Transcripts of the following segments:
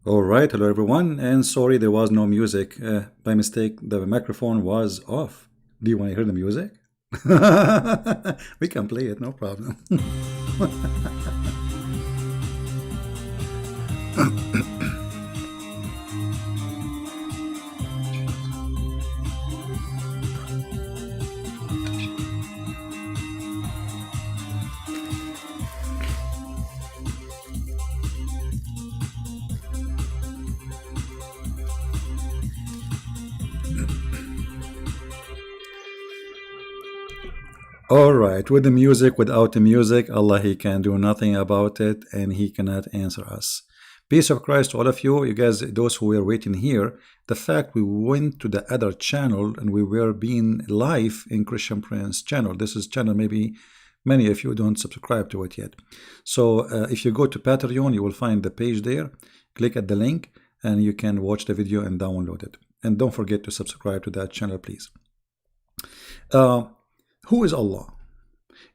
All right, hello everyone, and sorry there was no music. By mistake, the microphone was off. Do you want to hear the music? We can play it, no problem. All right, with the music, without the music, Allah, He can do nothing about it, and He cannot answer us. Peace of Christ to all of you. You guys, those who were waiting here, the fact we went to the other channel and we were being live in Christian Prince channel. This is channel maybe many of you don't subscribe to it yet. So if you go to Patreon, you will find the page there. Click at the link and you can watch the video and download it. And don't forget to subscribe to that channel, please. Who is Allah?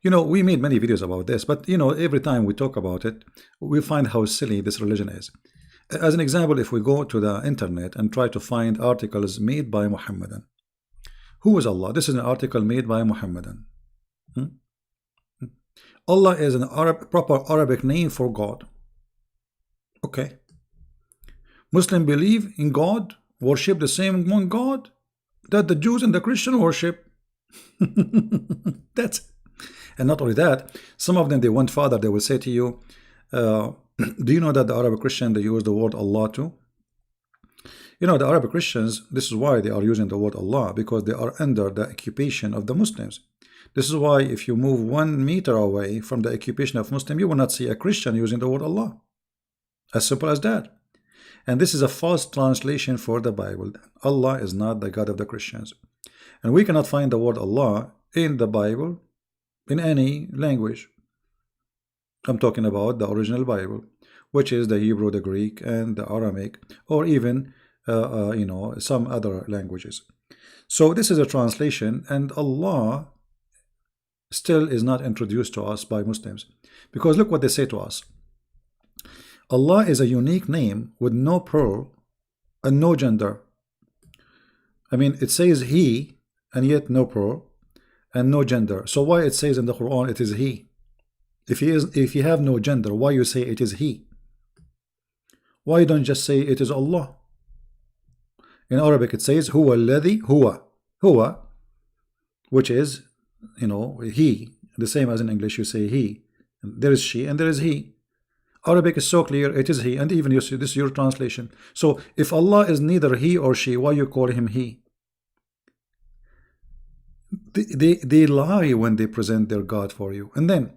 You know, we made many videos about this, but you know, every time we talk about it, we find how silly this religion is. As an example, if we go to the internet and try to find articles made by Muhammadan, who is Allah? This is an article made by Muhammadan. Allah is an proper Arabic name for God. Okay. Muslims believe in God, worship the same one God that the Jews and the Christian worship. That's, and not only that, some of them, they went further. They will say to you, do you know that the Arab Christian, they use the word Allah too? You know, the Arab Christians, this is why they are using the word Allah, because they are under the occupation of the Muslims. This is why if you move 1 meter away from the occupation of Muslim, you will not see a Christian using the word Allah. As simple as that. And this is a false translation for the Bible. Allah is not the God of the Christians. And we cannot find the word Allah in the Bible in any language. I'm talking about the original Bible, which is the Hebrew, the Greek, and the Aramaic, or even you know, some other languages. So this is a translation, and Allah still is not introduced to us by Muslims, because look what they say to us. Allah is a unique name with no plural and no gender. I mean, it says He, and yet no plural and no gender. So why it says in the Quran it is He? If you have no gender, why you say it is He? Why you don't just say it is Allah? In Arabic it says Huwa alladhi huwa, which is, you know, He, the same as in English you say He. There is she and there is He. Arabic is so clear, it is He, and even you see this is your translation. So if Allah is neither He or she, why you call Him He? They lie when they present their God for you. And then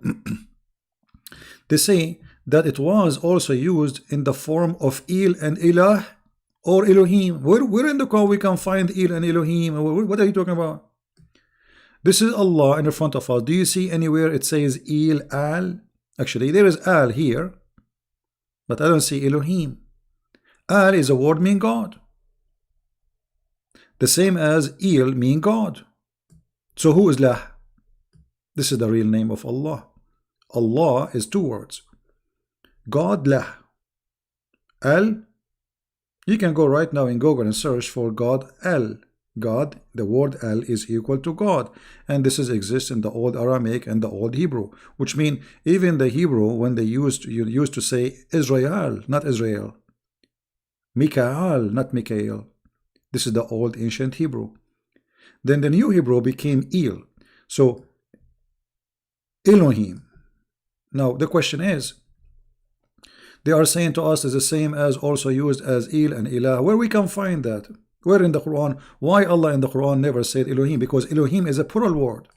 they say that it was also used in the form of Il and Ilah or Elohim. Where in the Quran we can find Il and Elohim? What are you talking about? This is Allah in front of us. Do you see anywhere it says Il, Al? Actually, there is Al here, but I don't see Elohim. Al is a word meaning God. The same as Il mean God. So who is Lah? This is the real name of Allah. Allah is 2 words. God, Lah. Al, you can go right now in Google and search for God, Al. God, the word Al is equal to God. And this exists in the old Aramaic and the old Hebrew, which mean even the Hebrew, when you used to say Israel, not Israel. Mikael, not Mikael. This is the old ancient Hebrew. Then the new Hebrew became Il. So Elohim. Now the question is, they are saying to us is the same as also used as Il and Ilah. Where we can find that? Where in the Quran? Why Allah in the Quran never said Elohim? Because Elohim is a plural word.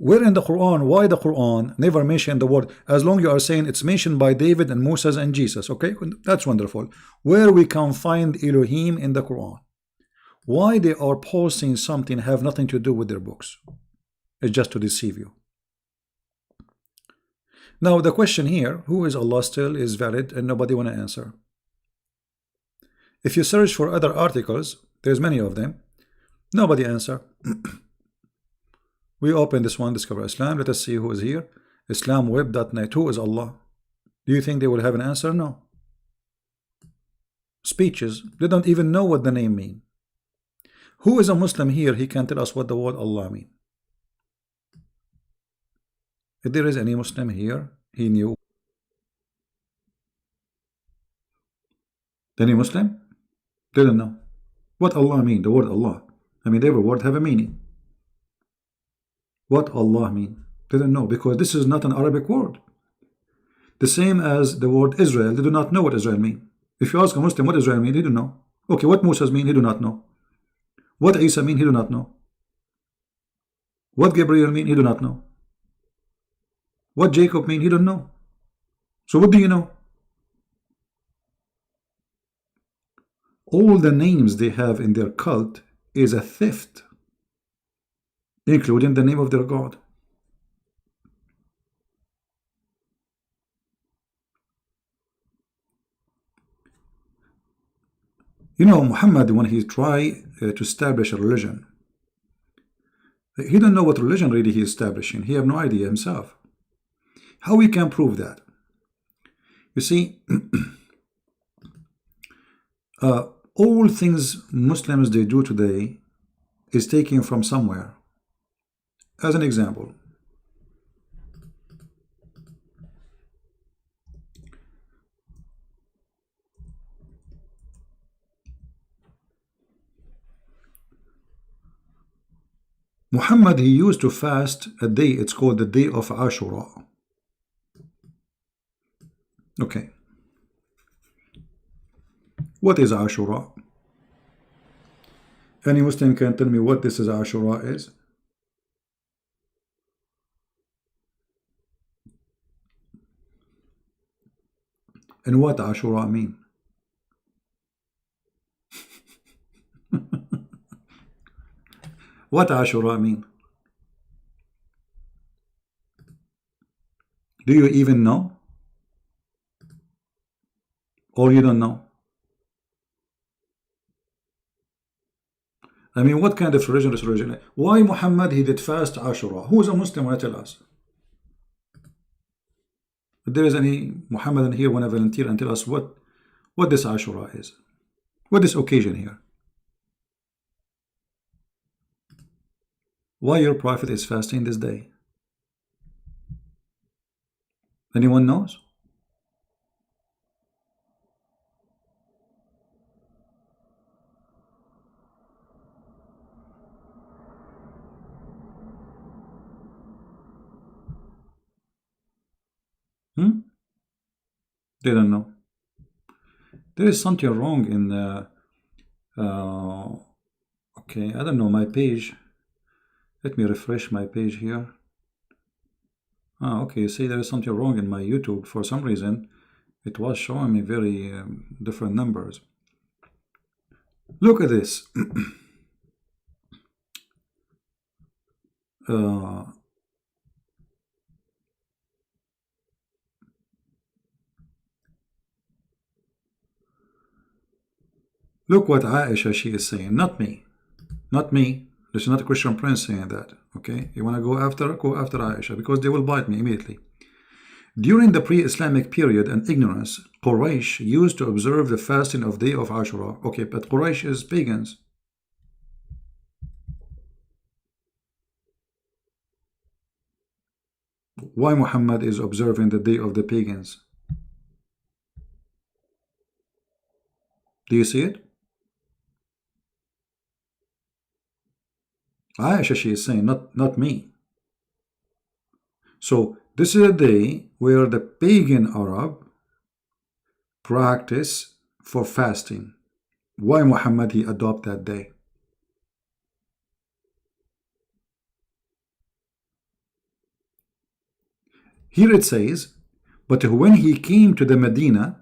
Where in the Quran? Why the Quran never mentioned the word? As long you are saying it's mentioned by David and Moses and Jesus, okay, that's wonderful. Where we can find Elohim in the Quran? Why they are posting something have nothing to do with their books? It's just to deceive you. Now the question here, who is Allah, still is valid, and nobody want to answer. If you search for other articles, there's many of them, nobody answer. We open this one, Discover Islam. Let us see who is here. Islamweb.net. Who is Allah? Do you think they will have an answer? No. Speeches. They don't even know what the name means. Who is a Muslim here? He can tell us what the word Allah means. If there is any Muslim here, he knew. Any Muslim? Didn't know. What Allah mean? The word Allah. I mean, every word have a meaning. What Allah mean? Didn't know, because this is not an Arabic word. The same as the word Israel. They do not know what Israel mean. If you ask a Muslim what Israel mean, he do not know. Okay, what Musa mean? He do not know. What Isa mean? He do not know. What Gabriel mean? He do not know. What Jacob mean? He don't know. So what do you know? All the names they have in their cult is a theft, including the name of their God. You know, Muhammad, when he tried to establish a religion, he don't know what religion really he is establishing. He have no idea himself. How we can prove that? You see, all things Muslims they do today is taken from somewhere. As an example, Muhammad, he used to fast a day, it's called the day of Ashura. Okay. What is Ashura? Any Muslim can tell me what this is Ashura is? And what Ashura mean? What Ashura mean? Do you even know? Or you don't know? I mean, what kind of religion is religion? Why Muhammad he did fast Ashura? Who is a Muslim? Want to tell us? If there is any Muhammadan here, want to volunteer and tell us what this Ashura is? What this occasion here? Why your prophet is fasting this day? Anyone knows? They don't know. There is something wrong in okay, I don't know, my page. Let me refresh my page here. Okay, you see there is something wrong in my YouTube. For some reason it was showing me very different numbers. Look at this. Look what Aisha she is saying, not me. Not me. This is not a Christian Prince saying that. Okay, you want to go after Aisha, because they will bite me immediately. During the pre-Islamic period and ignorance, Quraysh used to observe the fasting of day of Ashura. Okay, but Quraysh is pagans. Why Muhammad is observing the day of the pagans? Do you see it? Aisha, she is saying, not me. So this is a day where the pagan Arab practice for fasting. Why Muhammad he adopt that day? Here it says, but when he came to the Medina,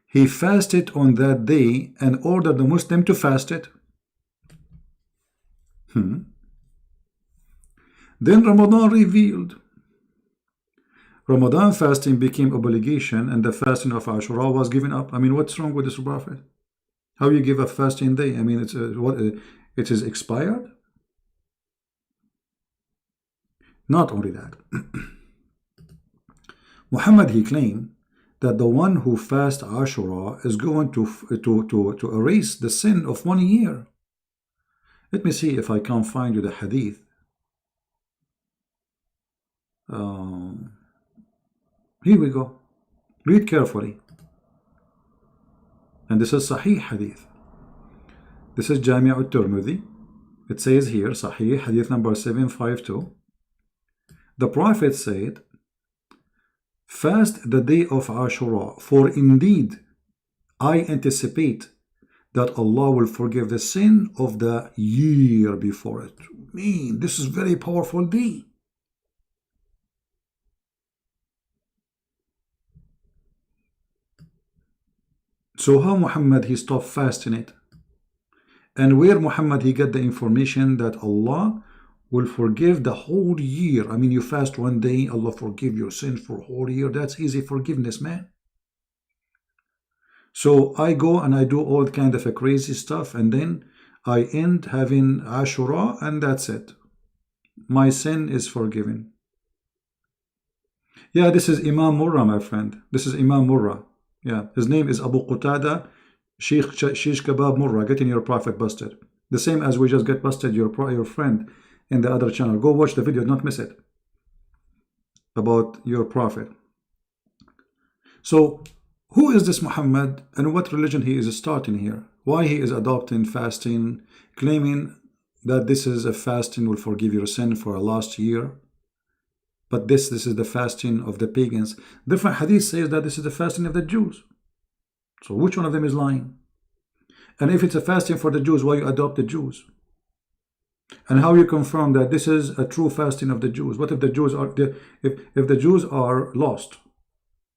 he fasted on that day and ordered the Muslim to fast it. Then Ramadan revealed. Ramadan fasting became obligation and the fasting of Ashura was given up. I mean, what's wrong with this prophet? How you give a fasting day? I mean, it's what it is expired. Not only that, Muhammad, he claimed that the one who fasts Ashura is going to erase the sin of 1 year. Let me see if I can find you the hadith. Here we go. Read carefully. And this is Sahih hadith. This is Jami' al-Tirmidhi. It says here, Sahih hadith number 752. The Prophet said, fast the day of Ashura, for indeed I anticipate that Allah will forgive the sin of the year before it. Man, this is very powerful day. So how Muhammad he stopped fasting it? And where Muhammad he get the information that Allah will forgive the whole year? I mean, you fast 1 day, Allah forgive your sin for a whole year. That's easy forgiveness, man. So I go and I do all kind of a crazy stuff, and then I end having Ashura, and that's it. My sin is forgiven. Yeah, this is Imam Murrah, my friend. This is Imam Murrah. Yeah, his name is Abu Qatada Shish Kebab Murrah, getting your prophet busted. The same as we just get busted your friend in the other channel. Go watch the video, don't miss it, about your prophet. So who is this Muhammad, and what religion he is starting here? Why he is adopting fasting, claiming that this is a fasting will forgive your sin for a last year? But this is the fasting of the pagans. Different hadith says that this is the fasting of the Jews. So which one of them is lying? And if it's a fasting for the Jews, why you adopt the Jews? And how you confirm that this is a true fasting of the Jews? What if the Jews are if the Jews are lost?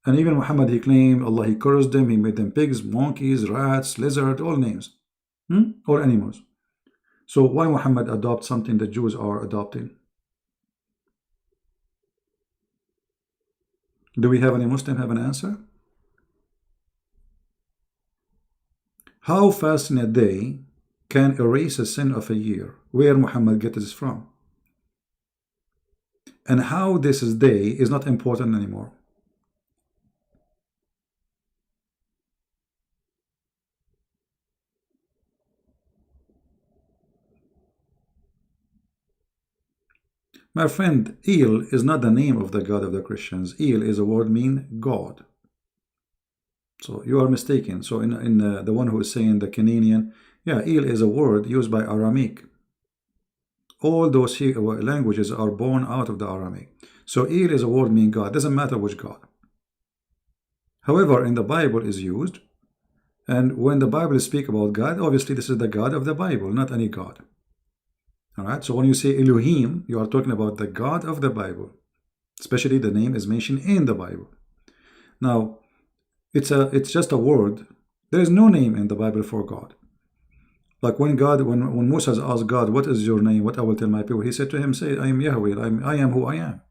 And even Muhammad he claimed Allah he cursed them, he made them pigs, monkeys, rats, lizards, all names, or animals. So why Muhammad adopt something the Jews are adopting? Do we have any Muslim have an answer? How fasting a day can erase a sin of a year? Where Muhammad get this from? And how this day is not important anymore? My friend, El is not the name of the God of the Christians. El is a word mean God. So you are mistaken. So in the one who is saying the Canadian, yeah, El is a word used by Aramaic. All those languages are born out of the Aramaic. So El is a word mean God. Doesn't matter which God. However, in the Bible is used. And when the Bible speaks about God, obviously this is the God of the Bible, not any God. Alright, so when you say Elohim, you are talking about the God of the Bible. Especially the name is mentioned in the Bible. Now, it's just a word. There is no name in the Bible for God. Like when Moses asked God, what is your name? What I will tell my people? He said to him, say, I am Yahweh, I am who I am.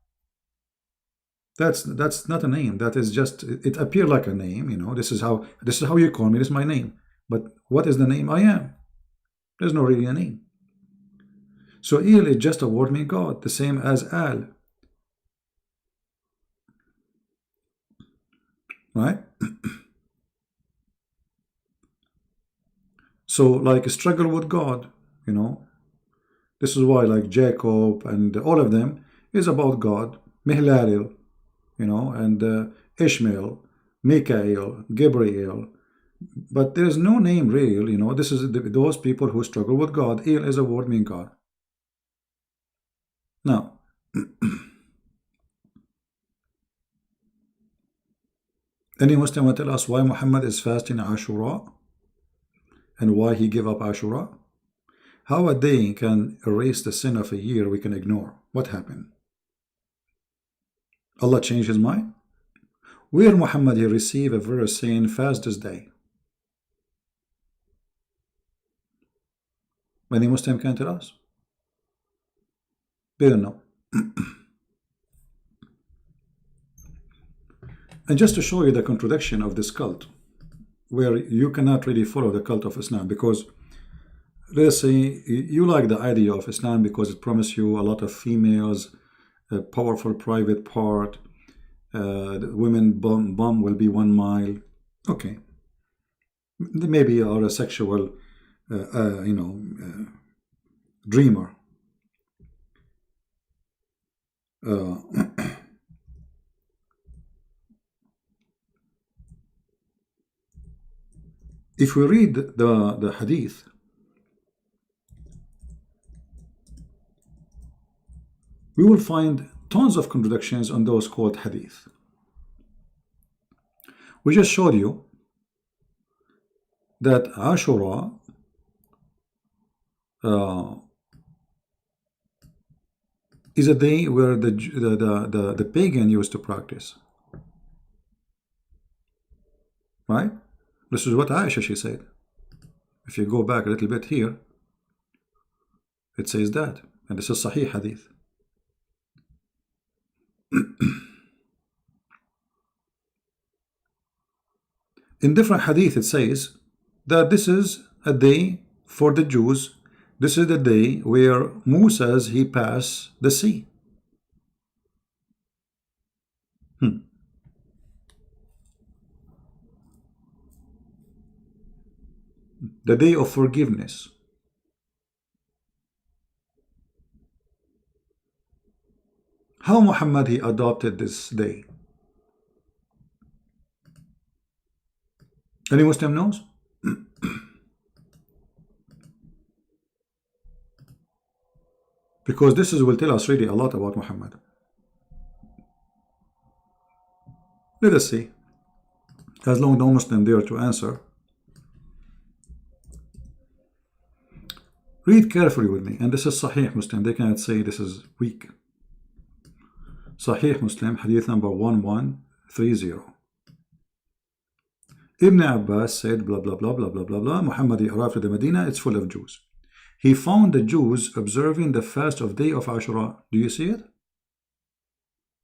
That's not a name. That is just, it appears like a name, you know. This is how you call me, this is my name. But what is the name? I am. There's no really a name. So El is just a word meaning God, the same as Al. Right? So like struggle with God, you know. This is why like Jacob and all of them is about God. Mihlalil, you know, and Ishmael, Mikael, Gabriel. But there is no name real, you know. This is those people who struggle with God. El is a word meaning God. Now, any Muslim will tell us why Muhammad is fasting Ashura and why he gave up Ashura? How a day can erase the sin of a year we can ignore? What happened? Allah changed his mind? Where Muhammad he received a verse saying fast this day? Any Muslim can tell us? They don't know. And just to show you the contradiction of this cult, where you cannot really follow the cult of Islam, because let's say you like the idea of Islam because it promises you a lot of females a powerful private part. The women bum will be 1 mile. Okay, maybe you are a sexual, dreamer. If we read the hadith, we will find tons of contradictions on those quote hadith. We just showed you that Ashura is a day where the pagan used to practice. Right? This is what Aisha, she said. If you go back a little bit here, it says that. And this is Sahih Hadith. In different Hadith, it says that this is a day for the Jews. This is the day where Moses, he passed the sea. The day of forgiveness. How Muhammad he adopted this day? Any Muslim knows? Because this will tell us really a lot about Muhammad. Let us see. As long as no Muslim there to answer. Read carefully with me. And this is Sahih Muslim. They cannot say this is weak. Sahih Muslim, hadith number 1130. Ibn Abbas said, blah, blah, blah, blah, blah, blah, blah. Muhammad arrived to the Medina, it's full of Jews. He found the Jews observing the fast of day of Ashura. Do you see it?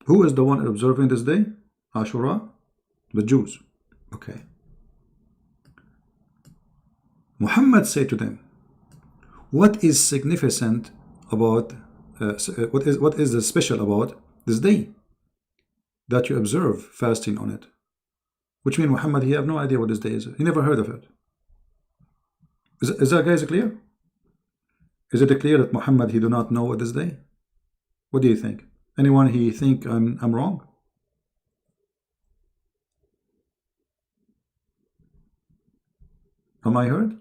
Who is the one observing this day? Ashura? The Jews. Okay. Muhammad said to them, what is significant about, what is the special about this day that you observe fasting on it? Which means Muhammad, he have no idea what this day is. He never heard of it. Is that, guys, clear? Is it clear that Muhammad, he do not know what this day? What do you think? Anyone he think I'm wrong? Am I heard?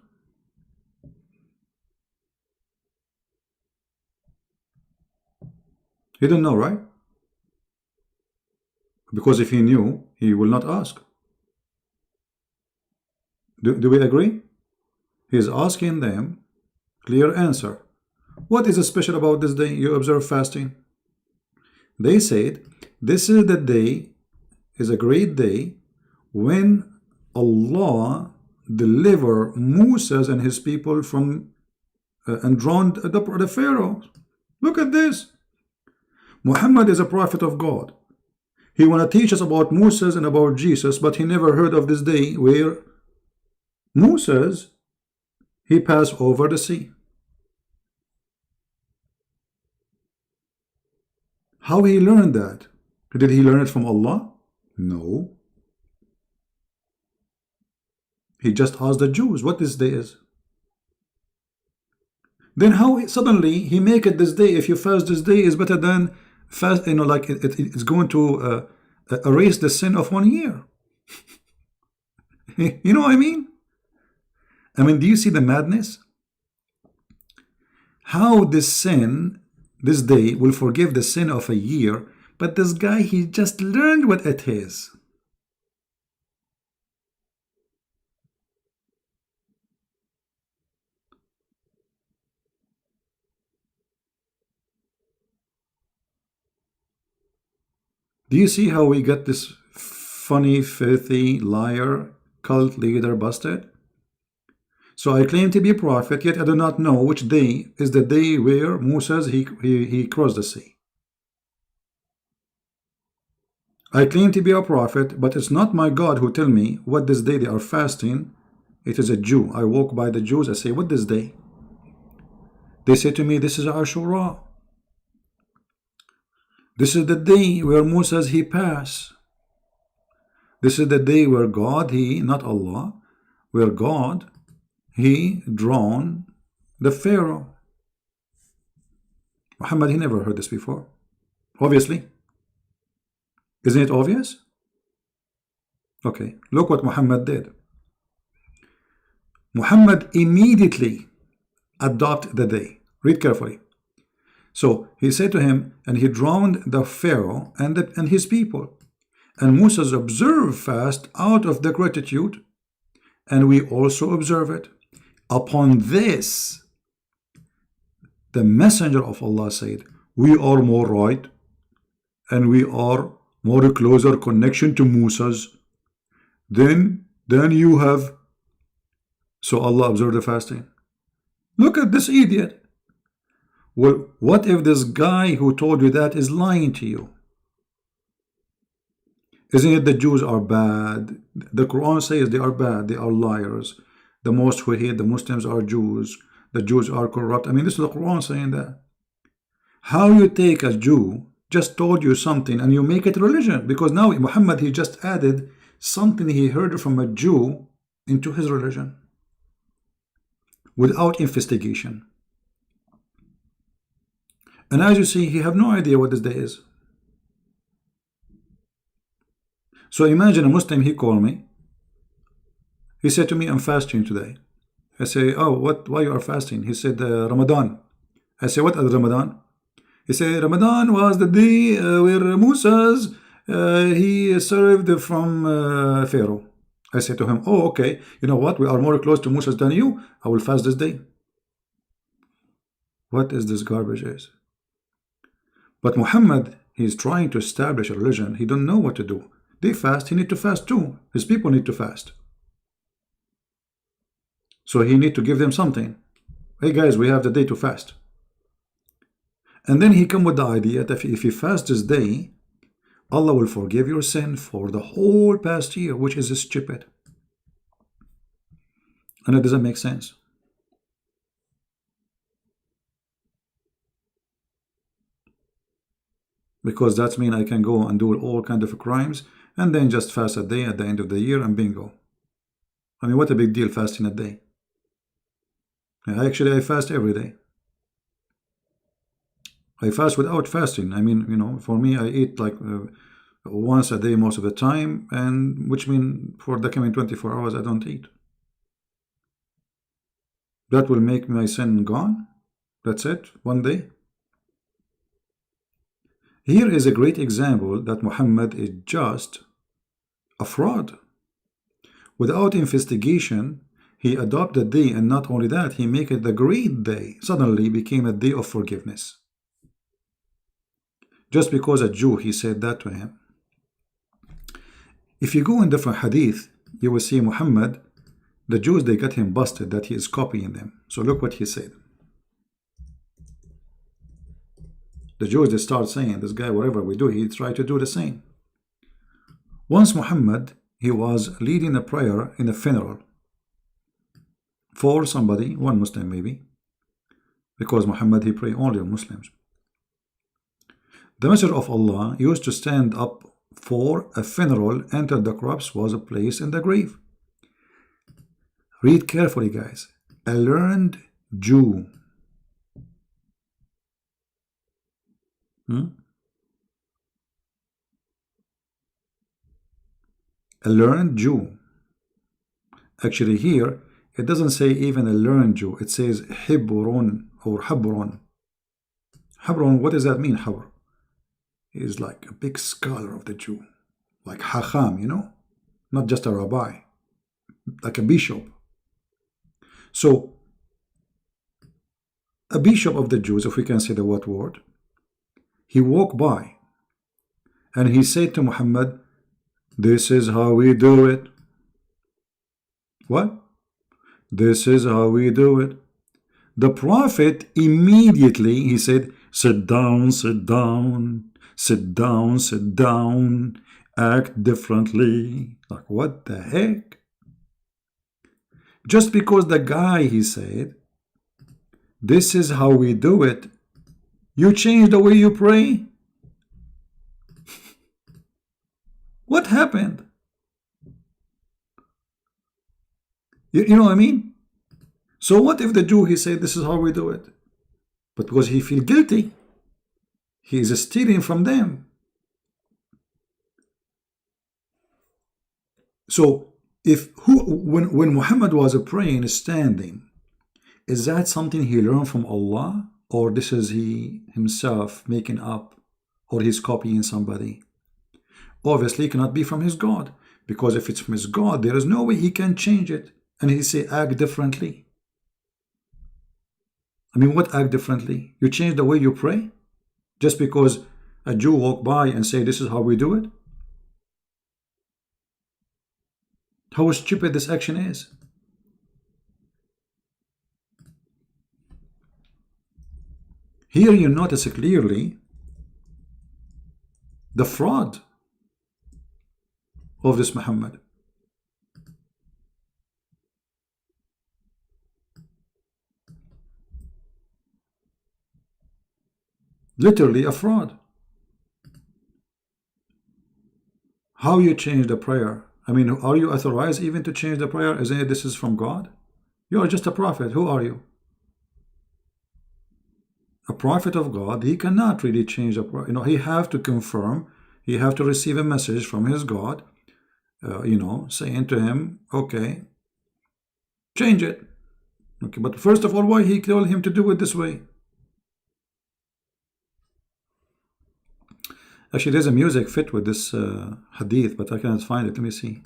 He didn't know, right? Because if he knew, he will not ask. Do we agree? He is asking them clear answer. What is special about this day you observe fasting? They said, this is the day, is a great day when Allah deliver Moses and his people from and drowned the Pharaoh. Look at this. Muhammad is a prophet of God. He want to teach us about Moses and about Jesus, but he never heard of this day where Moses, he passed over the sea. How he learned that? Did he learn it from Allah? No. He just asked the Jews what this day is. Then how suddenly he make it this day, if you fast this day, is better than fast, like it's going to erase the sin of 1 year. You know what I mean? I mean, do you see the madness? How this sin, this day, will forgive the sin of a year, but this guy, he just learned what it is. Do you see how we got this funny, filthy, liar, cult leader busted? So I claim to be a prophet, yet I do not know which day is the day where Moses, he crossed the sea. I claim to be a prophet, but it's not my God who tell me what this day they are fasting. It is a Jew. I walk by the Jews, I say, what this day? They say to me, this is Ashura. This is the day where Moses he passed. This is the day where God, he, not Allah, where God, he drawn the Pharaoh. Muhammad, he never heard this before. Obviously. Isn't it obvious? Okay, look what Muhammad did. Muhammad immediately adopted the day. Read carefully. So he said to him, and he drowned the Pharaoh and his people. And Moses observed fast out of the gratitude, and we also observe it. Upon this, the messenger of Allah said, we are more right, and we are more closer connection to Moses than you have. So Allah observed the fasting. Look at this idiot. Well, what if this guy who told you that is lying to you? Isn't it the Jews are bad? The Quran says they are bad, they are liars. The most who hate the Muslims are Jews. The Jews are corrupt. I mean, this is the Quran saying that. How you take a Jew just told you something and you make it religion? Because now Muhammad, he just added something he heard from a Jew into his religion without investigation. And as you see, he have no idea what this day is. So imagine a Muslim, he called me. He said to me, I'm fasting today. I say, oh, why you are fasting? He said, Ramadan. I say, what is Ramadan? He said, Ramadan was the day where Moses, he served from Pharaoh. I said to him, oh, okay. You know what? We are more close to Moses than you. I will fast this day. What is this garbage is? But Muhammad, he is trying to establish a religion. He don't know what to do. They fast, he need to fast too. His people need to fast. So he need to give them something. Hey guys, we have the day to fast. And then he come with the idea that if you fast this day, Allah will forgive your sin for the whole past year, which is stupid. And it doesn't make sense. Because that means I can go and do all kinds of crimes and then just fast a day at the end of the year and bingo. I mean, what a big deal fasting a day. Actually, I fast every day. I fast without fasting. I mean, you know, for me, I eat like once a day most of the time, and which means for the coming 24 hours, I don't eat. That will make my sin gone. That's it, one day. Here is a great example that Muhammad is just a fraud. Without investigation, he adopted the day, and not only that, he made it the great day. Suddenly became a day of forgiveness. Just because a Jew, he said that to him. If you go in different hadith, you will see Muhammad, the Jews, they got him busted that he is copying them. So look what he said. The Jews, they start saying, this guy, whatever we do, he tried to do the same. Once Muhammad, he was leading a prayer in a funeral for somebody, one Muslim maybe, because Muhammad, he prayed only on Muslims. The Messenger of Allah used to stand up for a funeral until the corpse was placed in the grave. Read carefully, guys. A learned Jew. A learned Jew. Actually here, it doesn't say even a learned Jew. It says Hibrun or Habron. Habron, what does that mean, Habr? He is like a big scholar of the Jew. Like Hacham, you know? Not just a rabbi. Like a bishop. So, a bishop of the Jews, if we can say the word, he walked by and he said to Muhammad, this is how we do it. What? This is how we do it. The Prophet immediately, he said, sit down, sit down, sit down, sit down, act differently. Like, what the heck? Just because the guy, he said, this is how we do it, you change the way you pray? What happened? You know what I mean? So what if the Jew, he said, this is how we do it? But because he feel guilty, he is stealing from them. So if when Muhammad was praying standing, is that something he learned from Allah, or this is he himself making up, or he's copying somebody? Obviously it cannot be from his God, because if it's from his God, there is no way he can change it. And he say act differently. I mean, what act differently? You change the way you pray just because a Jew walk by and say this is how we do it? How stupid this action is. Here you notice clearly the fraud of this Muhammad. Literally a fraud. How you change the prayer? I mean, are you authorized even to change the prayer? Isn't it this is from God? You are just a prophet. Who are you? A prophet of God, he cannot really change the prayer. You know, he have to confirm. He have to receive a message from his God, you know, saying to him, okay, change it. Okay, but first of all, why he told him to do it this way? Actually, there's a music fit with this hadith, but I cannot find it. Let me see.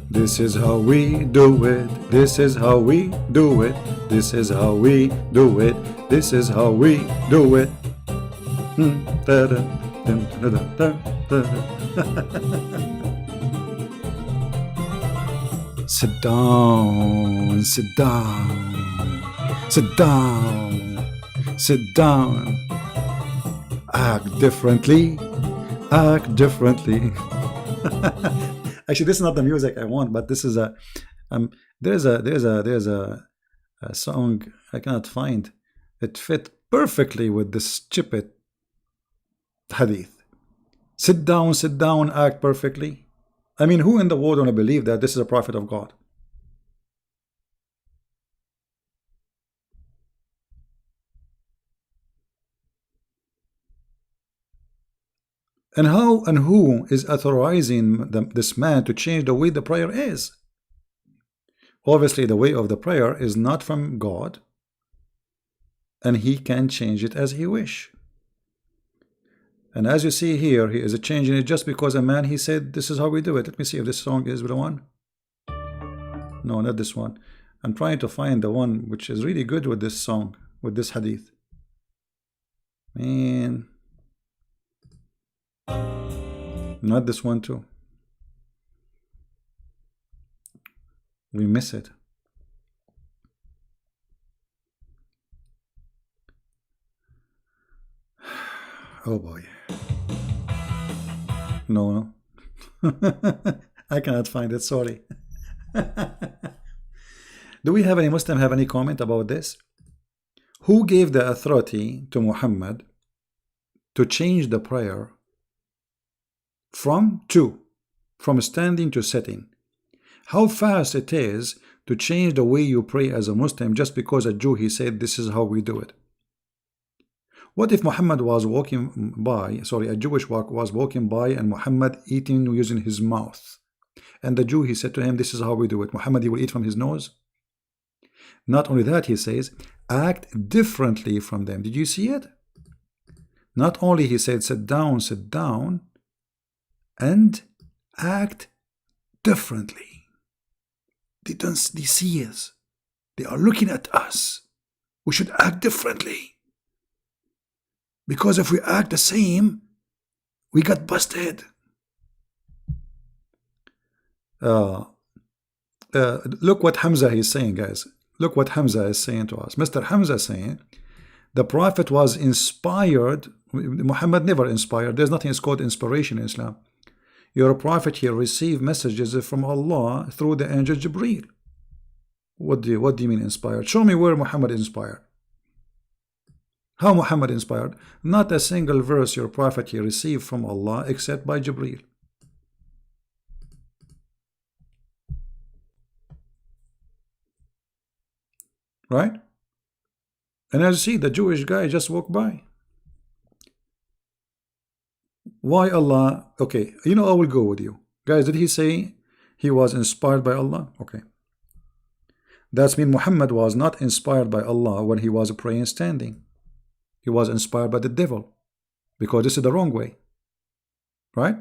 This is how we do it. This is how we do it. This is how we do it. This is how we do it. Sit down, sit down, sit down, sit down. Act differently, act differently. Actually, this is not the music I want, but this is a there's a song I cannot find. It fit perfectly with this stupid hadith. Sit down, act perfectly. I mean, who in the world want to believe that this is a prophet of God? And how and who is authorizing this man to change the way the prayer is? Obviously, the way of the prayer is not from God, and he can change it as he wish. And as you see here, he is changing it just because a man, he said, this is how we do it. Let me see if this song is the one. No, not this one. I'm trying to find the one which is really good with this song, with this hadith. Man. Not this one too. We miss it. Oh boy. No. I cannot find it, sorry. Do we have any Muslim have any comment about this? Who gave the authority to Muhammad to change the prayer from standing to sitting? How fast it is to change the way you pray as a Muslim just because a Jew, he said this is how we do it? What if Muhammad was walking by, sorry, a Jewish was walking by and Muhammad eating using his mouth, and the Jew, he said to him, this is how we do it. Muhammad, he will eat from his nose? Not only that, he says, act differently from them. Did you see it? Not only he said sit down, and act differently. They see us. They are looking at us. We should act differently. Because if we act the same, we got busted. look what Hamza is saying, guys. Look what Hamza is saying to us. Mr. Hamza is saying the Prophet was inspired. Muhammad never inspired. There's nothing is called inspiration in Islam. Your Prophet here received messages from Allah through the angel Jibreel. What do you mean inspired? Show me where Muhammad inspired. How Muhammad inspired? Not a single verse your Prophet here received from Allah except by Jibreel. Right? And as you see, the Jewish guy just walked by. Why Allah? Okay, I will go with you. Guys, did he say he was inspired by Allah? Okay. That means Muhammad was not inspired by Allah when he was praying standing. He was inspired by the devil, because this is the wrong way. Right?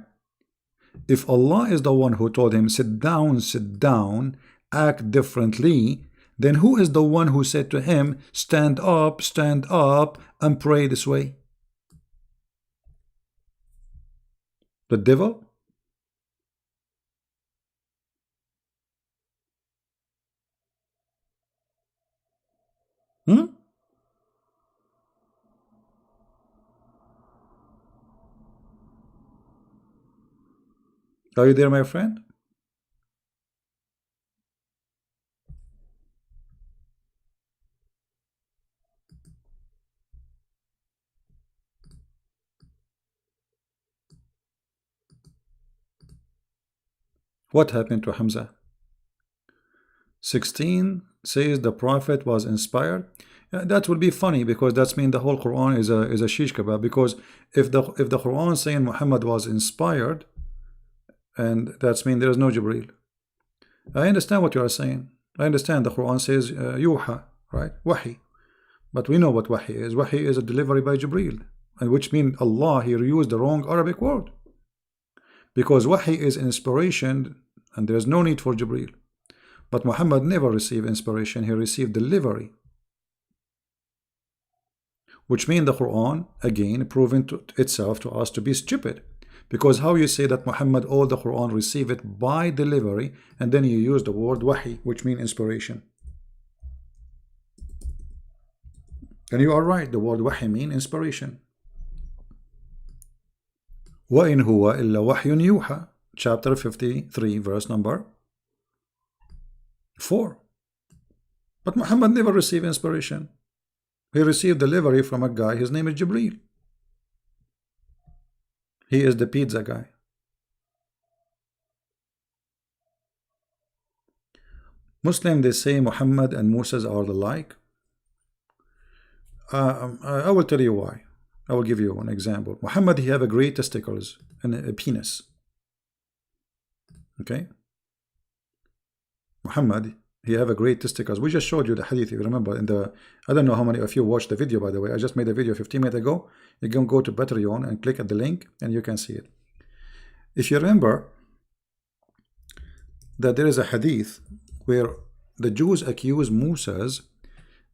If Allah is the one who told him, sit down, act differently, then who is the one who said to him, stand up, and pray this way? The devil? Are you there, my friend? What happened to Hamza? 16 says the Prophet was inspired. That will be funny, because that's mean the whole Quran is a shish kebab. Because if the Quran is saying Muhammad was inspired, and that's mean there is no Jibreel. I understand what you are saying. I understand the Quran says yuha, right? Wahi. But we know what wahi is. Wahi is a delivery by Jibreel, and which means Allah here used the wrong Arabic word. Because wahi is inspiration, and there is no need for Jibreel. But Muhammad never received inspiration, he received delivery. Which means the Quran, again, proven to itself to us to be stupid. Because how you say that Muhammad, all the Quran received it by delivery, and then you use the word wahi, which means inspiration. And you are right, the word wahi means inspiration. وَإِنْ هُوَ إِلَّا وَحْيٌ يُوحَى, chapter 53, verse number 4. But Muhammad never received inspiration. He received delivery from a guy, his name is Jibreel. He is the pizza guy. Muslim, they say Muhammad and Moses are alike. I will tell you why. I will give you an example. Muhammad, he have a great testicles and a penis. Okay? Muhammad, he have a great testicles. We just showed you the hadith, if you remember. I don't know how many of you watched the video, by the way. I just made a video 15 minutes ago. You can go to Patreon and click at the link, and you can see it. If you remember that there is a hadith where the Jews accuse Moses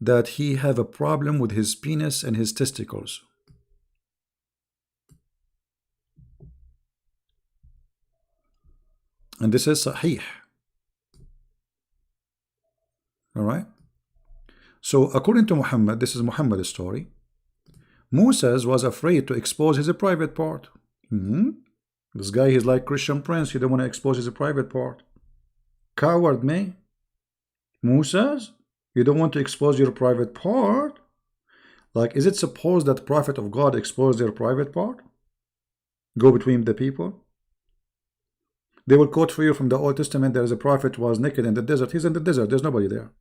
that he have a problem with his penis and his testicles. And this is sahih. Alright? So according to Muhammad, this is Muhammad's story, Moses was afraid to expose his private part. This guy is like Christian Prince, he don't want to expose his private part. Coward me. Moses, you don't want to expose your private part? Like, is it supposed that prophet of God expose their private part? Go between the people? They will quote for you from the Old Testament, there is a prophet who was naked in the desert. He's in the desert, there's nobody there.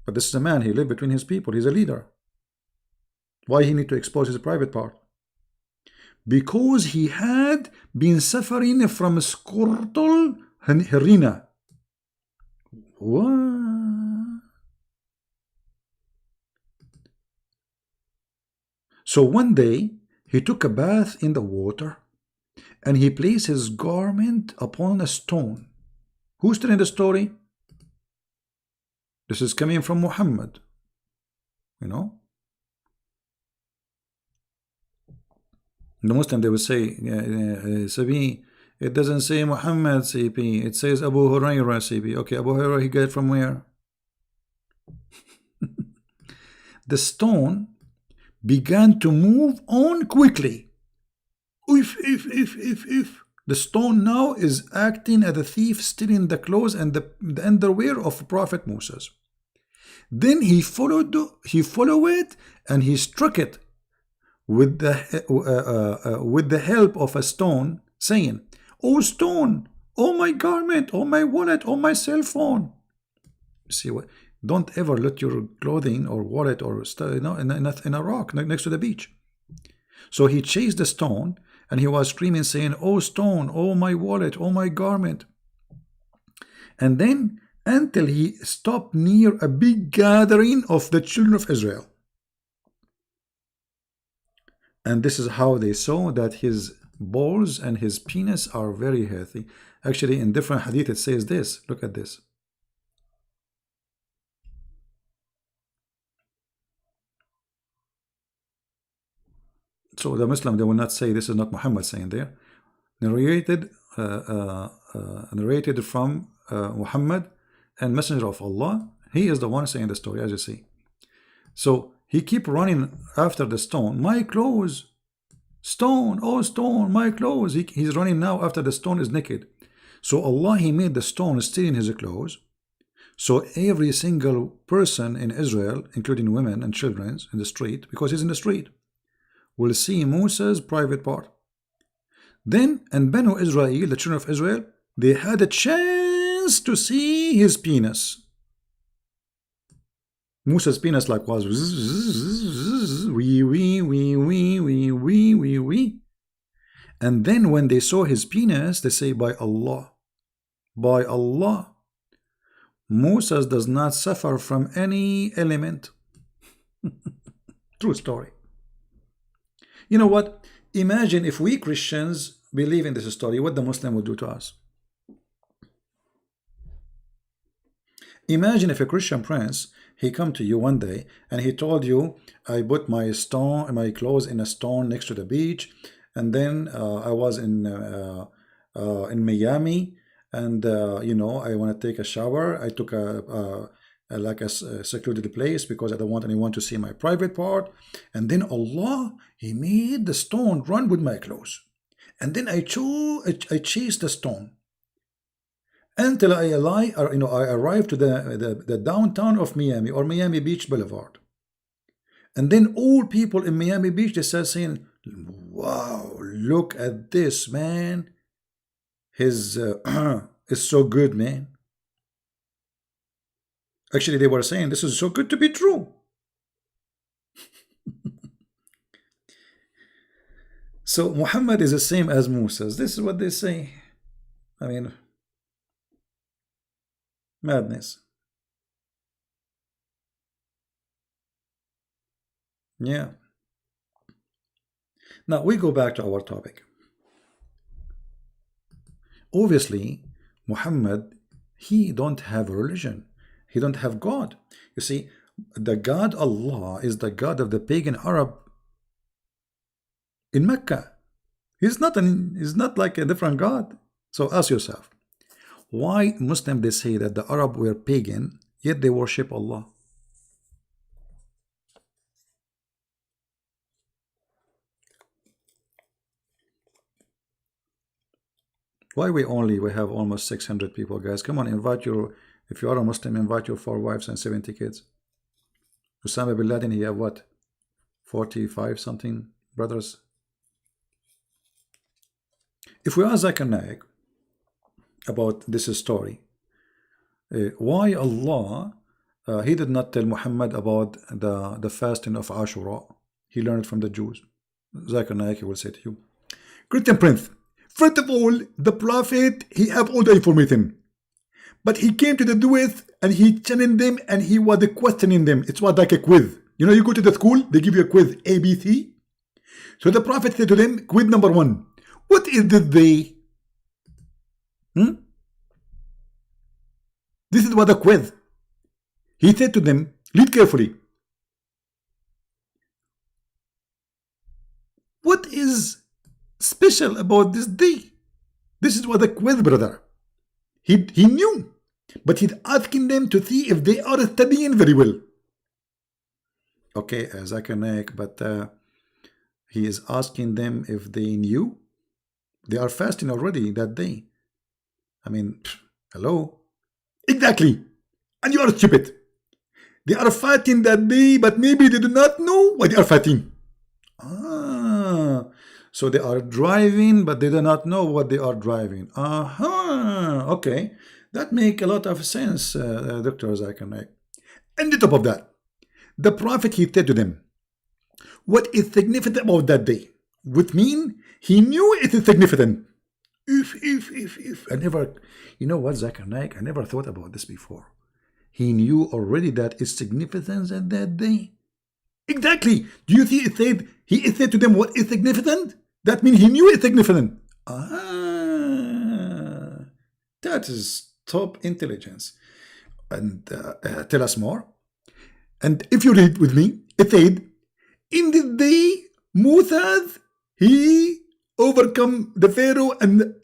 But this is a man, he lived between his people, he's a leader. Why he need to expose his private part? Because he had been suffering from scortal hernia. What? So one day he took a bath in the water, and he placed his garment upon a stone. Who's telling the story? This is coming from Muhammad. You know? The Muslim, they will say, Sabi, It doesn't say Muhammad CP. It says Abu Hurairah CP. Okay, Abu Hurairah, he got it from where? The stone began to move on quickly. If. The stone now is acting as a thief, stealing the clothes and the underwear of Prophet Moses. Then he followed it, and he struck it with the help of a stone, saying, "Oh stone, oh my garment, oh my wallet, oh my cell phone." See what? Don't ever let your clothing or wallet or in a rock next to the beach. So he chased the stone, and he was screaming, saying, "Oh stone, oh my wallet, oh my garment." And then until he stopped near a big gathering of the children of Israel. And this is how they saw that his balls and his penis are very healthy. Actually, in different hadith it says this. Look at this. So the Muslim, they will not say this is not Muhammad saying there. Narrated from Muhammad and Messenger of Allah. He is the one saying the story, as you see. So he keep running after the stone. My clothes, stone, oh stone, my clothes. He's running now after the stone is naked. So Allah, he made the stone stealing his clothes. So every single person in Israel, including women and children in the street, because he's in the street, will see Moses' private part. Then, and Banu Israel, the children of Israel, they had a chance to see his penis. Moses' penis like was wee. And then when they saw his penis, they say, by Allah, Moses does not suffer from any element. True story. You know what? Imagine if we Christians believe in this story, what the Muslim would do to us. Imagine if a Christian prince, he come to you one day and he told you, I put my clothes in a stone next to the beach, and then I was in Miami, and you know, I want to take a shower. I took a secluded place because I don't want anyone to see my private part. And then Allah, he made the stone run with my clothes, and then I chased the stone until I arrived to the downtown of Miami, or Miami Beach Boulevard. And then all people in Miami Beach, they start saying, wow, look at this, man. His is so good, man. Actually, they were saying, this is so good to be true. So Muhammad is the same as Moses. This is what they say. I mean, madness. Yeah. Now we go back to our topic. Obviously, Muhammad, he don't have a religion. He don't have God. You see, the God Allah is the God of the pagan Arab in Mecca. He's not like a different God. So ask yourself, why Muslims, they say that the Arab were pagan, yet they worship Allah? Why we have almost 600 people, guys? Come on, if you are a Muslim, invite your 4 wives and 70 kids. Osama bin Laden, he have what? 45 something brothers. If we ask Zakir Naik about this story, why Allah, he did not tell Muhammad about the fasting of Ashura? He learned it from the Jews. Zakir Naik, he will say to you, Christian Prince, first of all, the Prophet, he have all the information. But he came to the Jews and he challenged them and he was questioning them. It was like a quiz. You know, you go to the school, they give you a quiz, A, B, C. So the Prophet said to them, quiz number 1. What is this day? This is what the quiz. He said to them, read carefully. What is special about this day? This this was a quiz, brother. He knew, but he's asking them to see if they are studying very well. Okay, Zakir Naik, but he is asking them if they knew. They are fasting already that day. I mean, hello? Exactly. And you are stupid. They are fasting that day, but maybe they do not know why they are fasting. So they are driving, but they do not know what they are driving. Okay. That makes a lot of sense, Dr. Zakir Naik. And on top of that, the Prophet, he said to them, what is significant about that day? Which means he knew it is significant. If. I never, you know what, Zakir Naik, I never thought about this before. He knew already that it's significant at that day. Exactly. Do you see it said, he said to them what is significant? That means he knew it's significant. That is top intelligence. And tell us more. And if you read with me, it said, in this day, Moses, he overcome the Pharaoh, and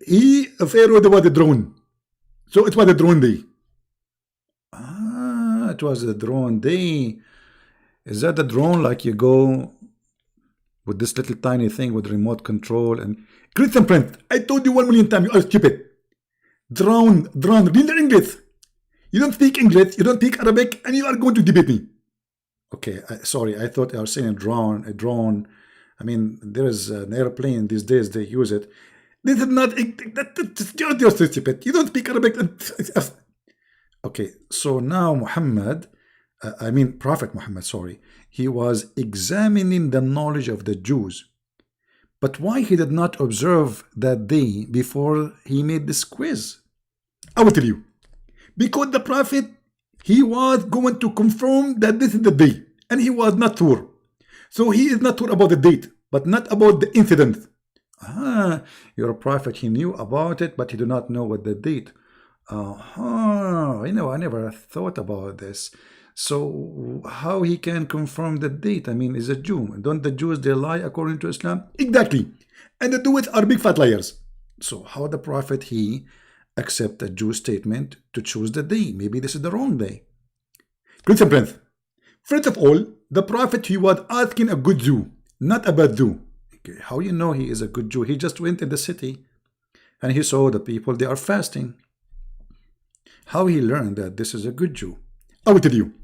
Pharaoh was a drone. So it was a drone day. It was a drone day. Is that the drone like you go with this little tiny thing with remote control? And Christian Prince, I told you 1,000,000 times, you are stupid. Drone, read English. You don't speak English, you don't speak Arabic, and you are going to debate me. Okay, sorry, I thought I was saying a drone. I mean, there is an airplane these days, they use it. This is not, you're stupid. You don't speak Arabic. Okay, so now Prophet Muhammad, sorry, he was examining the knowledge of the Jews. But why he did not observe that day before he made this quiz? I will tell you. Because the Prophet, he was going to confirm that this is the day, and he was not sure. So he is not sure about the date, but not about the incident. Your Prophet, he knew about it, but he did not know what the date. I never thought about this. So how he can confirm the date? I mean, is a Jew. Don't the Jews, they lie according to Islam? Exactly. And the Jews are big fat liars. So how the Prophet, he accept a Jew statement to choose the day? Maybe this is the wrong day. Christian Prince, first of all, the Prophet, he was asking a good Jew, not a bad Jew. Okay, how you know he is a good Jew? He just went in the city and he saw the people, they are fasting. How he learned that this is a good Jew? I will tell you.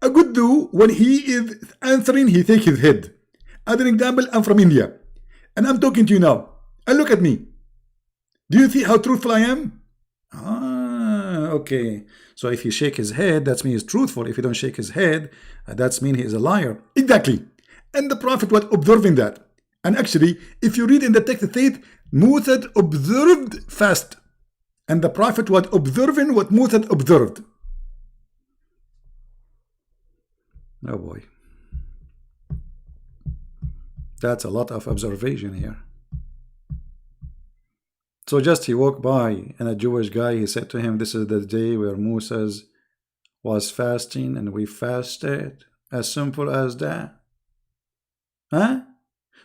A good Jew, when he is answering, he takes his head. As an example, I'm from India, and I'm talking to you now. And look at me. Do you see how truthful I am? Okay. So if he shake his head, that means he's truthful. If he don't shake his head, that means he is a liar. Exactly. And the Prophet was observing that. And actually, if you read in the text, it says, Moses observed fast. And the Prophet was observing what Moses observed. Oh boy. That's a lot of observation here. So just he walked by, and a Jewish guy, he said to him, this is the day where Moses was fasting and we fasted. As simple as that. Huh?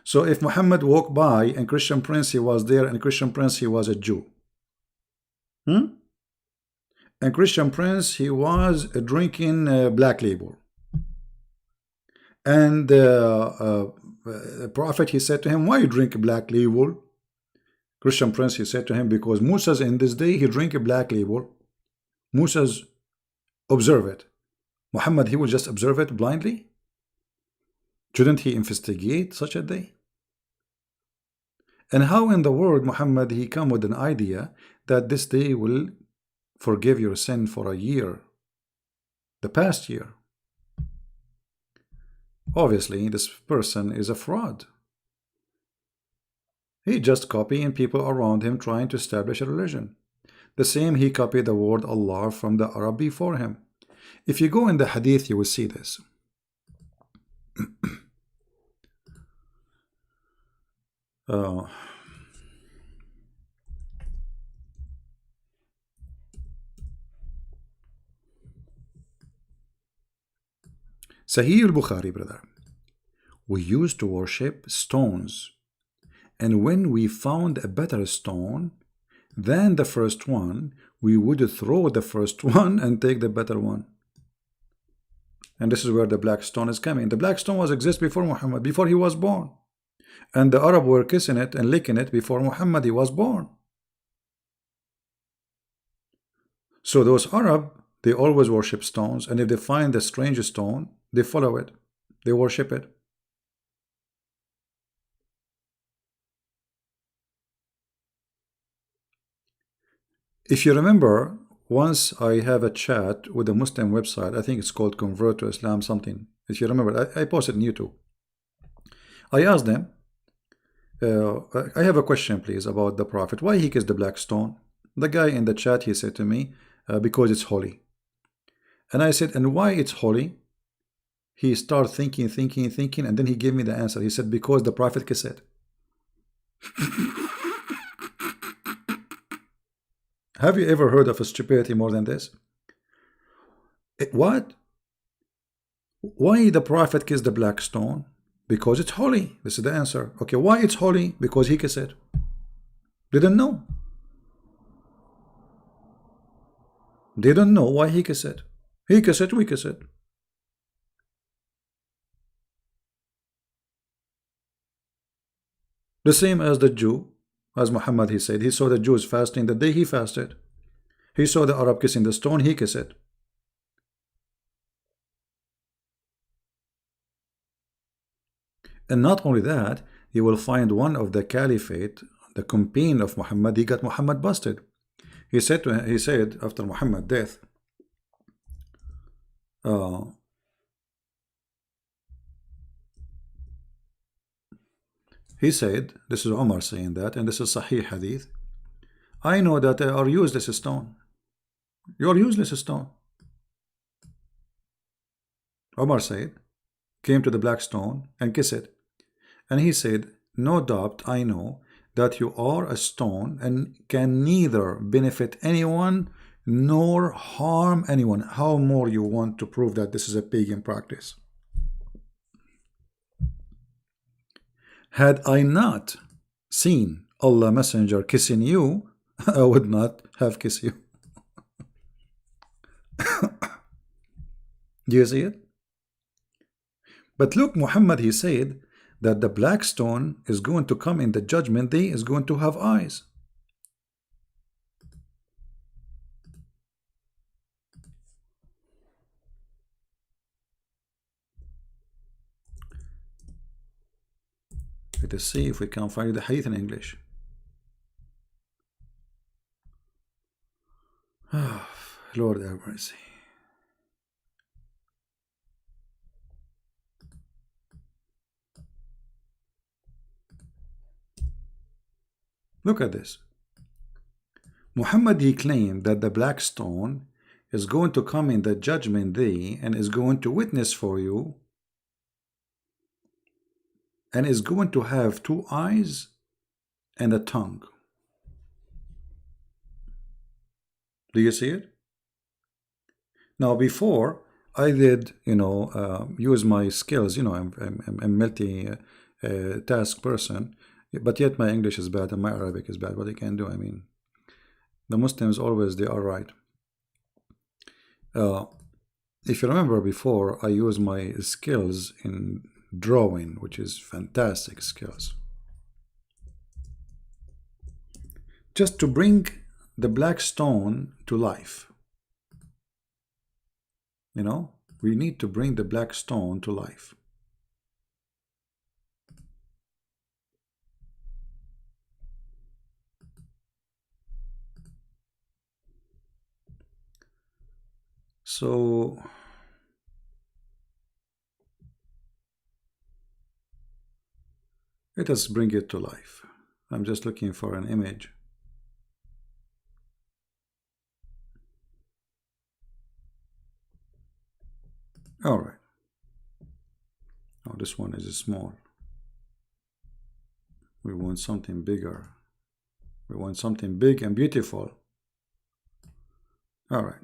So if Muhammad walked by and Christian Prince, he was there, and Christian Prince, he was a Jew. And Christian Prince, he was drinking Black Label. And the Prophet, he said to him, why you drink Black Label? Christian Prince, he said to him, because Moses in this day, he drink a Black Label. Moses observe it. Muhammad, he will just observe it blindly? Shouldn't he investigate such a day? And how in the world Muhammad, he come with an idea that this day will forgive your sin for a year, the past year? Obviously, this person is a fraud. He just copying people around him trying to establish a religion. The same, he copied the word Allah from the Arab before him. If you go in the Hadith, you will see this. Sahih al-Bukhari, brother. We used to worship stones, and when we found a better stone, than the first one, we would throw the first one and take the better one. And this is where the black stone is coming. The black stone was exist before Muhammad, before he was born. And the Arab were kissing it and licking it before Muhammad he was born. So those Arab, they always worship stones, and if they find the strange stone, they follow it, they worship it. If you remember, once I have a chat with a Muslim website, I think it's called Convert to Islam something. If you remember, I posted on YouTube. I asked them, I have a question please about the Prophet. Why he kissed the black stone? The guy in the chat, he said to me, because it's holy. And I said, and why it's holy? He started thinking, and then he gave me the answer. He said, because the Prophet kissed it. Have you ever heard of a stupidity more than this? What? Why the Prophet kissed the black stone? Because it's holy. This is the answer. Okay, why it's holy? Because he kissed it. Didn't know. Didn't know why he kissed it. He kissed it, we kiss it. The same as the Jew, as Muhammad, he said, he saw the Jews fasting the day he fasted. He saw the Arab kissing the stone, he kissed it. And not only that, you will find one of the caliphate, the companion of Muhammad, he got Muhammad busted. He said after Muhammad's death, he said, this is Omar saying that, and this is Sahih Hadith, I know that they are useless stone. You're useless stone. Omar said, came to the black stone and kissed it. And he said, no doubt I know that you are a stone and can neither benefit anyone nor harm anyone. How more you want to prove that this is a pagan practice? Had I not seen Allah Messenger kissing you, I would not have kissed you. Do you see it? But look, Muhammad, he said that the black stone is going to come in the judgment day, is going to have eyes. Let us see if we can find the hadith in English. Lord have mercy. Look at this. Muhammad, he claimed that the black stone is going to come in the judgment day and is going to witness for you and is going to have 2 eyes and a tongue. Do you see it? Now, before I did, use my skills, I'm a multi-task person, but yet my English is bad and my Arabic is bad. What I can do, I mean, the Muslims always, they are right. If you remember before, I used my skills in drawing, which is fantastic skills, just to bring the black stone to life. We need to bring the black stone to life. So let us bring it to life. I'm just looking for an image. All right. Oh, this one is small. We want something bigger. We want something big and beautiful. All right.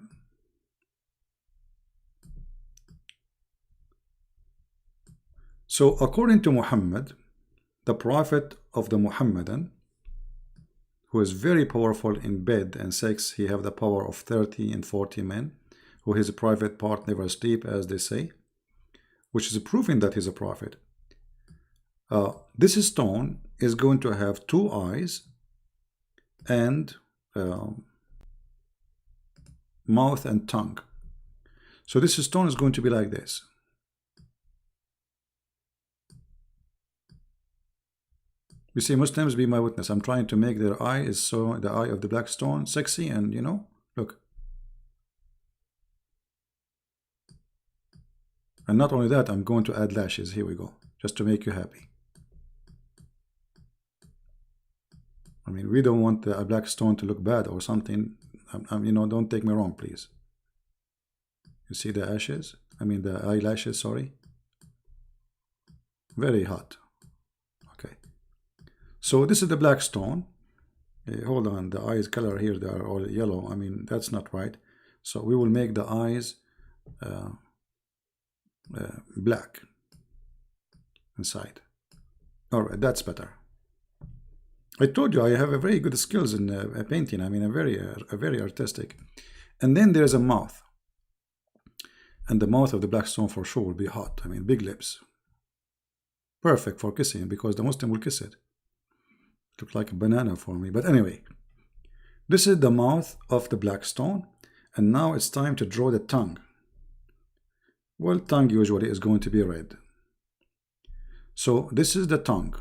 So according to Muhammad, the prophet of the Muhammadan, who is very powerful in bed and sex. He have the power of 30 and 40 men, who his private part never sleep, as they say, which is proving that he's a prophet. This stone is going to have 2 eyes and mouth and tongue. So this stone is going to be like this. You see, Muslims, be my witness. I'm trying to make their eye is so the eye of the black stone sexy, and you know, look. And not only that, I'm going to add lashes. Here we go, just to make you happy. I mean, we don't want a black stone to look bad or something. You know, don't take me wrong, please. You see the ashes? I mean, the eyelashes, sorry. Very hot. Okay. So this is the black stone. Hold on, the eyes color here, they are all yellow. I mean, that's not right. So we will make the eyes black inside. All right, that's better. I told you I have a very good skills in painting. I mean, a very artistic. And then there's a mouth, and the mouth of the black stone for sure will be hot. I mean, big lips, perfect for kissing, because the Muslim will kiss it. Looks like a banana for me, but anyway, this is the mouth of the black stone, and now it's time to draw the tongue. Well, tongue usually is going to be red. So this is the tongue.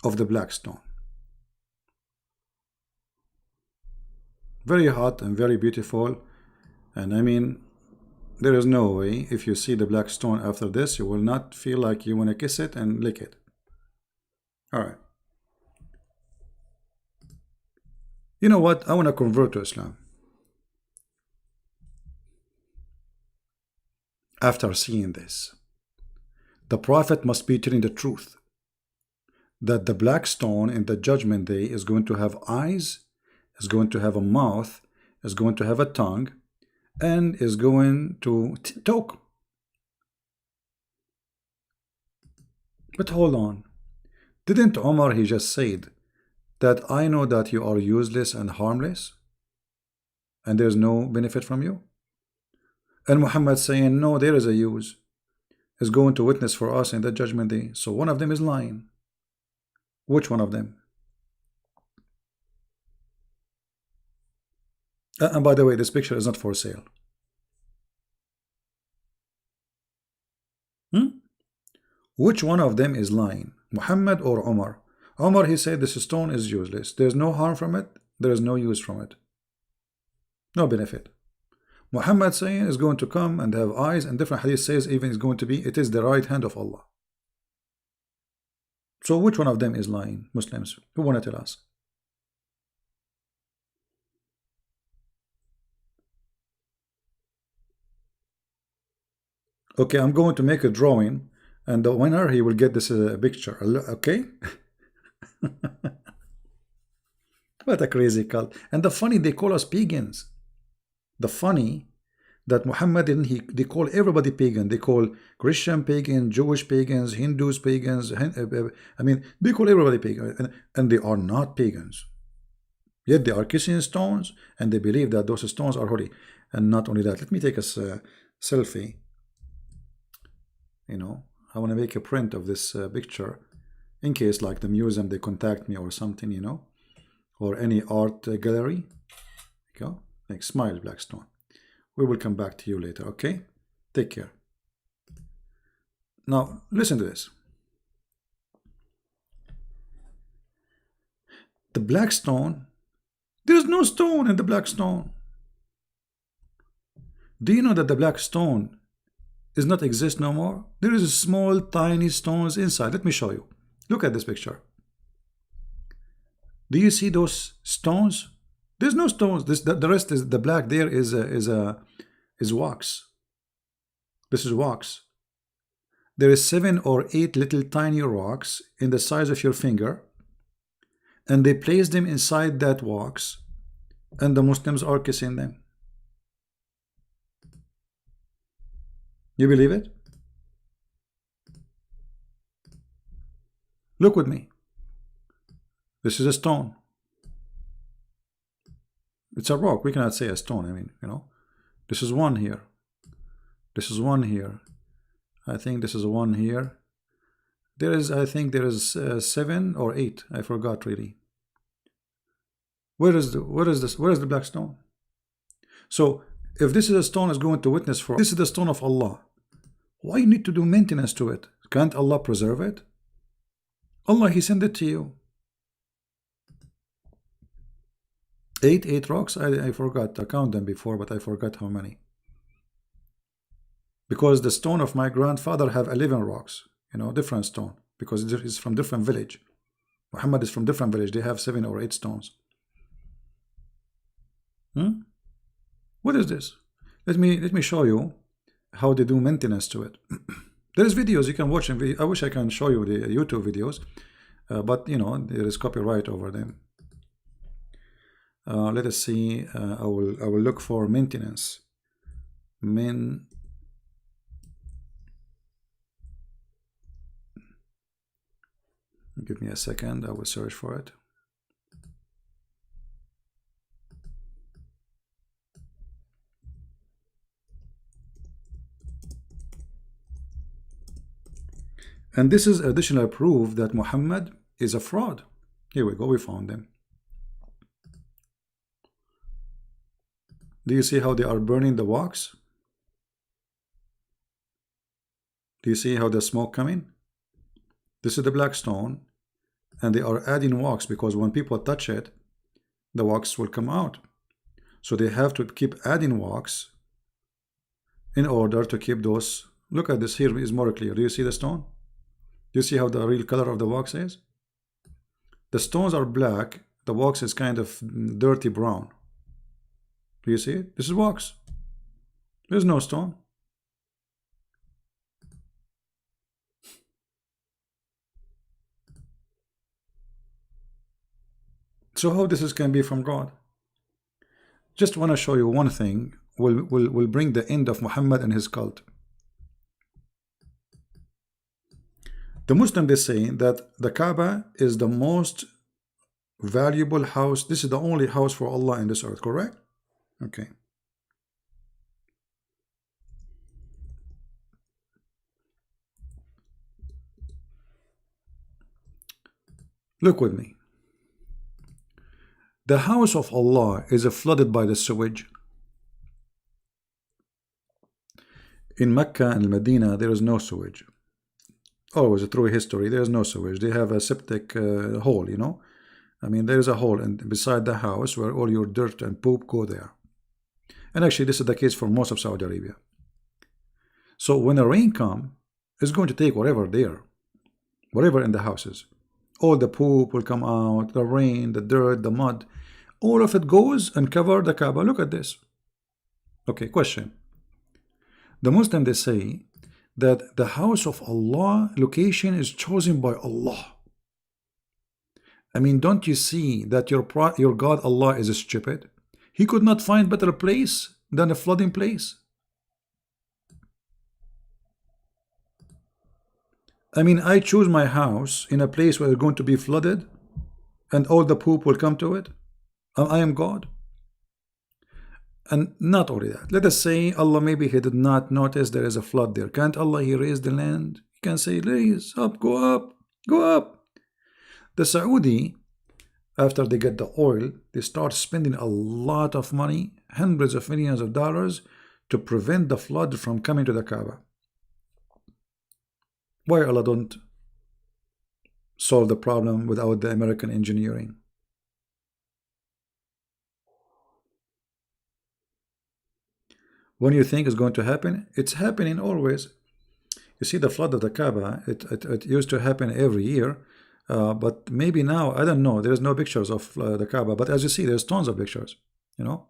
Of the black stone. Very hot and very beautiful. And I mean, there is no way, if you see the black stone after this, you will not feel like you want to kiss it and lick it. All right. You know what? I want to convert to Islam. After seeing this, the Prophet must be telling the truth, that the black stone in the judgment day is going to have eyes, is going to have a mouth, is going to have a tongue, and is going to talk. But hold on, didn't Omar, he just said that I know that you are useless and harmless and there's no benefit from you? And Muhammad saying no, there is a use, is going to witness for us in the judgment day. So one of them is lying. Which one of them? And by the way, this picture is not for sale. Which one of them is lying? Muhammad or Omar? Omar, he said this stone is useless. There's no harm from it. There is no use from it. No benefit. Muhammad saying is going to come and have eyes, and different hadith says even is going to be, it is the right hand of Allah. So which one of them is lying? Muslims, who want to tell us? Okay, I'm going to make a drawing, and the winner, he will get this picture. Okay. What a crazy cult. And the funny, they call us pagans. The funny that Muhammad didn't, they call everybody pagan. They call Christian pagan, Jewish pagans, Hindus pagans. I mean, they call everybody pagan, and they are not pagans. Yet they are kissing stones, and they believe that those stones are holy. And not only that, let me take a selfie. You know, I want to make a print of this picture in case, like the museum, they contact me or something, you know, or any art gallery. Go, like smile, Blackstone. We will come back to you later, okay? Take care. Now, listen to this. The black stone, there is no stone in the black stone. Do you know that the black stone does not exist no more? There is a small, tiny stones inside. Let me show you. Look at this picture. Do you see those stones? There's no stones. The rest is the black. There is wax. This is wax. There is 7 or 8 little tiny rocks in the size of your finger, and they place them inside that wax, and the Muslims are kissing them. You believe it? Look with me. This is a stone. It's a rock. We cannot say a stone. I mean, you know, this is one here. This is one here. I think this is one here. There is, I think there is 7 or 8. I forgot really. Where is this? Where is the black stone? So if this is a stone is going to witness for, this is the stone of Allah. Why you need to do maintenance to it? Can't Allah preserve it? Allah, He sent it to you. 8 rocks. I forgot to count them before, but I forgot how many. Because the stone of my grandfather have 11 rocks, you know, different stone, because it's from different village. Muhammad is from different village. They have 7 or 8 stones. What is this? Let me show you how they do maintenance to it. There is videos you can watch. I wish I can show you the YouTube videos, but you know there is copyright over them. Let us see. I will look for maintenance. Give me a second. I will search for it. And this is additional proof that Muhammad is a fraud. Here we go. We found them. Do you see how they are burning the wax? Do you see how the smoke coming? This is the black stone, and they are adding wax because when people touch it, the wax will come out. So they have to keep adding wax in order to keep those. Look at this here is more clear. Do you see the stone? Do you see how the real color of the wax is? The stones are black. The wax is kind of dirty brown. Do you see it? This is wax. There's no stone. So how this can be from God? Just want to show you one thing will bring the end of Muhammad and his cult. The Muslim, they say that the Kaaba is the most valuable house. This is the only house for Allah in this earth, correct? Okay. Look with me. The house of Allah is flooded by the sewage. In Mecca and Medina, there is no sewage. Always through history, there is no sewage. They have a septic hole, you know. I mean, there is a hole beside the house where all your dirt and poop go there. And actually, this is the case for most of Saudi Arabia. So when the rain comes, it's going to take whatever there, whatever in the houses. All the poop will come out, the rain, the dirt, the mud. All of it goes and cover the Kaaba. Look at this. Okay, question. The Muslim, they say that the house of Allah location is chosen by Allah. I mean, don't you see that your God Allah is stupid? He could not find better place than a flooding place. I mean, I choose my house in a place where it's going to be flooded and all the poop will come to it. I am God. And not only that, let us say Allah maybe He did not notice there is a flood there. Can't Allah He raise the land? He can say, raise up, go up, go up. The Saudi, after they get the oil, they start spending a lot of money, hundreds of millions of dollars, to prevent the flood from coming to the Kaaba. Why Allah don't solve the problem without the American engineering? When you think it's going to happen, it's happening always. You see the flood of the Kaaba, it used to happen every year, but maybe now, I don't know, there's no pictures of the Kaaba, but as you see, there's tons of pictures, you know.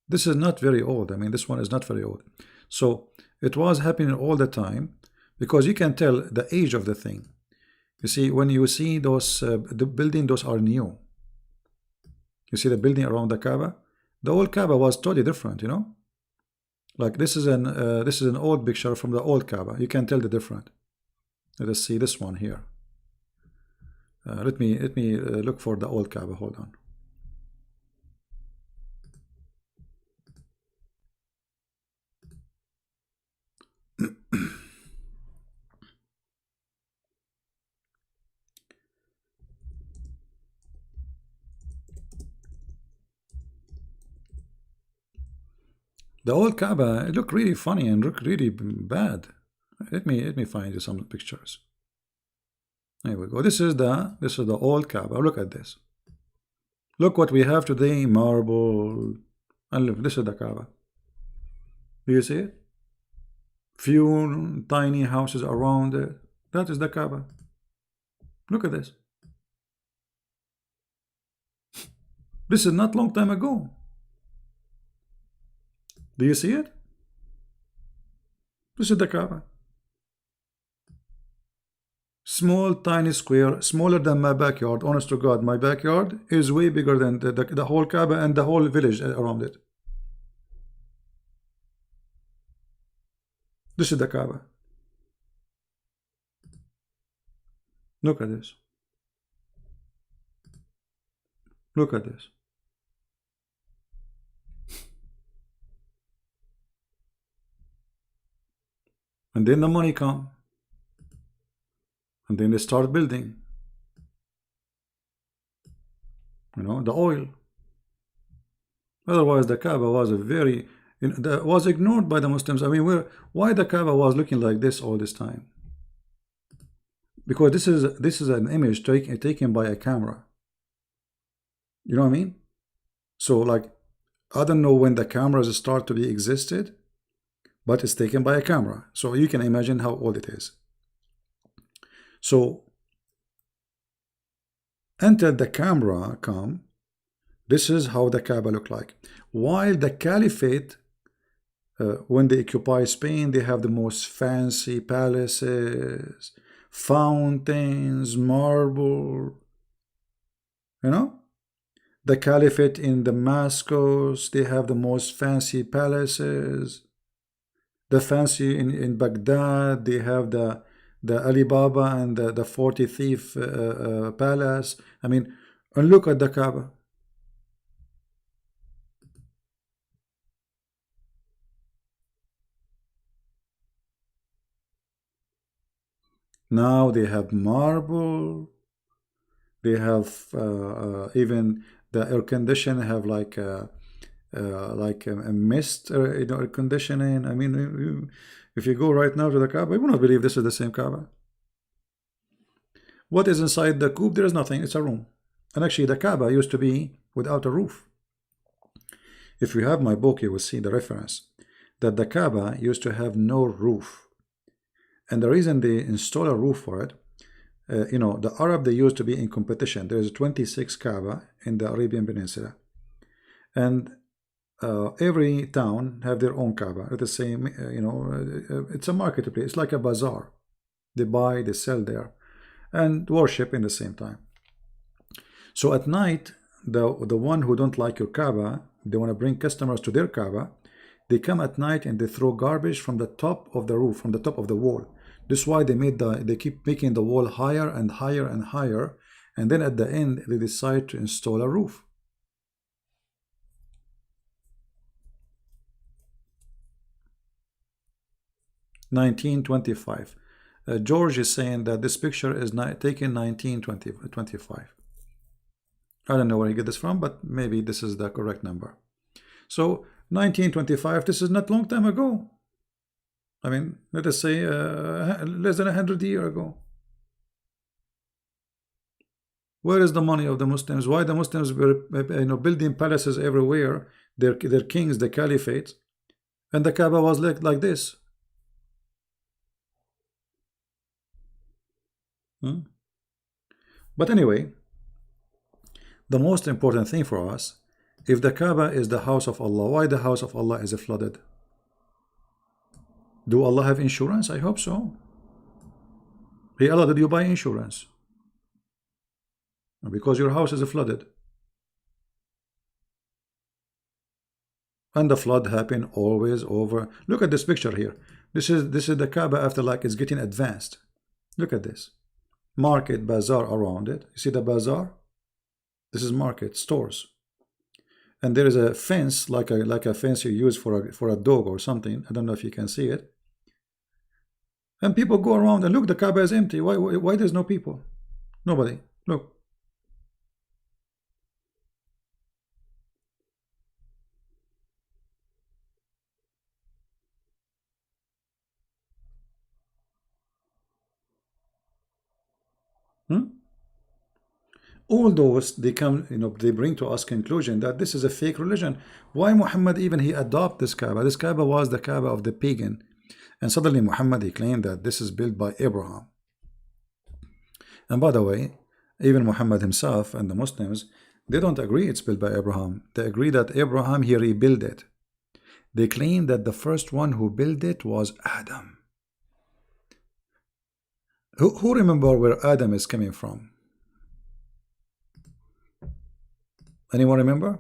This is not very old. I mean, this one is not very old. So it was happening all the time, because you can tell the age of the thing. You see, when you see those, the building, those are new. You see the building around the Kaaba? The old Kaaba was totally different, you know. Like this is an old picture from the old Kaaba. You can tell the difference. Let us see this one here. Let me look for the old Kaaba. Hold on. The old Kaaba, it looked really funny and looked really bad. Let me find you some pictures. There we go. This is the old Kaaba. Look at this. Look what we have today, marble. And look, this is the Kaaba. Do you see it? Few tiny houses around it. That is the Kaaba. Look at this. This is not long time ago. Do you see it? This is the Kaaba. Small, tiny square, smaller than my backyard. Honest to God, my backyard is way bigger than the whole Kaaba and the whole village around it. This is the Kaaba. Look at this. Look at this. And then the money come. And then they start building. You know, the oil. Otherwise, the Kaaba was was ignored by the Muslims. I mean, why the Kaaba was looking like this all this time? Because this is an image taken by a camera. You know what I mean? So, like, I don't know when the cameras start to be existed, but it's taken by a camera. So you can imagine how old it is. So until the camera come, this is how the Kaaba look like. While the Caliphate, when they occupy Spain, they have the most fancy palaces, fountains, marble. You know, the Caliphate in Damascus, they have the most fancy palaces. The fancy in Baghdad, they have the Alibaba and the 40 thief palace. I mean, and look at the Kaaba. Now they have marble. They have even the air condition have like a mist air conditioning. I mean, if you go right now to the Kaaba, you will not believe this is the same Kaaba. What is inside the coop? There is nothing. It's a room. And actually, the Kaaba used to be without a roof. If you have my book, you will see the reference that the Kaaba used to have no roof. And the reason they install a roof for it, you know, the Arab, they used to be in competition. There is 26 Kaaba in the Arabian Peninsula. And every town have their own Kaaba. It's the same, you know, it's a marketplace. It's like a bazaar. They buy, they sell there, and worship in the same time. So at night, the one who don't like your Kaaba, they want to bring customers to their Kaaba. They come at night and they throw garbage from the top of the roof, from the top of the wall. This is why they keep making the wall higher and higher and higher, and then at the end they decide to install a roof. (1925). George is saying that this picture is taken 1925. I don't know where he get this from, but maybe this is the correct number. So 1925, this is not long time ago. I mean, let us say less than 100 years ago. Where is the money of the Muslims? Why the Muslims were building palaces everywhere, their kings, the caliphate, and the Kaaba was like this? But anyway, the most important thing for us, if the Kaaba is the house of Allah, why the house of Allah is flooded? Do Allah have insurance? I hope so. Hey Allah, did you buy insurance? Because your house is flooded. And the flood happened always over. Look at this picture here. This is the Kaaba after, like, it's getting advanced. Look at this. market, bazaar around it. You see the bazaar? This is market, stores. And there is a fence, like a fence you use for a dog or something. I don't know if you can see it. And people go around and look, the Kaaba is empty. Why there's no people? Nobody. Look. All those, they come, they bring to us conclusion that this is a fake religion. Why Muhammad even he adopt this Kaaba? This Kaaba was the Kaaba of the pagan, and suddenly Muhammad he claimed that this is built by Abraham. And by the way, even Muhammad himself and the Muslims, they don't agree it's built by Abraham. They agree that Abraham he rebuilt it. They claim that the first one who built it was Adam. Who remember where Adam is coming from? Anyone remember?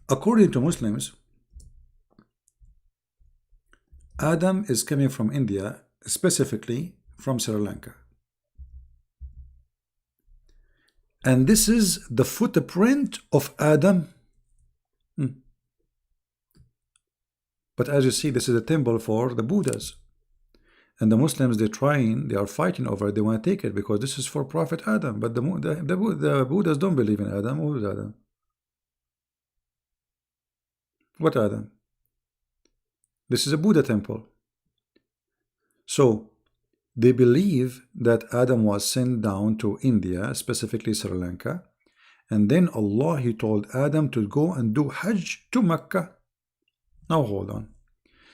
According to Muslims, Adam is coming from India, specifically from Sri Lanka. And this is the footprint of Adam. But as you see, this is a temple for the Buddhas. And the Muslims, they are fighting over it. They want to take it because this is for Prophet Adam. But the Buddhas don't believe in Adam. Who is Adam? What Adam? This is a Buddha temple. So they believe that Adam was sent down to India, specifically Sri Lanka. And then Allah, he told Adam to go and do Hajj to Mecca. Now hold on.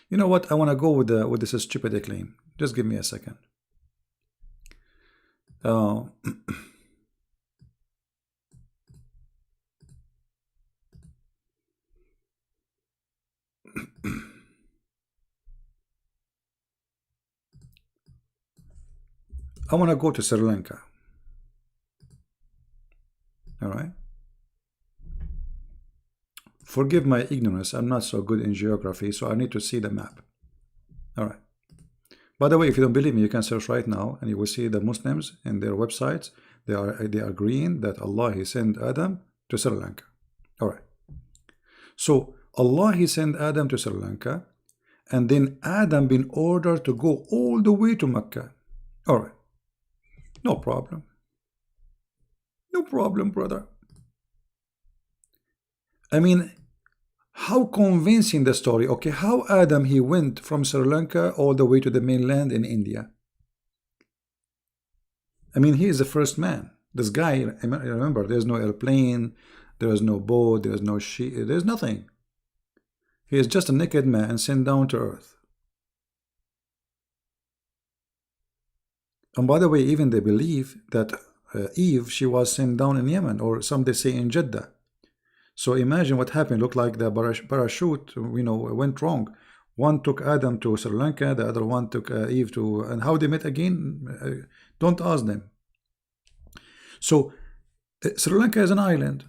You know what? I want to go with this stupid claim. Just give me a second. I want to go to Sri Lanka. All right. Forgive my ignorance. I'm not so good in geography, so I need to see the map. All right. By the way, if you don't believe me, you can search right now, and you will see the Muslims in their websites. They are agreeing that Allah he sent Adam to Sri Lanka. All right. So Allah he sent Adam to Sri Lanka, and then Adam been ordered to go all the way to Mecca. All right. No problem. No problem, brother. I mean, how convincing the story. Okay, how Adam he went from Sri Lanka all the way to the mainland in India. I mean, he is the first man. This guy, remember, there's no airplane, there is no boat, there's no ship, there's nothing. He is just a naked man sent down to earth. And by the way, even they believe that Eve, she was sent down in Yemen, or some they say in Jeddah. So imagine what happened. Looked like the parachute, went wrong. One took Adam to Sri Lanka, the other one took Eve to, and how they met again, don't ask them. So Sri Lanka is an island,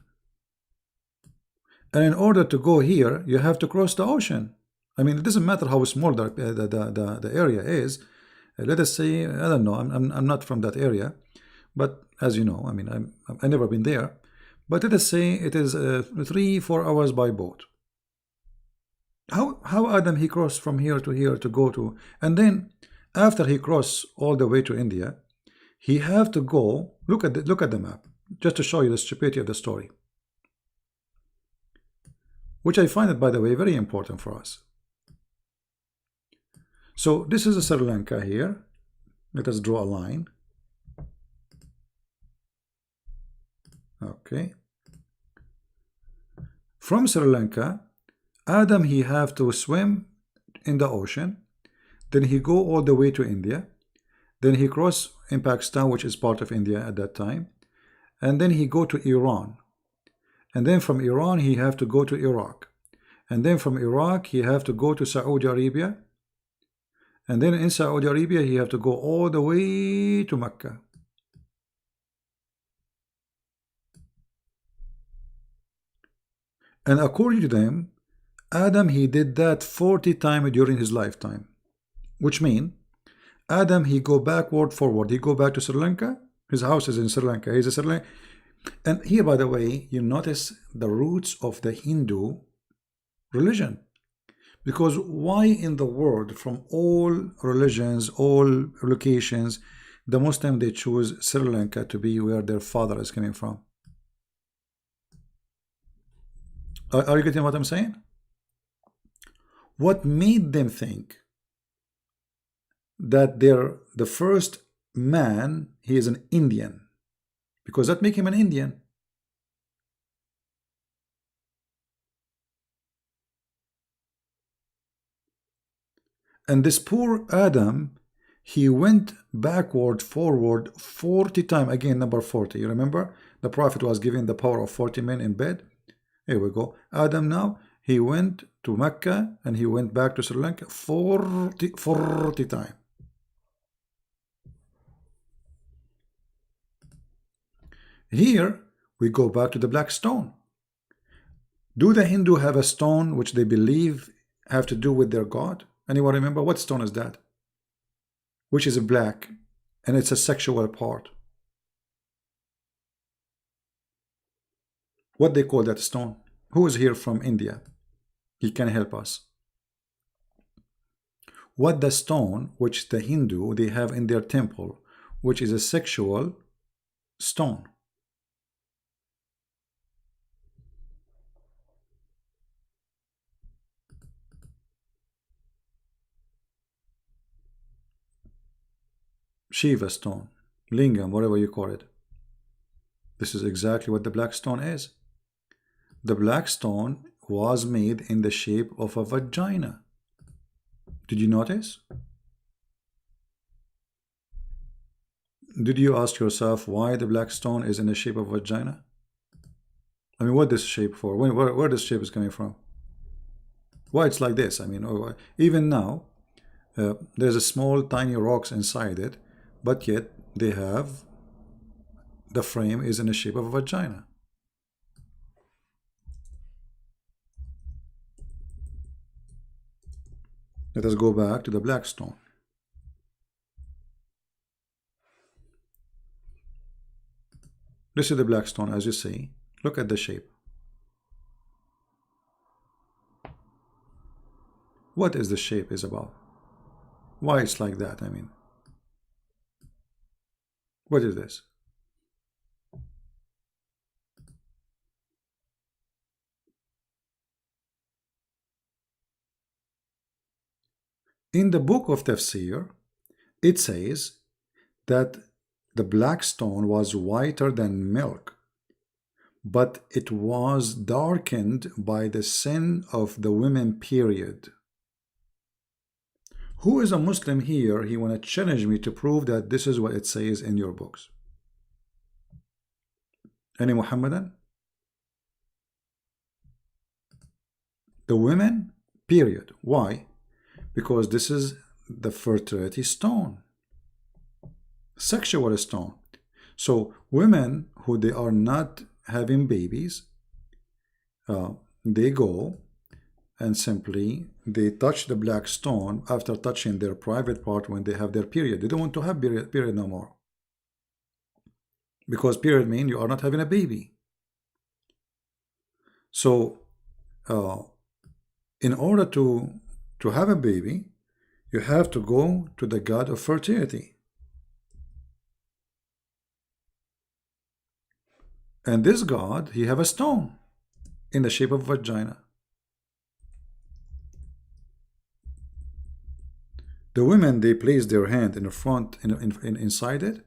and in order to go here, you have to cross the ocean. I mean, it doesn't matter how small the area is. Let us say, I don't know, I'm not from that area, but as you know, I mean, I've never been there. But let us say it is 3-4 hours by boat. How Adam he crossed from here to go to, and then after he crossed all the way to India, he have to go. Look at the map, just to show you the stupidity of the story, which I find it, by the way, very important for us. So this is Sri Lanka here. Let us draw a line. Okay. From Sri Lanka, Adam he have to swim in the ocean, then he go all the way to India, then he cross in Pakistan, which is part of India at that time, and then he go to Iran, and then from Iran he have to go to Iraq, and then from Iraq he have to go to Saudi Arabia, and then in Saudi Arabia he have to go all the way to Mecca. And according to them, Adam, he did that 40 times during his lifetime, which means Adam, he go backward, forward. He go back to Sri Lanka. His house is in Sri Lanka. He's a Sri Lanka. And here, by the way, you notice the roots of the Hindu religion. Because why in the world, from all religions, all locations, the Muslim, they choose Sri Lanka to be where their father is coming from? Are you getting what I'm saying? What made them think that the first man, he is an Indian? Because that make him an Indian. And this poor Adam, he went backward, forward 40 times. Again, number 40. You remember? The Prophet was given the power of 40 men in bed. Here we go. Adam now, he went to Mecca and he went back to Sri Lanka 40 times. Here, we go back to the black stone. Do the Hindu have a stone which they believe have to do with their God? Anyone remember? What stone is that? Which is black, and it's a sexual part. What they call that stone? Who is here from India? He can help us. What the stone which the Hindu, they have in their temple, which is a sexual stone? Shiva stone, lingam, whatever you call it. This is exactly what the black stone is. The black stone was made in the shape of a vagina. Did you notice? Did you ask yourself why the black stone is in the shape of a vagina? I mean, what this shape for? Where this shape is coming from? Why it's like this? I mean, even now, there's a small tiny rocks inside it, but yet they have, the frame is in the shape of a vagina. Let us go back to the black stone. This is the black stone, as you see. Look at the shape. What is the shape is about? Why it's like that? I mean, what is this? In the book of Tafsir, it says that the black stone was whiter than milk, but it was darkened by the sin of the women, period. Who is a Muslim here? He want to challenge me to prove that this is what it says in your books. Any Muhammadan? The women, period. Why? Because this is the fertility stone, sexual stone. So women who they are not having babies, they go and simply they touch the black stone after touching their private part when they have their period. They don't want to have period no more, because period means you are not having a baby. So in order to have a baby, you have to go to the god of fertility. And this god, he have a stone in the shape of a vagina. The women, they place their hand in the front, inside it,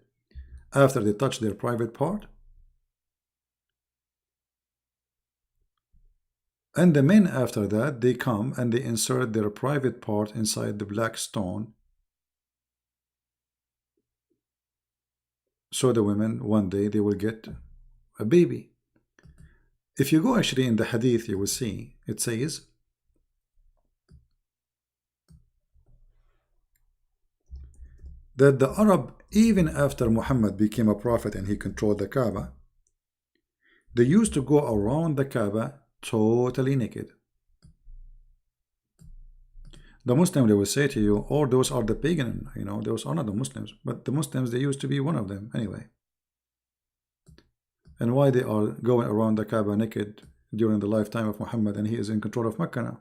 after they touch their private part. And the men, after that, they come and they insert their private part inside the black stone. So the women, one day, they will get a baby. If you go actually in the hadith, you will see, it says, that the Arab, even after Muhammad became a prophet and he controlled the Kaaba, they used to go around the Kaaba totally naked. The Muslim, they will say to you, oh, those are the pagan, those are not the Muslims. But the Muslims, they used to be one of them anyway. And why they are going around the Kaaba naked during the lifetime of Muhammad, and he is in control of Mecca now?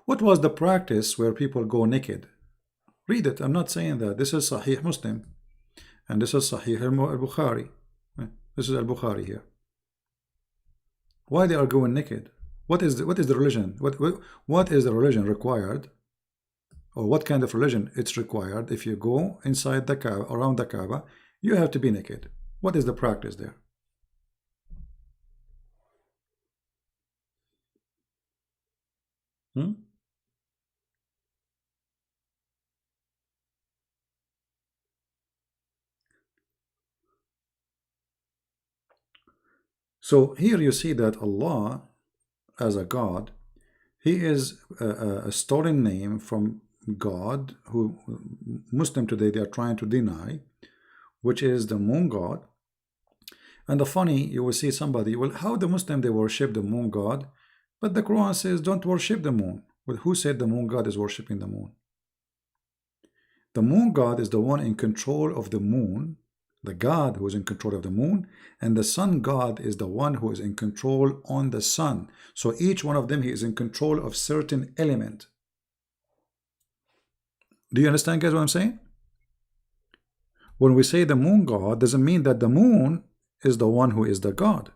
What was the practice where people go naked? Read it. I'm not saying that. This is Sahih Muslim, and this is Sahih al-Bukhari. This is al-Bukhari here. Why they are going naked? What is the religion? What is the religion required, or what kind of religion it's required? If you go inside the Kaaba, around the Kaaba, you have to be naked. What is the practice there? So here you see that Allah, as a God, He is a stolen name from God, who Muslim today they are trying to deny, which is the moon god. And the funny, you will see somebody, well, how the Muslim they worship the moon god, but the Quran says don't worship the moon. Well, who said the moon god is worshiping the moon? The moon god is the one in control of the moon, the God who is in control of the moon, and the sun god is the one who is in control on the sun. So each one of them, he is in control of certain element. Do you understand, guys, what I'm saying? When we say the moon god, doesn't mean that the moon is the one who is the God.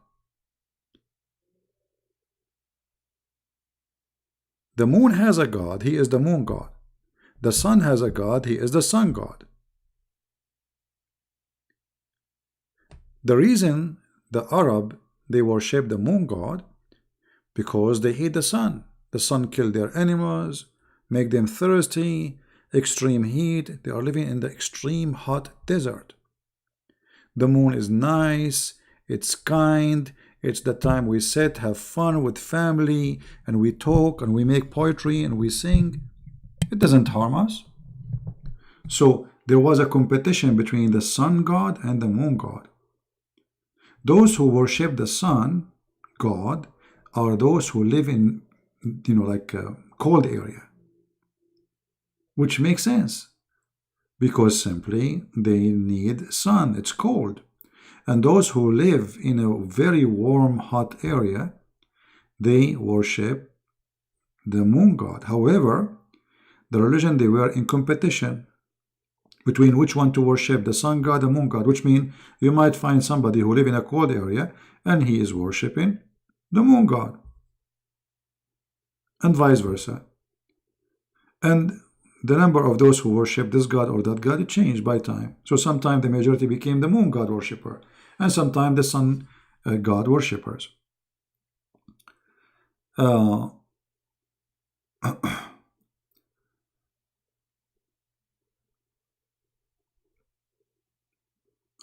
The moon has a God, he is the moon god. The sun has a God, he is the sun god. The reason the Arab, they worship the moon god, because they hate the sun. The sun killed their animals, make them thirsty, extreme heat. They are living in the extreme hot desert. The moon is nice, it's kind, it's the time we sit, have fun with family, and we talk, and we make poetry, and we sing. It doesn't harm us. So there was a competition between the sun god and the moon god. Those who worship the sun god are those who live in, like a cold area, which makes sense, because simply they need sun, it's cold. And those who live in a very warm, hot area, they worship the moon god. However, the religion, they were in competition between which one to worship, the sun god, the moon god, which means you might find somebody who live in a cold area and he is worshiping the moon god, and vice versa. And the number of those who worship this god or that god, it changed by time. So sometimes the majority became the moon god worshipper, and sometimes the sun god worshippers.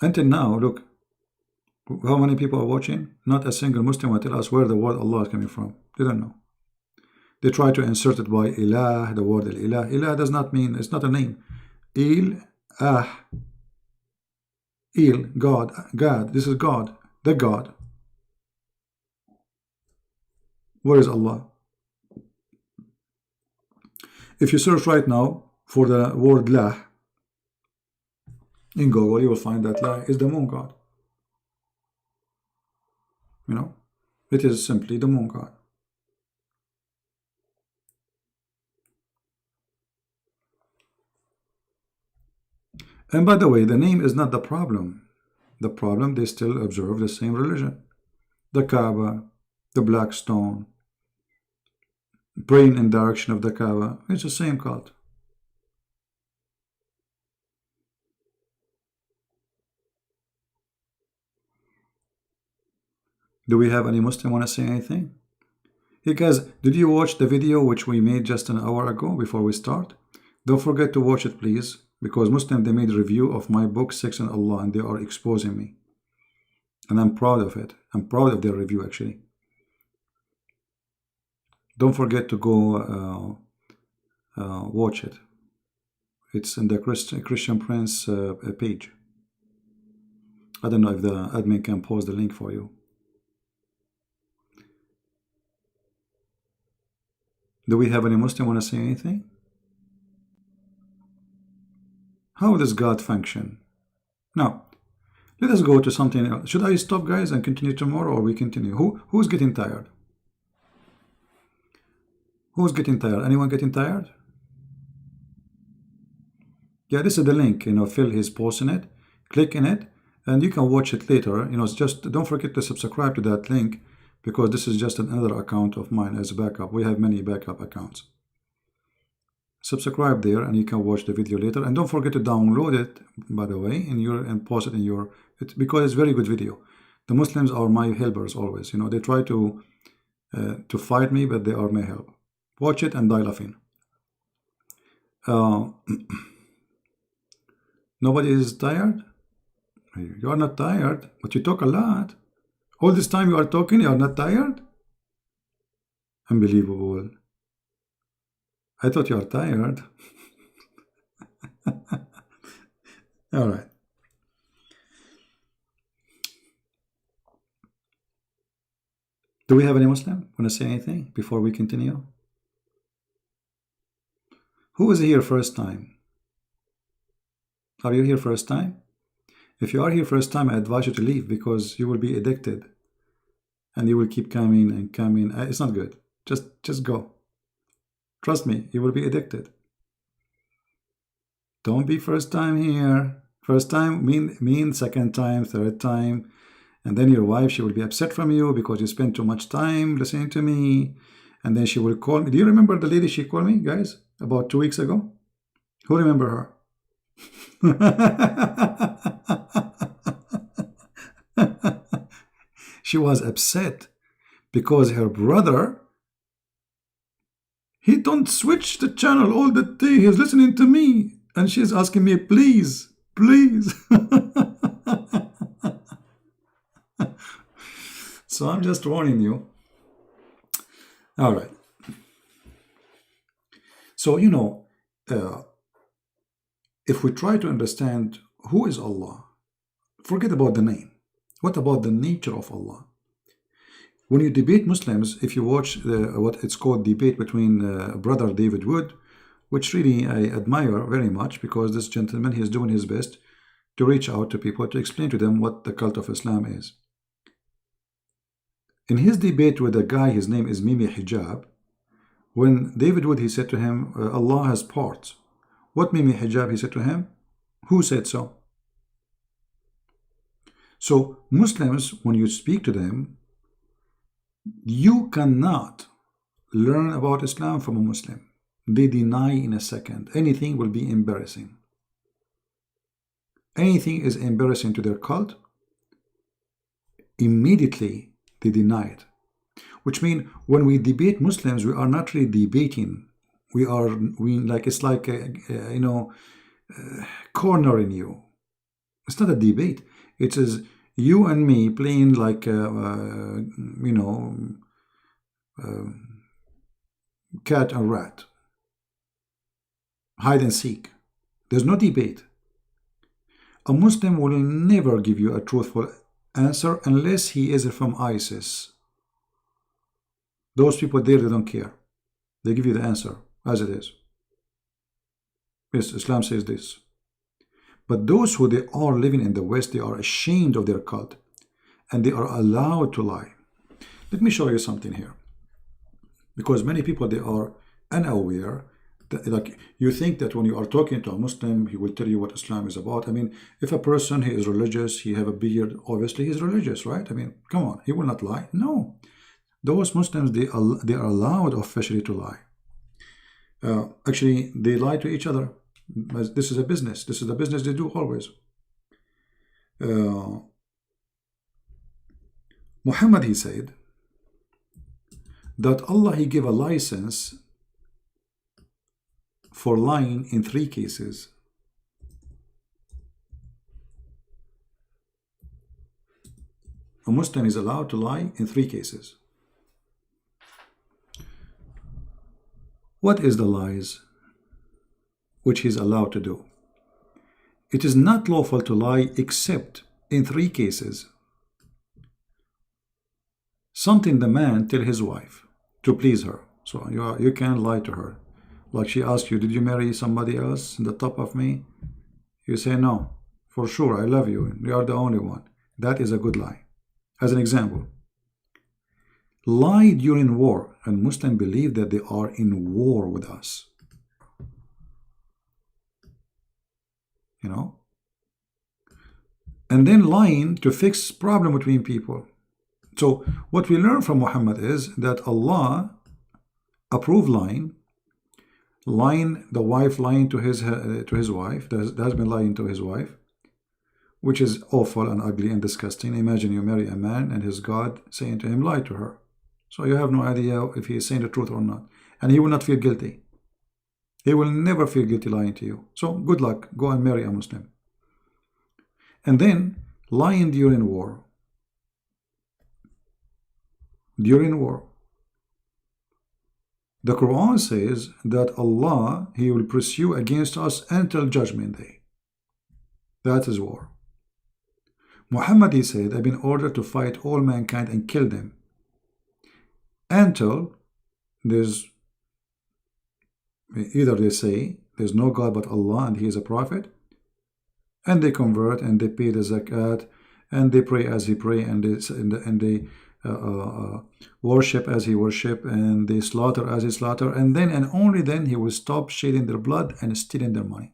Until now, look, how many people are watching? Not a single Muslim will tell us where the word Allah is coming from. They don't know. They try to insert it by ilah, the word ilah. Ilah does not mean, it's not a name. God, God, this is God, the God. Where is Allah? If you search right now for the word lah in Google, you will find that lah is the moon god. It is simply the moon god. And by the way, the name is not the problem. The problem, they still observe the same religion. The Kaaba, the black stone, praying in direction of the Kaaba, it's the same cult. Do we have any Muslim want to say anything? Hey guys, did you watch the video which we made just an hour ago before we start? Don't forget to watch it, please, because Muslim, they made a review of my book, Sex and Allah, and they are exposing me. And I'm proud of it. I'm proud of their review, actually. Don't forget to go watch it. It's in the Christian Prince page. I don't know if the admin can post the link for you. Do we have any Muslim want to say anything? How does God function? Now, let us go to something else. Should I stop, guys, and continue tomorrow, or we continue? Who's getting tired? Who's getting tired? Anyone getting tired? Yeah, this is the link. Phil is posting it. Click in it, and you can watch it later. It's just, don't forget to subscribe to that link, because this is just another account of mine as a backup. We have many backup accounts. Subscribe there, and you can watch the video later. And don't forget to download it, by the way, and post it in your, because it's very good video. The Muslims are my helpers always. They try to fight me, but they are my help. Watch it and die laughing. Nobody is tired? You are not tired, but you talk a lot. All this time you are talking, you are not tired? Unbelievable. I thought you are tired. All right. Do we have any Muslim want to say anything before we continue? Who is here first time? Are you here first time? If you are here first time, I advise you to leave, because you will be addicted and you will keep coming and coming. It's not good. Just go. Trust me, you will be addicted. Don't be first time here. First time mean second time, third time, and then your wife, she will be upset from you because you spend too much time listening to me, and then she will call me. Do you remember the lady she called me, guys, about 2 weeks ago? Who remember her? She was upset because her brother, he don't switch the channel all the day. He's listening to me, and she's asking me, please, please. So I'm just warning you. All right. So, if we try to understand who is Allah, forget about the name. What about the nature of Allah? When you debate Muslims, if you watch what it's called debate between brother David Wood, which really I admire very much, because this gentleman, he is doing his best to reach out to people, to explain to them what the cult of Islam is. In his debate with a guy, his name is Mimi Hijab, when David Wood, he said to him, Allah has parts. What Mimi Hijab, he said to him? Who said so? So Muslims, when you speak to them, you cannot learn about Islam from a Muslim. They deny in a second. Anything will be embarrassing. Anything is embarrassing to their cult, immediately they deny it. Which means when we debate Muslims, we are not really debating. It's like cornering you. It's not a debate. It is you and me playing like cat and rat, hide and seek. There's no debate. A Muslim will never give you a truthful answer unless he is from ISIS. Those people there, they don't care. They give you the answer as it is. Yes, Islam says this. But those who they are living in the West, they are ashamed of their cult, and they are allowed to lie. Let me show you something here, because many people, they are unaware. Like, you think that when you are talking to a Muslim, he will tell you what Islam is about. I mean, if a person, he is religious, he have a beard, obviously he's religious, right? I mean, come on, he will not lie. No, those Muslims, they are allowed officially to lie. Actually, they lie to each other. This is a business. This is the business they do always. Muhammad, he said that Allah, he gave a license for lying in 3 cases. A Muslim is allowed to lie in 3 cases. What is the lies which he is allowed to do? It is not lawful to lie except in 3 cases. Something the man tell his wife to please her. So you can lie to her. Like she asks you, did you marry somebody else on the top of me? You say no. For sure, I love you. You are the only one. That is a good lie. As an example, lie during war, and Muslims believe that they are in war with us. You know? And then lying to fix problem between people. So what we learn from Muhammad is that Allah approved lying, the wife lying to his wife, the husband lying to his wife, which is awful and ugly and disgusting. Imagine you marry a man and his God saying to him, lie to her. So you have no idea if he is saying the truth or not. And he will not feel guilty. He will never feel guilty lying to you. So good luck. Go and marry a Muslim. And then lying during war. During war. The Quran says that Allah, He will pursue against us until Judgment Day. That is war. Muhammad, he said, I've been ordered to fight all mankind and kill them until there's either they say there's no God but Allah and He is a prophet, and they convert and they pay the zakat and they pray as He pray and they worship as He worship and they slaughter as He slaughter, and then and only then He will stop shedding their blood and stealing their money.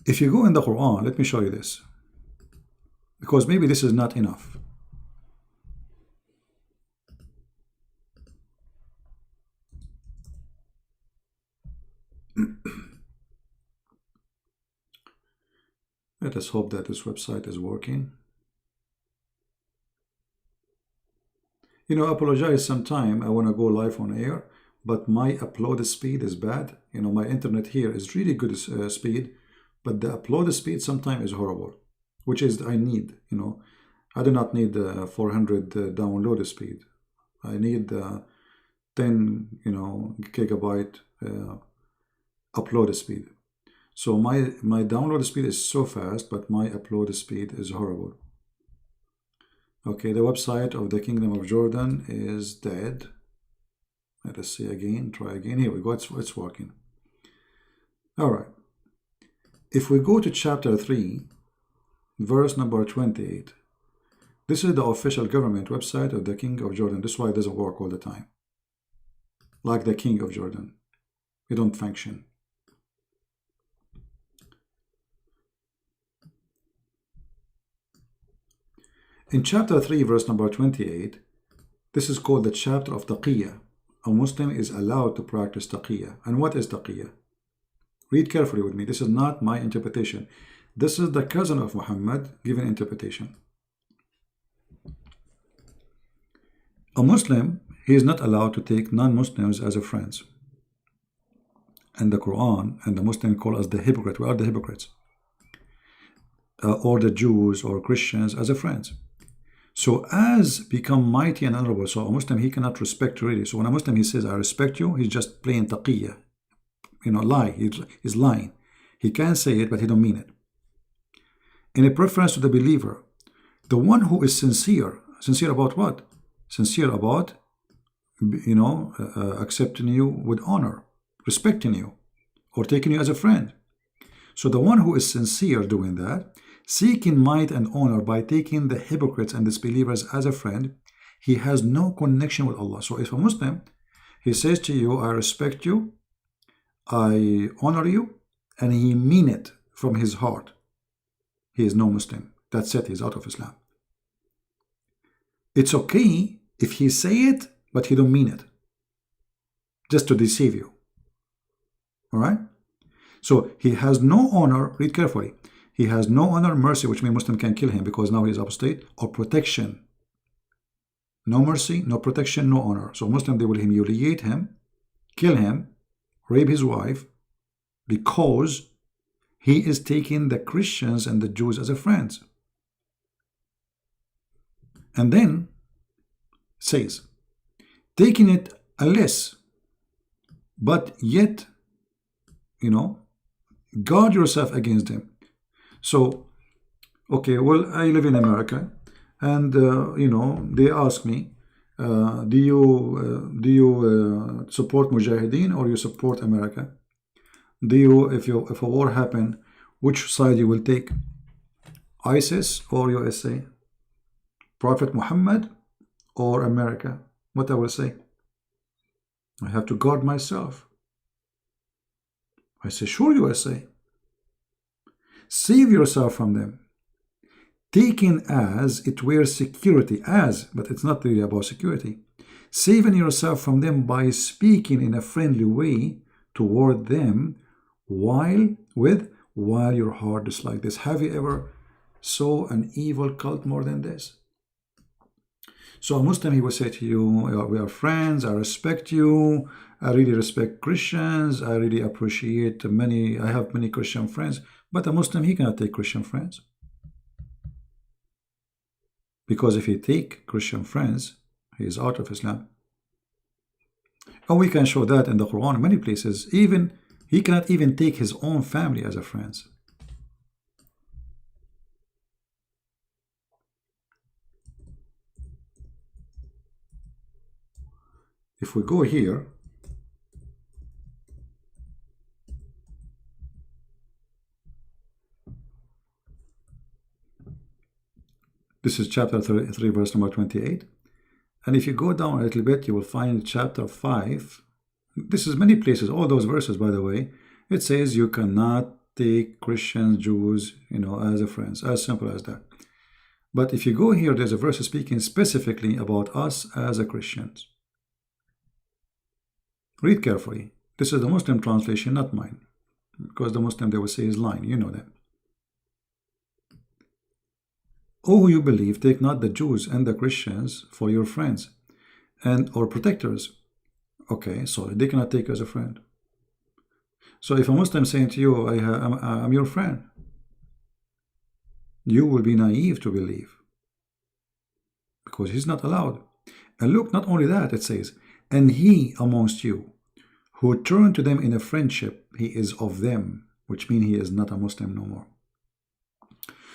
If you go in the Quran, let me show you this, because maybe this is not enough. Let us hope that this website is working. You know, I apologize sometime. I want to go live on air, but my upload speed is bad. You know, my internet here is really good speed, but the upload speed sometimes is horrible, which is I need. You know, I do not need 400 download speed. I need 10 gigabyte upload speed. So my download speed is so fast, but my upload speed is horrible. Okay, the website of the Kingdom of Jordan is dead. Let us see again, try again. Here we go, it's working. All right. If we go to chapter 3, verse number 28, this is the official government website of the King of Jordan. This is why it doesn't work all the time. Like the King of Jordan. It don't function. In chapter 3, verse number 28, this is called the chapter of Taqiyya. A Muslim is allowed to practice Taqiyya. And what is Taqiyya? Read carefully with me. This is not my interpretation. This is the cousin of Muhammad giving interpretation. A Muslim, he is not allowed to take non-Muslims as a friends. And the Quran and the Muslim call us the hypocrite. We are the hypocrites. Or the Jews or Christians as a friends. So as become mighty and honorable, so a Muslim, he cannot respect really. So when a Muslim, he says, I respect you, he's just playing taqiyya. You know, lie. He's lying. He can say it, but he don't mean it. In a preference to the believer, the one who is sincere. Sincere about what? Sincere about, accepting you with honor, respecting you, or taking you as a friend. So the one who is sincere doing that, seeking might and honor by taking the hypocrites and disbelievers as a friend, he has no connection with Allah. So if a Muslim, he says to you, I respect you, I honor you, and he mean it from his heart, he is no Muslim. That's it, he's out of Islam. It's okay if he say it, but he don't mean it, just to deceive you. All right? So he has no honor, read carefully, he has no honor, mercy, which means Muslim can kill him because now he is apostate, or protection. No mercy, no protection, no honor. So Muslim, they will humiliate him, kill him, rape his wife, because he is taking the Christians and the Jews as a friends. And then says, taking it a less, but yet, guard yourself against them. So Okay, well, I live in America, and you know, they ask me, do you support Mujahideen or you support America? Do you, if a war happen, which side you will take? ISIS or USA? Prophet Muhammad or America? What I will say? I have to guard myself. I say, sure, USA. Save yourself from them. Taken as it were security, as, but it's not really about security. Saving yourself from them by speaking in a friendly way toward them while your heart is like this. Have you ever saw an evil cult more than this? So a Muslim, he will say to you, we are friends, I respect you, I really respect Christians, I really appreciate I have many Christian friends, but a Muslim, he cannot take Christian friends. Because if he take Christian friends, he is out of Islam. And we can show that in the Quran in many places. Even he cannot even take his own family as a friends. If we go here, this is chapter 3 verse number 28. And if you go down a little bit, you will find chapter 5. This is many places, all those verses, by the way. It says you cannot take Christians, Jews, you know, as a friends. As simple as that. But if you go here, there's a verse speaking specifically about us as a Christians. Read carefully. This is the Muslim translation, not mine. Because the Muslim, they will say, is lying. You know that. O who you believe, take not the Jews and the Christians for your friends and or protectors. Okay, so they cannot take you as a friend. So if a Muslim saying to you, I'm your friend, you will be naive to believe. Because he's not allowed. And look, not only that, it says, and he amongst you who turn to them in a friendship, he is of them, which means he is not a Muslim no more.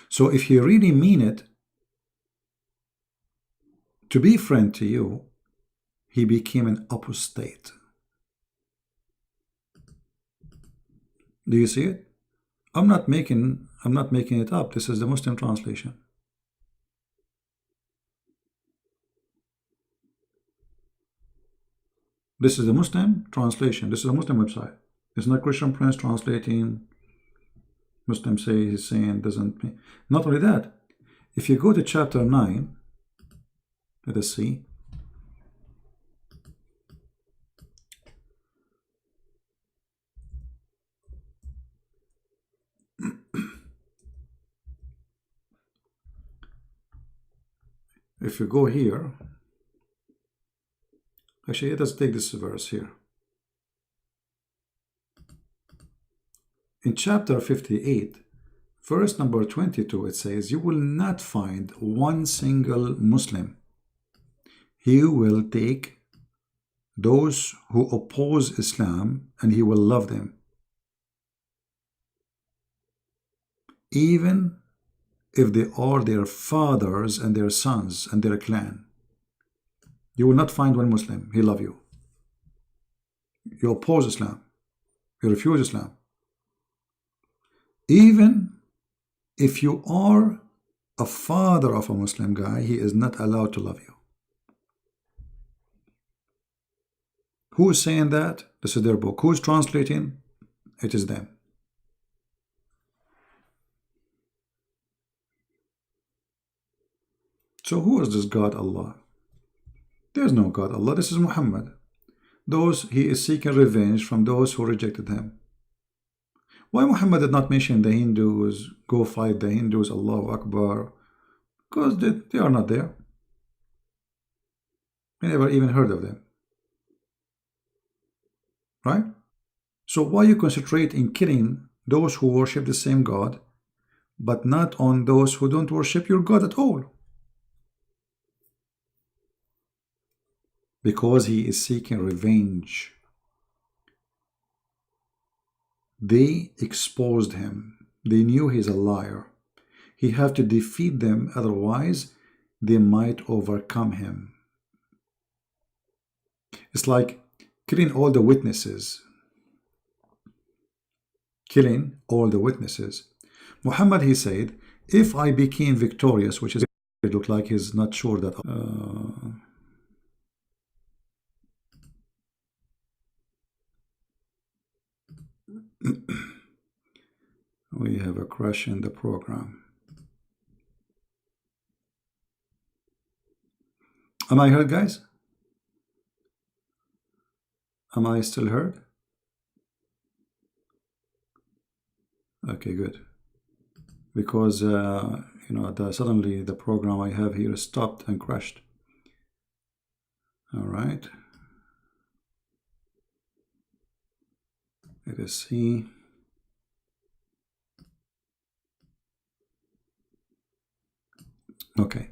So if he really mean it to be friend to you, he became an apostate. Do you see it? I'm not making it up. This is the Muslim translation. This is the Muslim translation. This is a Muslim website. It's not Christian Prince translating. Muslim say he's saying doesn't mean. Not only that, if you go to chapter 9, let us see. If you go here, actually, let us take this verse here. In chapter 58, verse number 22, it says, you will not find one single Muslim. He will take those who oppose Islam and he will love them. Even if they are their fathers and their sons and their clan. You will not find one Muslim, he love you. You oppose Islam. You refuse Islam. Even if you are a father of a Muslim guy, he is not allowed to love you. Who is saying that? This is their book. Who is translating? It is them. So who is this God Allah? There is no God Allah. This is Muhammad. He is seeking revenge from those who rejected him. Why Muhammad did not mention the Hindus, go fight the Hindus, Allahu Akbar? Because they are not there. We never even heard of them. Right? So why you concentrate in killing those who worship the same God, but not on those who don't worship your God at all? Because he is seeking revenge. They exposed him. They knew he's a liar. He have to defeat them, otherwise they might overcome him. It's like killing all the witnesses. Killing all the witnesses. Muhammad, he said, if I became victorious, which is, it looked like he's not sure that we have a crash in the program. Am I heard, guys? Am I still heard? Okay, good. Because you know, suddenly the program I have here stopped and crashed. All right. Let us see. Okay.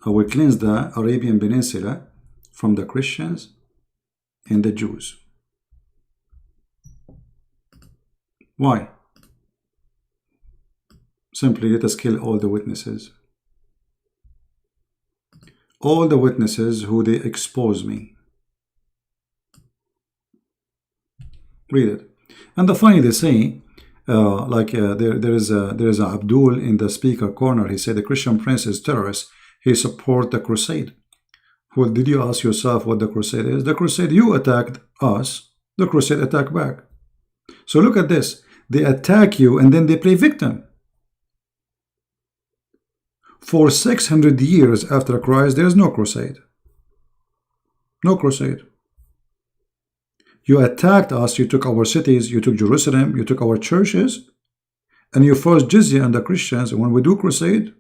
I will cleanse the Arabian Peninsula from the Christians and the Jews. Why? Simply let us kill all the witnesses. All the witnesses who they expose me. Read it. And the funny they say, there is a Abdul in the speaker corner. He said the Christian prince is terrorist. He support the crusade. Well, did you ask yourself what the crusade is? The crusade, you attacked us. The crusade attacked back. So look at this. They attack you and then they play victim. For 600 years after Christ, there is no crusade. No crusade. You attacked us, you took our cities, you took Jerusalem, you took our churches, and you forced jizya on the Christians. And when we do crusade,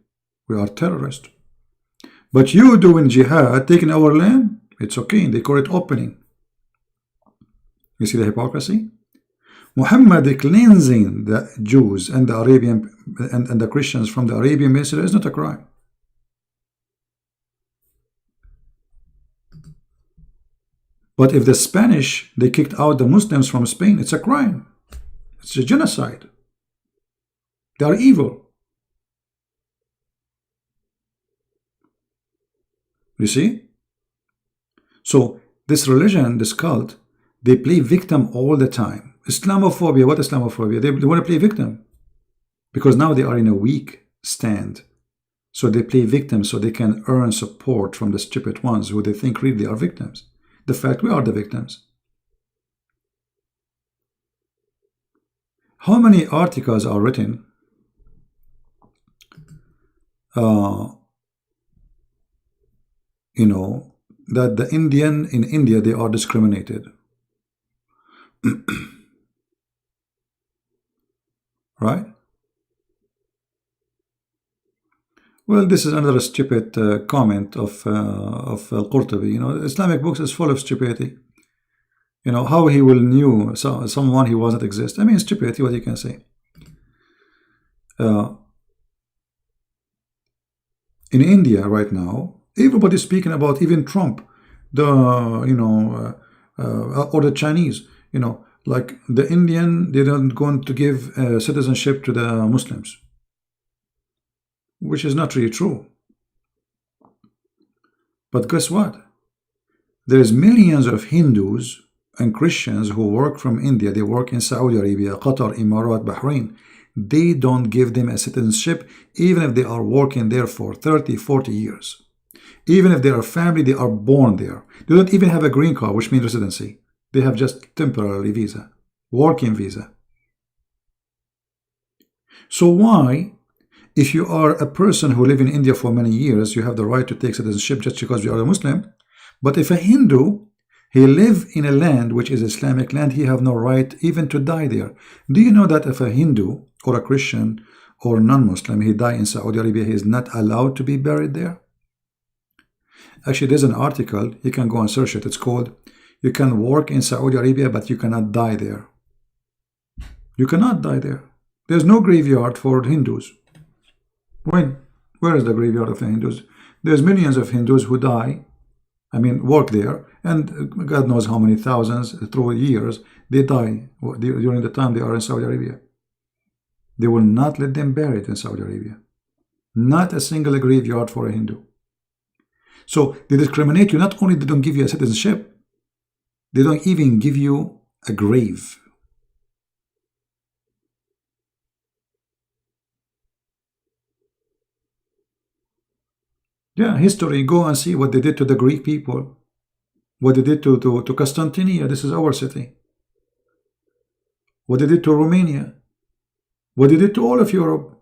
we are terrorists. But you doing jihad, taking our land, it's okay. They call it opening. You see the hypocrisy? Muhammad cleansing the Jews and the Arabian and the Christians from the Arabian Peninsula is not a crime. But if the Spanish, they kicked out the Muslims from Spain, it's a crime. It's a genocide. They are evil. You see? So this religion, this cult, they play victim all the time. Islamophobia, what Islamophobia? They want to play victim. Because now they are in a weak stand. So they play victim so they can earn support from the stupid ones who they think really are victims. The fact we are the victims. How many articles are written you know, that the Indian in India, they are discriminated. Right? Well, this is another stupid comment of Al-Qurtubi. You know, Islamic books is full of stupidity. You know, how he will knew someone he wasn't exist. I mean, stupidity, what you can say. In India right now, everybody's speaking about even Trump, or the Chinese, you know, like the Indian, they don't going to give citizenship to the Muslims, which is not really true. But guess what? There's millions of Hindus and Christians who work from India. They work in Saudi Arabia, Qatar, Emirat, Bahrain. They don't give them a citizenship even if they are working there for 30, 40 years. Even if they are family, they are born there. They don't even have a green card, which means residency. They have just temporary visa, working visa. So why, if you are a person who live in India for many years, you have the right to take citizenship just because you are a Muslim? But if a Hindu, he live in a land which is Islamic land, he have no right even to die there. Do you know that if a Hindu or a Christian or non-Muslim, he die in Saudi Arabia, he is not allowed to be buried there? Actually, there's an article, you can go and search it. It's called, you can work in Saudi Arabia, but you cannot die there. You cannot die there. There's no graveyard for Hindus. When? Where is the graveyard of the Hindus? There's millions of Hindus who die, I mean, work there, And God knows how many thousands through years they die during the time they are in Saudi Arabia. They will not let them bury it in Saudi Arabia. Not a single graveyard for a Hindu. So they discriminate you. Not only they don't give you a citizenship, they don't even give you a grave. Yeah, history. Go and see what they did to the Greek people. What they did to Constantinia. This is our city. What they did to Romania. What they did to all of Europe.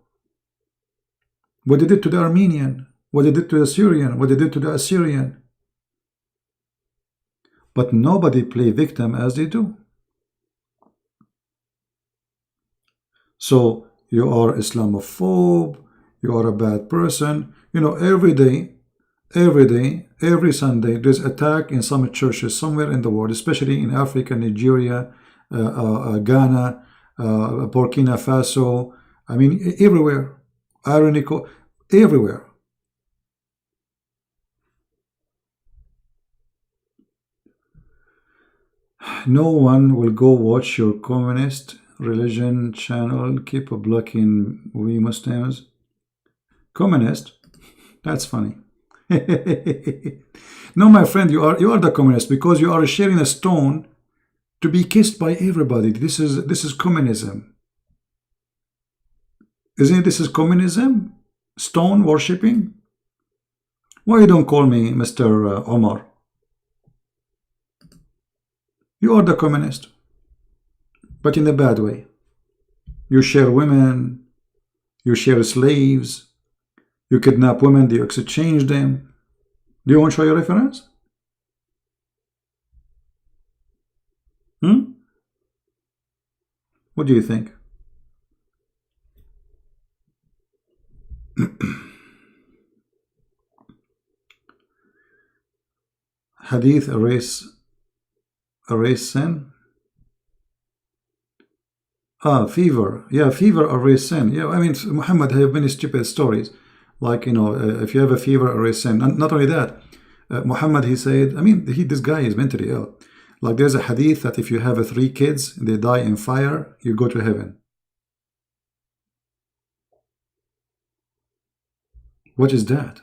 What they did to the Armenian. What they did to the Syrian. What they did to the Assyrian. But nobody play victim as they do. So you are Islamophobe. You are a bad person. You know, every day, every Sunday, there's attack in some churches somewhere in the world, especially in Africa, Nigeria, Ghana, Burkina Faso. I mean, everywhere. Ironical, everywhere. No one will go watch your communist religion channel. Keep blocking we Muslims. Communist? That's funny. No, my friend, you are the communist because you are sharing a stone to be kissed by everybody. This is communism. Isn't it? This is communism? Stone worshipping? Why you don't call me Mr. Omar? You are the communist, but in a bad way. You share women, you share slaves, you kidnap women, you exchange them. Do you want to show your reference? What do you think? Hadith erase sin? Fever. Yeah, fever erase sin. Yeah, I mean, Muhammad have many stupid stories. Like, you know, if you have a fever, erase sin. And not only that, Muhammad, he said, I mean, this guy is mentally ill. Like, there's a hadith that if you have 3 kids, they die in fire, you go to heaven. What is that?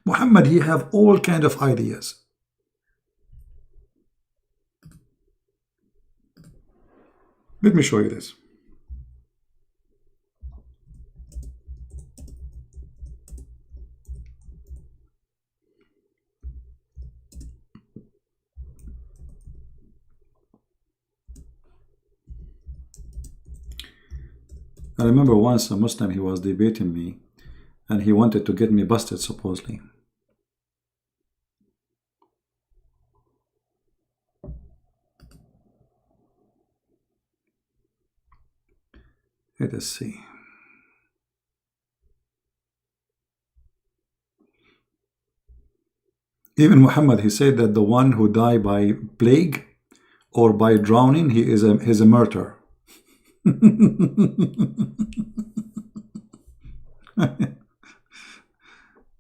Muhammad, he have all kind of ideas. Let me show you this. I remember once a Muslim, he was debating me and he wanted to get me busted supposedly. Let us see. Even Muhammad, he said that the one who died by plague or by drowning, he's a martyr.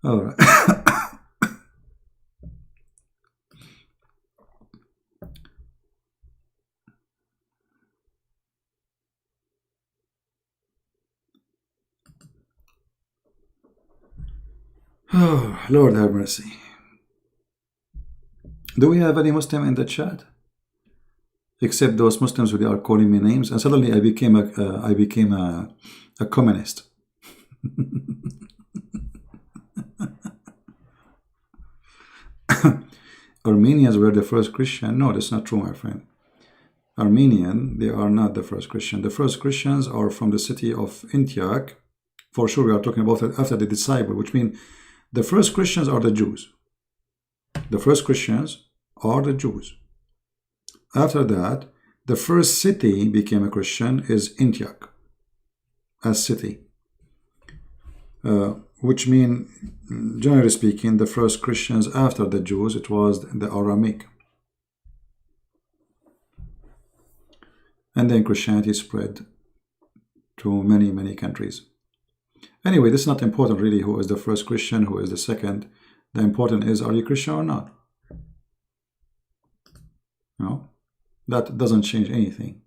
All right. Oh, Lord have mercy. Do we have any Muslim in the chat? Except those Muslims who are calling me names, and suddenly I became a communist. Armenians were the first Christian. No, that's not true, my friend. Armenian, they are not the first Christian. The first Christians are from the city of Antioch. For sure, we are talking about it after the disciple, which means the first Christians are the Jews. The first Christians are the Jews. After that, the first city became a Christian is Antioch, as city. Which means, generally speaking, the first Christians after the Jews, it was the Aramaic. And then Christianity spread to many, many countries. Anyway, this is not important really, who is the first Christian, who is the second. The important is, are you Christian or not? No, that doesn't change anything.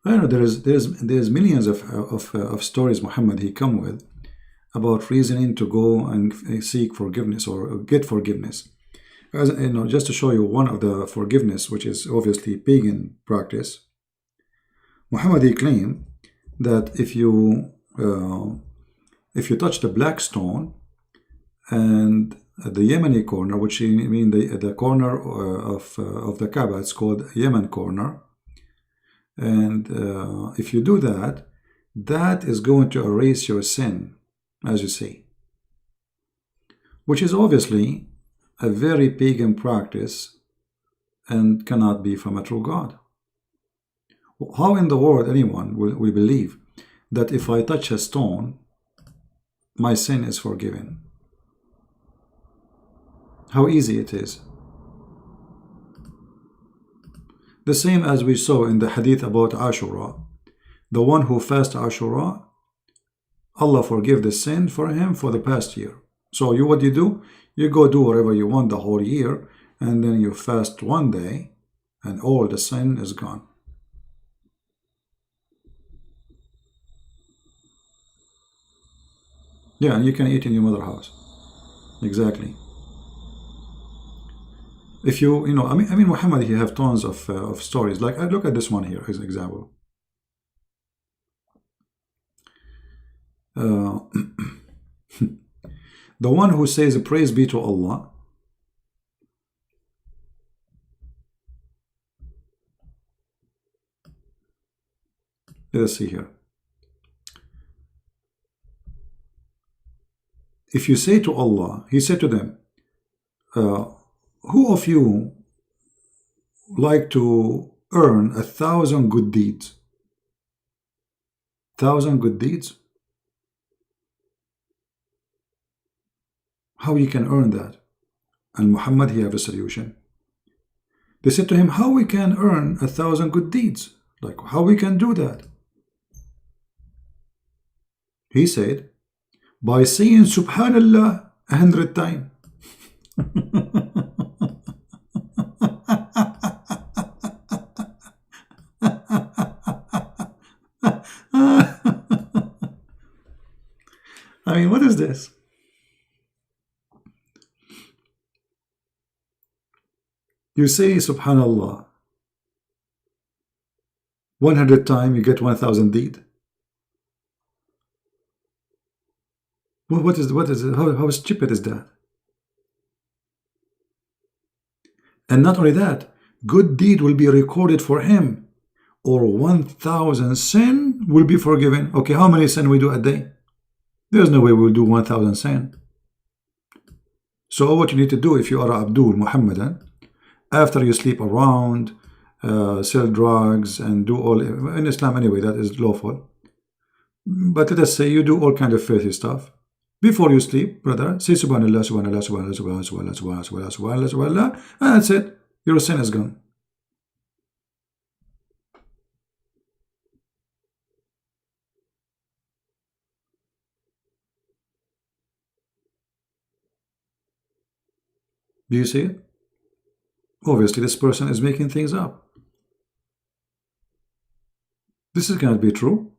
I don't know, there's millions of stories Muhammad he come with about reasoning to go and seek forgiveness or get forgiveness. As you know, just to show you one of the forgiveness, which is obviously pagan practice. Muhammad he claimed that if you touch the black stone and the Yemeni corner, which I mean the corner of the Kaaba, it's called Yemen corner, and if you do that, that is going to erase your sin, as you say, which is obviously a very pagan practice and cannot be from a true God. How in the world anyone will believe that if I touch a stone, my sin is forgiven? How easy it is. The same as we saw in the hadith about Ashura. The one who fasts Ashura, Allah forgive the sin for him for the past year. So what do? You go do whatever you want the whole year, and then you fast one day, and all the sin is gone. Yeah, you can eat in your mother's house. Exactly. If you know, I mean, Muhammad, he have tons of stories. Like, I look at this one here as an example. The one who says, praise be to Allah. Let us see here. If you say to Allah, he said to them, who of you like to earn 1,000 good deeds? 1,000 good deeds? How you can earn that? And Muhammad, he have a solution. They said to him, how we can earn 1,000 good deeds? Like, how we can do that? He said, by saying Subhanallah 100 times. I mean, what is this? You say Subhanallah 100 times, you get 1,000 deed. What is it? How stupid is that? And not only that, good deed will be recorded for him, or 1,000 sin will be forgiven. Okay, how many sin we do a day? There's no way we'll do 1,000 sin. So what you need to do if you are Abdul Muhammadan, after you sleep around, sell drugs, and do all, in Islam anyway, that is lawful. But let us say you do all kind of filthy stuff. Before you sleep, brother, say Subhanallah, Subhanallah, Subhanallah, Subhanallah, Subhanallah, Subhanallah, Subhanallah, Subhanallah, and that's it. Your sin is gone. Do you see it? Obviously, this person is making things up. This is going to be true.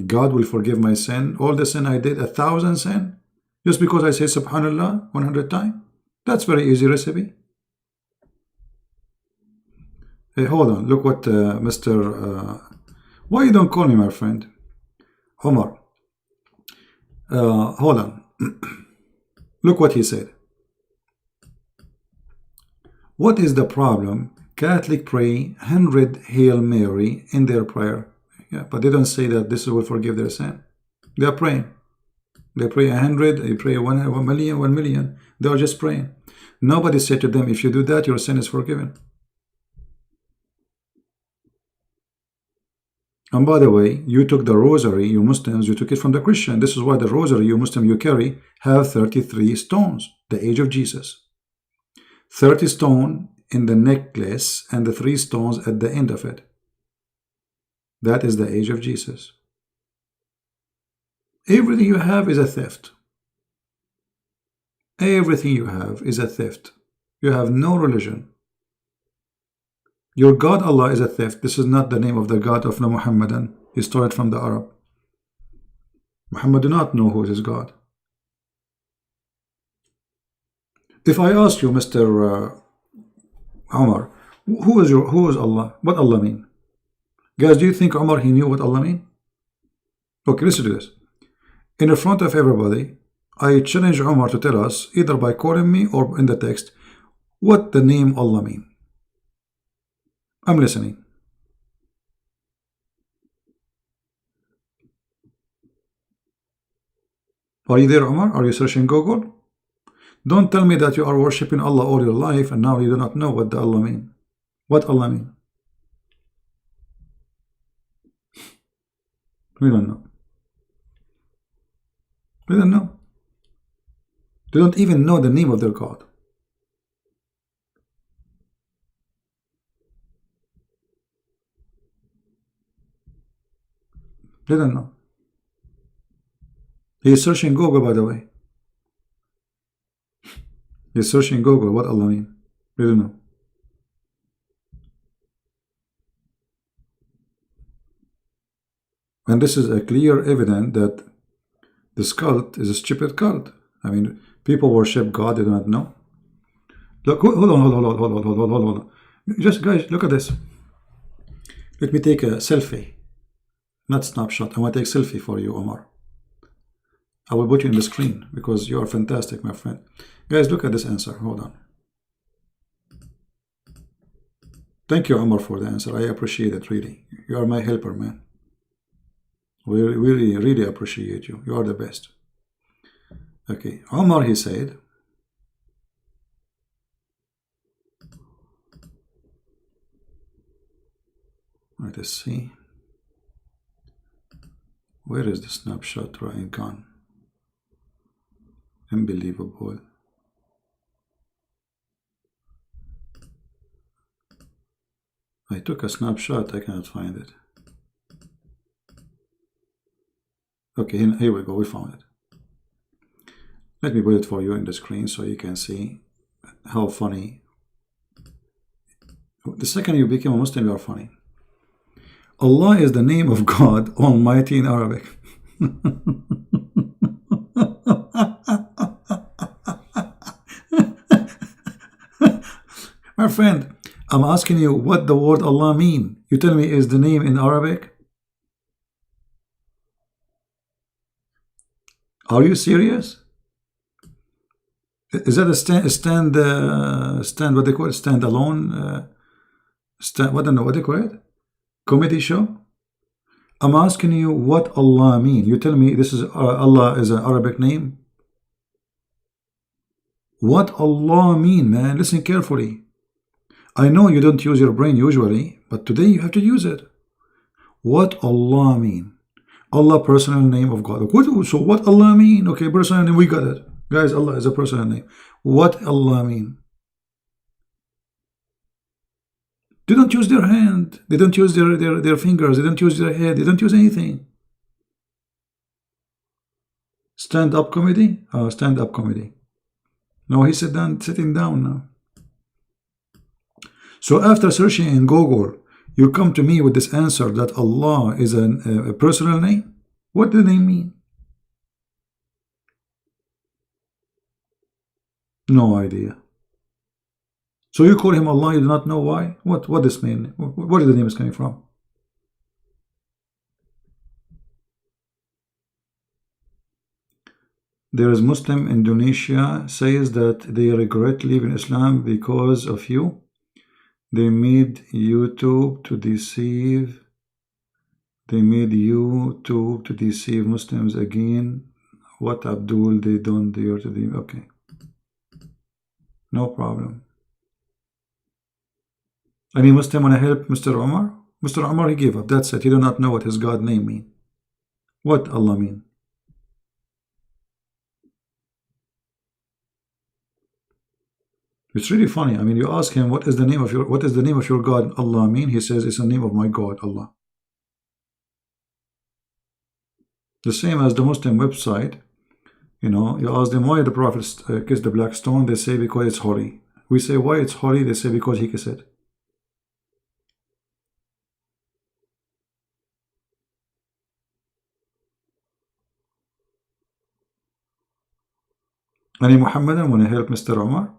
God will forgive my sin, all the sin I did, 1,000 sin, just because I say Subhanallah 100 times. That's very easy recipe. Hey, hold on. Look what Mr. Why you don't call me my friend? Omar. Hold on. Look what he said. What is the problem? Catholic pray 100 Hail Mary in their prayer. Yeah, but they don't say that this will forgive their sin. They are praying. They pray 100, they pray 1 million, 1 million. They are just praying. Nobody said to them, if you do that, your sin is forgiven. And by the way, you took the rosary, you Muslims, you took it from the Christian. This is why the rosary, you Muslim, you carry, have 33 stones. the age of Jesus. 30 stone in the necklace and the 3 stones at the end of it. That is the age of Jesus. Everything you have is a theft. Everything you have is a theft. You have no religion. Your God Allah is a theft. This is not the name of the God of the Muhammadan. He stole it from the Arab. Muhammad do not know who is his God. If I ask you, Mr. Umar, who is Allah? What Allah mean? Guys, do you think Umar he knew what Allah mean? Okay, listen to this. In front of everybody, I challenge Umar to tell us, either by quoting me or in the text, what the name Allah mean. I'm listening. Are you there, Umar? Are you searching Google? Don't tell me that you are worshipping Allah all your life and now you do not know what the Allah mean. What Allah mean? We don't know. We don't know. They don't even know the name of their God. They don't know. He is searching Google, by the way. He is searching Google what Allah mean. They don't know. And this is a clear evidence that this cult is a stupid cult. I mean, people worship God, they do not know. Look, hold on. Just guys, look at this. Let me take a selfie. Not snapshot. I want to take a selfie for you, Omar. I will put you in the screen because you are fantastic, my friend. Guys, look at this answer. Hold on. Thank you, Omar, for the answer. I appreciate it, really. You are my helper, man. We really appreciate you. You are the best. Okay, Omar, he said, let us see. Where is the snapshot right gone? Unbelievable. I took a snapshot, I cannot find it. Okay, here we go, we found it. Let me put it for you in the screen so you can see how funny. The second you become a Muslim, you are funny. Allah is the name of God Almighty in Arabic. My friend, I'm asking you what the word Allah mean. You tell me is the name in Arabic? Are you serious? Is that a stand what they call it, stand alone what do you call it, comedy show? I'm asking you what Allah mean. You tell me this is Allah is an Arabic name. What Allah mean, man? Listen carefully. I know you don't use your brain usually, but today you have to use it. What Allah mean? Allah, personal name of God. So what Allah mean? Okay, personal name, we got it. Guys, Allah is a personal name. What Allah mean? They don't use their hand. They don't use their fingers. They don't use their head. They don't use anything. Stand-up comedy? Stand-up comedy. No, he's sitting down now. So after searching in Google, you come to me with this answer that Allah is a personal name? What do they mean? No idea. So you call him Allah, you do not know why? What this mean? Where the name is coming from? There is Muslim Indonesia says that they regret leaving Islam because of you. They made YouTube to deceive. They made YouTube to deceive Muslims again. What Abdul they don't dare to do. Okay. No problem. Any Muslim want to help Mr. Omar? Mr. Omar, he gave up. That's it. He do not know what his God name mean. What Allah mean? It's really funny. I mean, you ask him, what is the name of your God, Allah mean? He says, it's the name of my God, Allah. The same as the Muslim website. You know, you ask them why the Prophet kissed the black stone. They say because it's holy. We say why it's holy. They say because he kissed it. Any Muhammadan want to help Mr. Omar?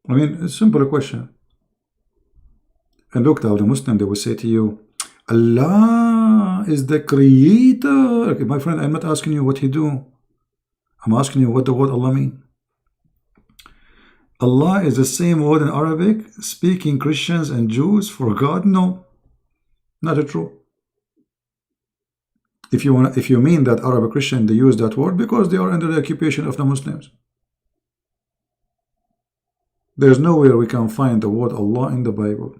I mean, it's a simple question. And look, now the Muslim, they will say to you, Allah is the creator. Okay, my friend, I'm not asking you what he do. I'm asking you what the word Allah mean. Allah is the same word in Arabic, speaking Christians and Jews for God? No, not true. If you mean that Arab Christian, they use that word because they are under the occupation of the Muslims. There's nowhere we can find the word Allah in the Bible.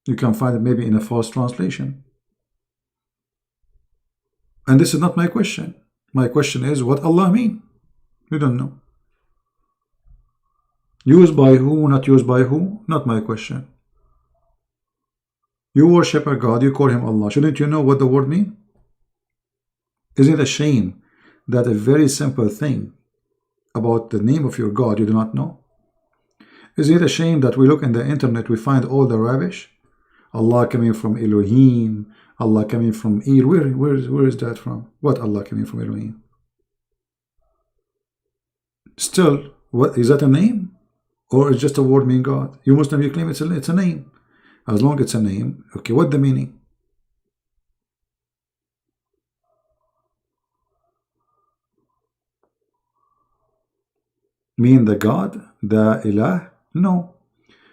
You can find it maybe in a false translation. And this is not my question. My question is what Allah mean? You don't know. Used by who, not used by who? Not my question. You worship a God, you call him Allah. Shouldn't you know what the word mean? Isn't it a shame that a very simple thing about the name of your God you do not know? Is it a shame that we look in the internet, we find all the rubbish? Allah coming from Elohim, Allah coming from El. Where is that from? What Allah coming from Elohim? Still, what is that a name? Or is just a word mean God? You Muslim, you claim it's a name. As long as it's a name, okay, what the meaning? Mean the God, the Ilah? No,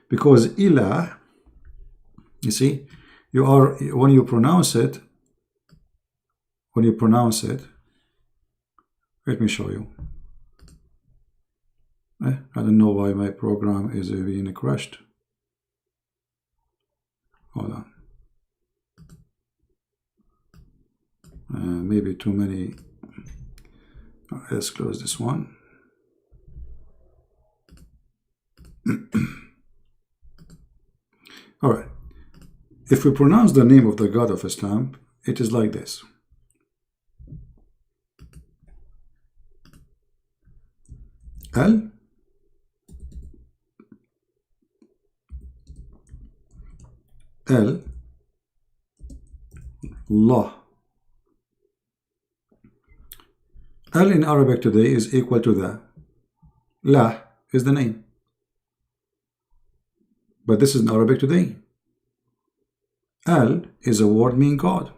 because Ilah, you see, you are, when you pronounce it, let me show you. I don't know why my program is being crashed. Hold on. Maybe too many. Let's close this one. All right. If we pronounce the name of the God of Islam, it is like this. Al Allah. Al in Arabic today is equal to the. La is the name. But this is in Arabic today. Al is a word meaning God.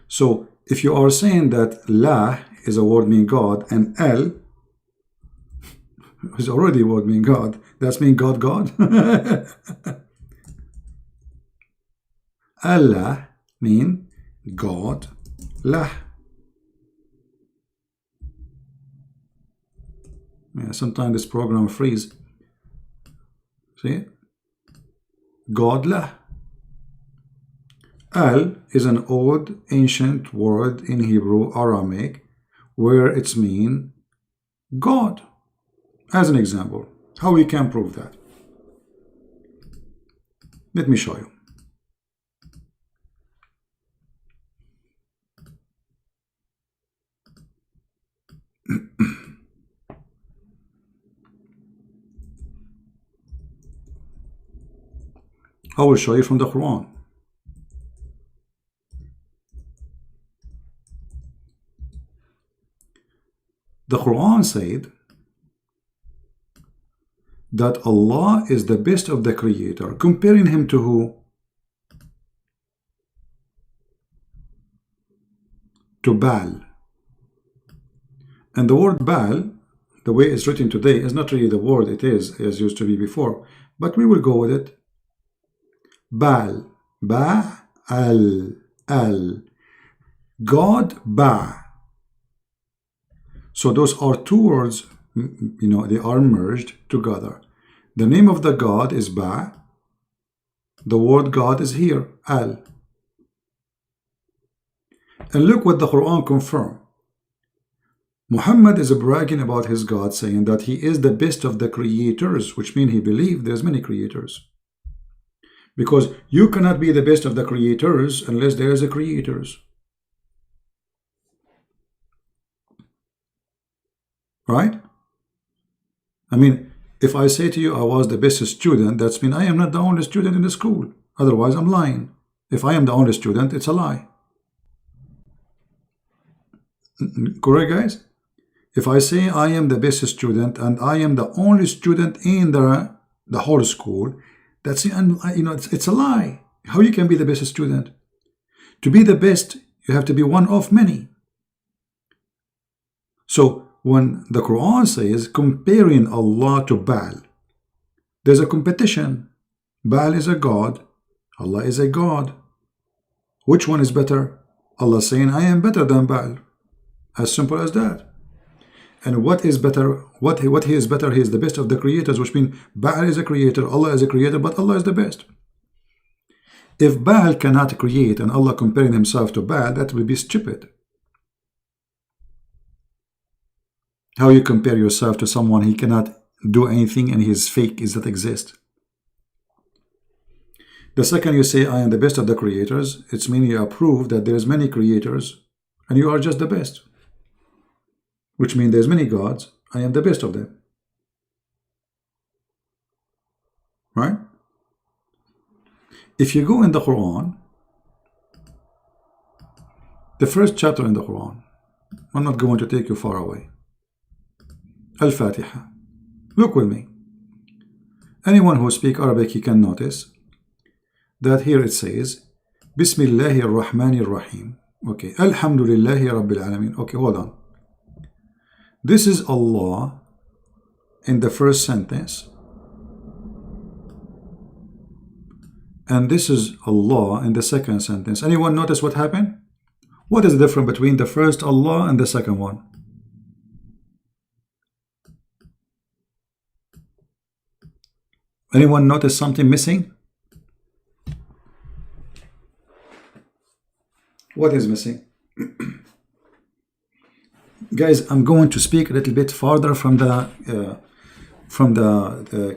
So if you are saying that La is a word meaning God and Al is already a word meaning God, that's mean God. Allah mean God. La. Yeah, sometimes this program freeze. See? God La. Al is an old ancient word in Hebrew Aramaic where it's mean God. As an example, how we can prove that? Let me show you. I will show you from the Quran. The Quran said that Allah is the best of the creator, comparing him to who? To Baal. And the word Baal, the way it's written today, is not really the word it is as used to be before, but we will go with it. Baal, Ba-al, Al, God, Ba. So those are two words, you know, they are merged together. The name of the God is Ba, The word God is here, Al. And look what the Quran confirms. Muhammad is bragging about his God, saying that he is the best of the creators, which means he believes there's many creators. Because you cannot be the best of the creators unless there is a creators. Right? I mean, if I say to you I was the best student, that's mean I am not the only student in the school. Otherwise, I'm lying. If I am the only student, it's a lie. Correct, guys? If I say I am the best student and I am the only student in the whole school, that's, you know, it's a lie. How you can be the best student? To be the best, you have to be one of many. So when the Quran says comparing Allah to Baal, there's a competition. Baal is a god, Allah is a god. Which one is better? Allah saying I am better than Baal. As simple as that. And what is better? What he is better? He is the best of the creators, which means Baal is a creator, Allah is a creator, but Allah is the best. If Baal cannot create and Allah comparing himself to Baal, that would be stupid. How you compare yourself to someone he cannot do anything and he is fake, is that exist? The second you say I am the best of the creators, it's meaning you approve that there is many creators and you are just the best. Which means there's many gods, I am the best of them. Right? If you go in the Quran, the first chapter in the Quran, I'm not going to take you far away. Al-Fatiha. Look with me. Anyone who speaks Arabic, he can notice that here it says, Bismillahir Rahmanir Rahim. Okay. Alhamdulillahi Rabbil Alameen. Okay, hold on. This is Allah in the first sentence. And this is Allah in the second sentence. Anyone notice what happened? What is the difference between the first Allah and the second one? Anyone notice something missing? What is missing? Guys, I'm going to speak a little bit farther from the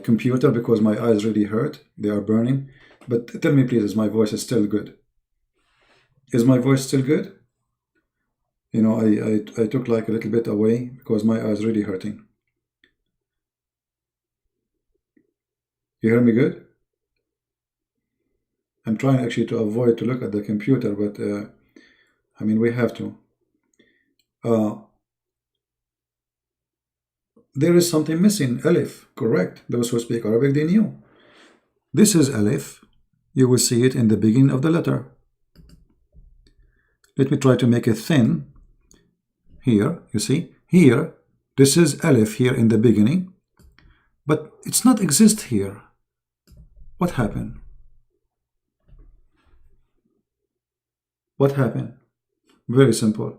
computer because my eyes really hurt. They are burning. But tell me please, is my voice still good? Is my voice still good? You know, I took like a little bit away because my eyes really hurting. You hear me good? I'm trying actually to avoid to look at the computer, but I mean, we have to. There is something missing. Alif, correct. Those who speak Arabic, they knew. This is Alif. You will see it in the beginning of the letter. Let me try to make it thin. Here, you see, here, this is Alif here in the beginning, but it's not exist here. What happened? What happened? Very simple.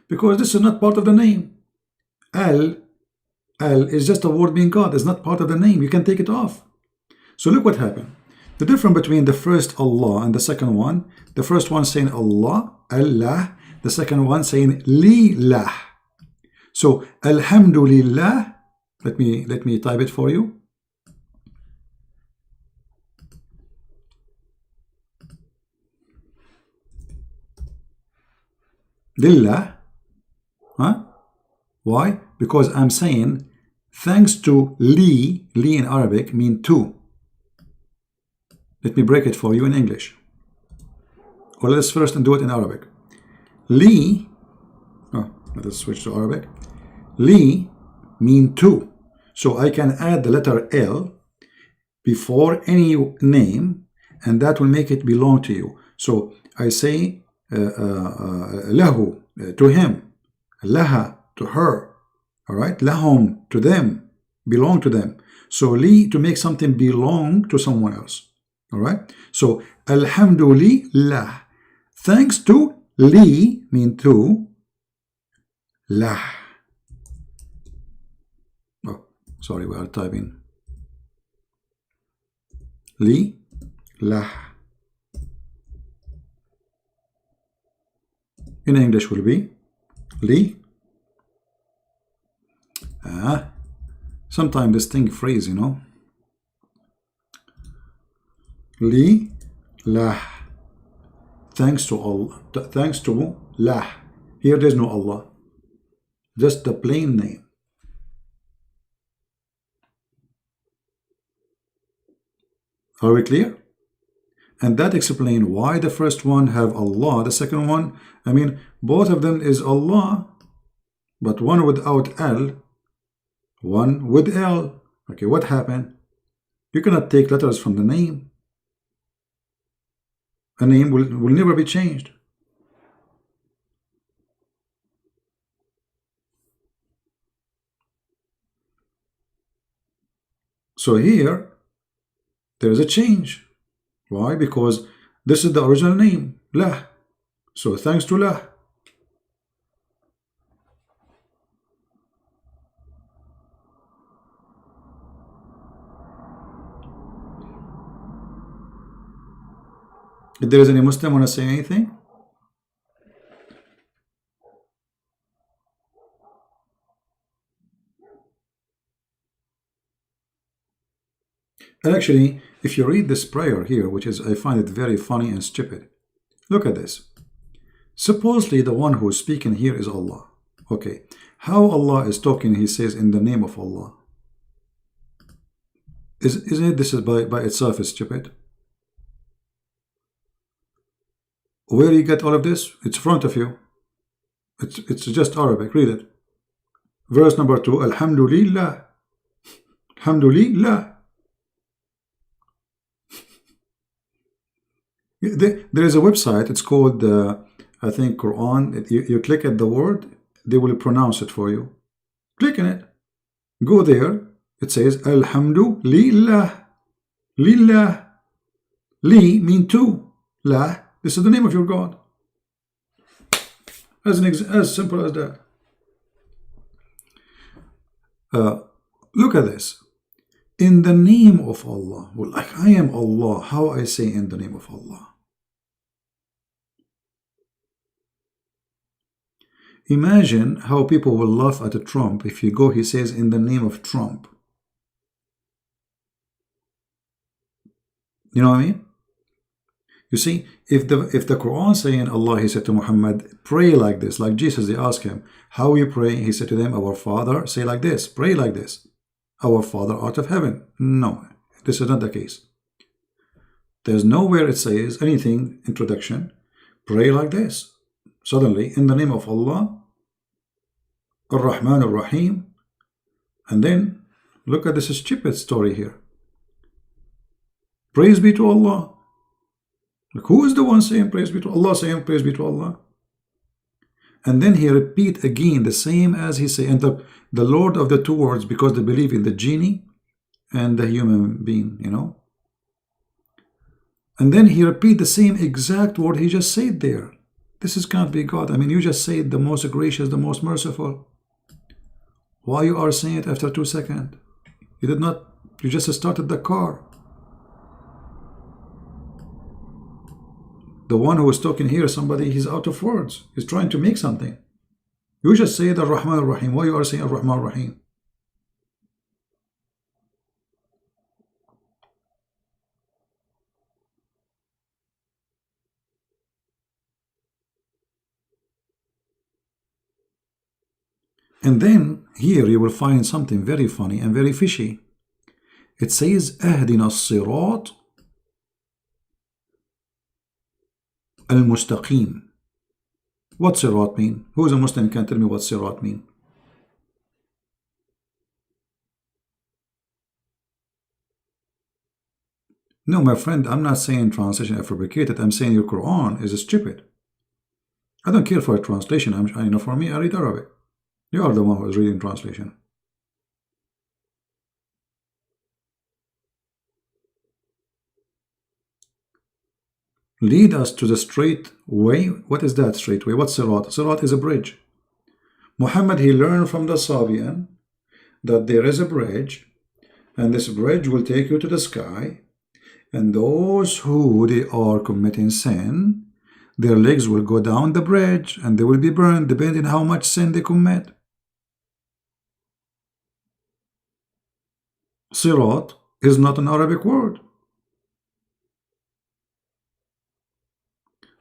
Because this is not part of the name. Al is just a word meaning God. It's not part of the name. You can take it off. So look what happened. The difference between the first Allah and the second one, the first one saying Allah, Allah, the second one saying Lillah. So Alhamdulillah, let me type it for you. Lillah. Huh? Why? Because I'm saying thanks to Li in Arabic mean to. Let me break it for you in English. Or let's first do it in Arabic. Li, let us switch to Arabic. Li mean to. So I can add the letter L before any name and that will make it belong to you. So I say lahu, to him, laha, to her, all right, lahum, to them, belong to them. So li, to make something belong to someone else. All right, so alhamdulillah, thanks to li mean to, lah. Oh, sorry, we are typing li, lah. In English will be li. Sometimes this thing freeze, you know. Li lah. Thanks to Allah. Thanks to lah. Here there's no Allah. Just the plain name. Are we clear? And that explains why the first one have Allah, the second one, I mean, both of them is Allah, but one without L, one with L. Okay, what happened? You cannot take letters from the name. A name will never be changed. So here, there is a change. Why? Because this is the original name, lah. So thanks to lah. If there is any Muslim want to say anything? And actually, if you read this prayer here, which is, I find it very funny and stupid. Look at this. Supposedly the one who is speaking here is Allah. Okay. How Allah is talking, he says, in the name of Allah. Isn't it this is by itself is stupid? Where you get all of this? It's in front of you. It's just Arabic. Read it. Verse number 2. Alhamdulillah. Alhamdulillah. There is a website. It's called, I think, Quran. You click at the word, they will pronounce it for you. Click on it. Go there. It says Alhamdulillah. Lillah. Li mean to. La. This is the name of your God. As simple as that. Look at this. In the name of Allah. Well, like I am Allah. How I say in the name of Allah? Imagine how people will laugh at Trump if you go, he says, in the name of Trump. You know what I mean? You see, if the Quran saying Allah, he said to Muhammad, pray like this, like Jesus, they asked him, how you pray? He said to them, our Father, say like this, pray like this. Our Father out of heaven. No, this is not the case. There's nowhere it says anything, introduction, pray like this. Suddenly, in the name of Allah, Ar-Rahman Ar-Rahim, and then look at this stupid story here. Praise be to Allah. Like, who is the one saying praise be to Allah, saying praise be to Allah? And then he repeat again the same as he say, and the Lord of the two words, because they believe in the genie and the human being, you know. And then he repeat the same exact word he just said there. This can't be God. I mean, you just said the most gracious, the most merciful. Why you are saying it after 2 seconds? You did not, you just started the car. The one who is talking here, somebody, he's out of words. He's trying to make something. You just say the Rahman Ar-Rahim. Why you are saying Ar-Rahman Ar-Rahim? And then here you will find something very funny and very fishy. It says Ahdina as-sirat al-mustaqim. What sirat mean? Who is a Muslim can tell me what sirat mean? No, my friend, I'm not saying translation is fabricated. I'm saying your Quran is stupid. I don't care for a translation. You know, for me, I read Arabic. You are the one who is reading translation. Lead us to the straight way. What is that straight way? What's Sirat? Sirat is a bridge. Muhammad, he learned from the Sabian that there is a bridge, and this bridge will take you to the sky. And those who they are committing sin, their legs will go down the bridge and they will be burned depending how much sin they commit. Sirat is not an Arabic word.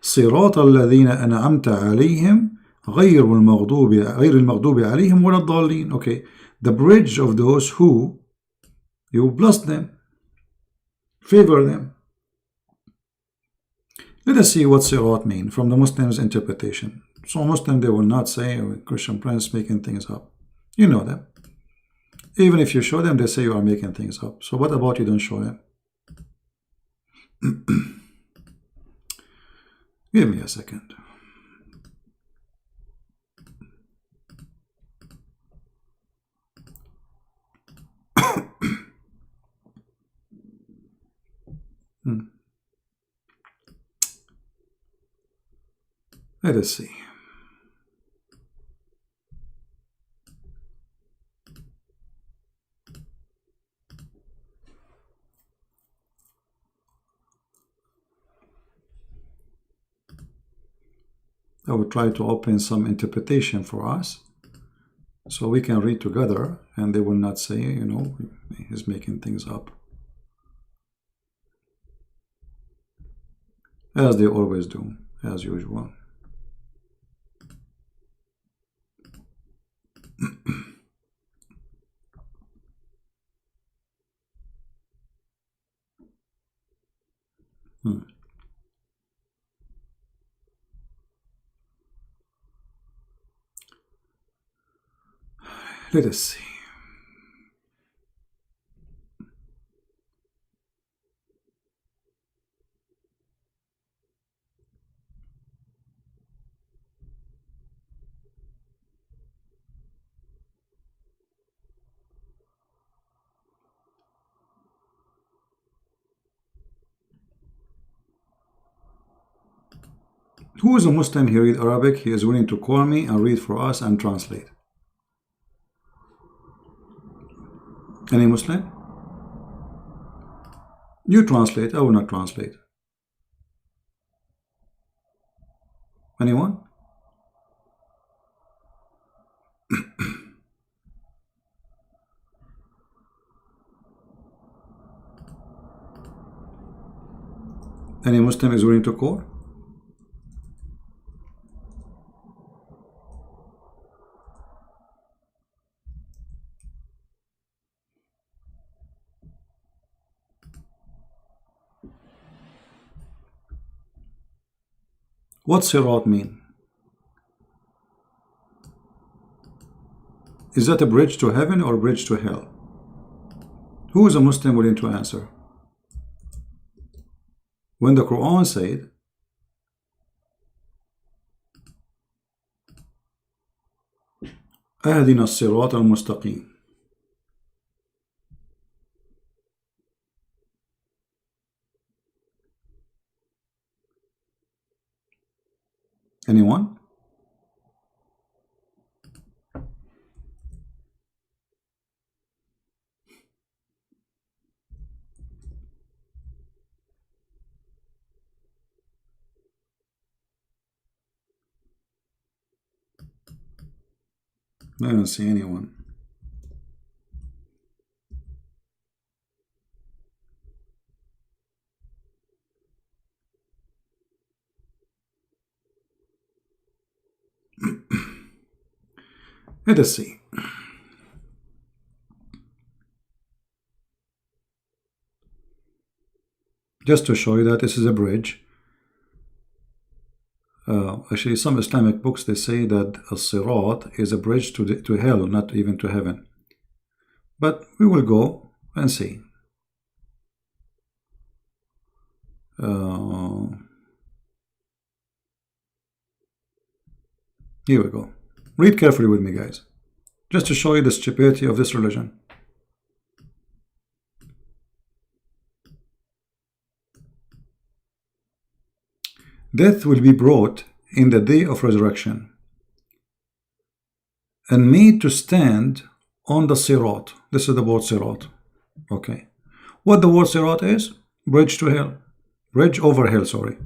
صراط الذين أنعمت عليهم غير المغضوب عليهم ولا الضالين. Okay, the bridge of those who you bless them, favor them. Let us see what sirat mean from the Muslims' interpretation. So Muslim, they will not say, oh, Christian Prince making things up. You know them. Even if you show them, they say you are making things up. So what about you don't show them? Give me a second. Let us see. I will try to open some interpretation for us so we can read together and they will not say, you know, he's making things up. As they always do, as usual. Let us see. Who is a Muslim? He read Arabic. He is willing to call me and read for us and translate. Any Muslim? You translate. I will not translate. Anyone? Any Muslim is willing to call? What sirat mean? Is that a bridge to heaven or a bridge to hell? Who is a Muslim willing to answer? When the Quran said, أهدنا الصراط المستقيم. Anyone? I don't see anyone. Let us see. Just to show you that this is a bridge. Actually, some Islamic books, they say that a sirat is a bridge to hell, not even to heaven. But we will go and see. Here we go. Read carefully with me, guys, just to show you the stupidity of this religion. Death will be brought in the day of resurrection and made to stand on the sirat. This is the word sirat. Okay. What the word sirat is? Bridge to hell. Bridge over hell, sorry.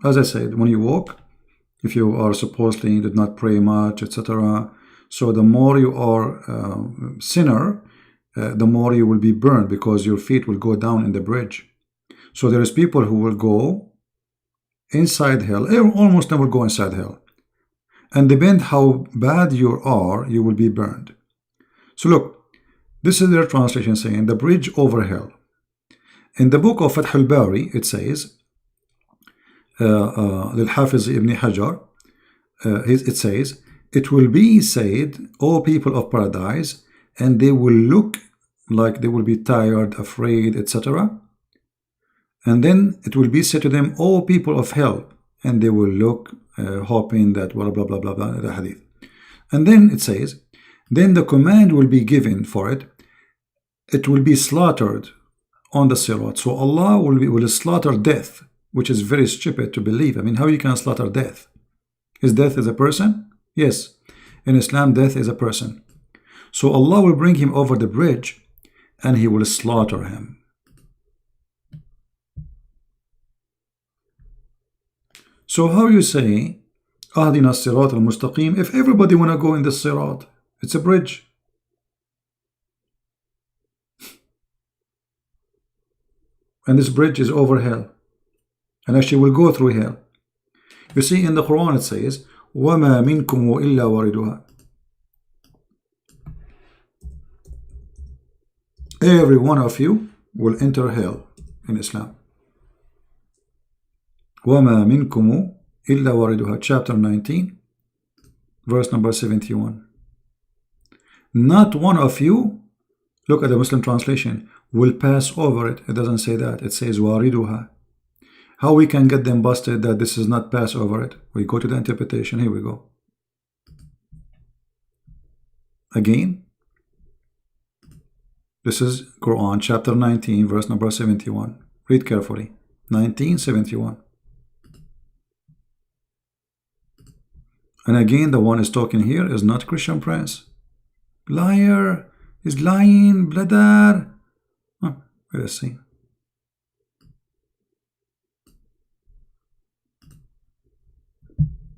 As I said, when you walk, if you are supposedly did not pray much, etc., so the more you are sinner, the more you will be burned, because your feet will go down in the bridge. So there is people who will go inside hell. All Muslims will go inside hell, and depend how bad you are, you will be burned. So look, this is their translation saying the bridge over hell. In the book of Fath al-Bari, it says, Lil-Hafiz ibn Hajar, it says, it will be said, O people of paradise, and they will look like they will be tired, afraid, etc. And then it will be said to them, O people of hell, and they will look hoping that blah blah blah blah blah, the hadith. And then it says, then the command will be given for it. It will be slaughtered on the sirat. So Allah will slaughter death, which is very stupid to believe. I mean, how you can slaughter death? Is death is a person? Yes. In Islam, death is a person. So Allah will bring him over the bridge and he will slaughter him. So how you say, Ahdina as-sirat al-mustaqim, if everybody want to go in the sirat? It's a bridge. And this bridge is over hell. And actually will go through hell. You see, in the Quran it says, وَمَا مِنْكُمْ وَإِلَّا وَارِدُهَا. Every one of you will enter hell in Islam. وَمَا مِنْكُمْ إِلَّا وَارِدُهَا. Chapter 19, verse number 71. Not one of you, look at the Muslim translation, will pass over it. It doesn't say that. It says wariduha. How we can get them busted that this is not pass over it? We go to the interpretation. Here we go. Again, this is Quran chapter 19, verse number 71. Read carefully. 1971. And again, the one is talking here is not Christian Prince. Liar is lying, bladder. Let's see.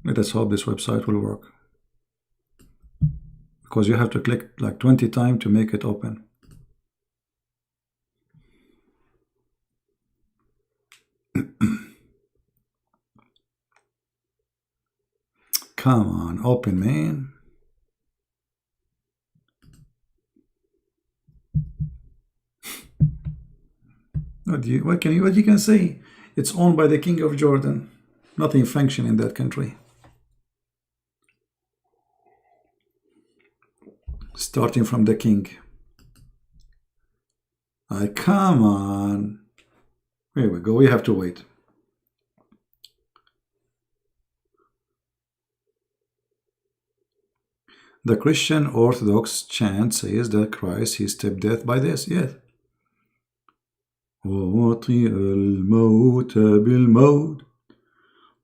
Let us hope this website will work, because you have to click like 20 times to make it open. Come on, open, man. What you can say? It's owned by the King of Jordan. Nothing function in that country. Starting from the king. Come on. Here we go. We have to wait. The Christian Orthodox chant says that Christ, he stepped death by this. Yes. ووطئ الموت بالموت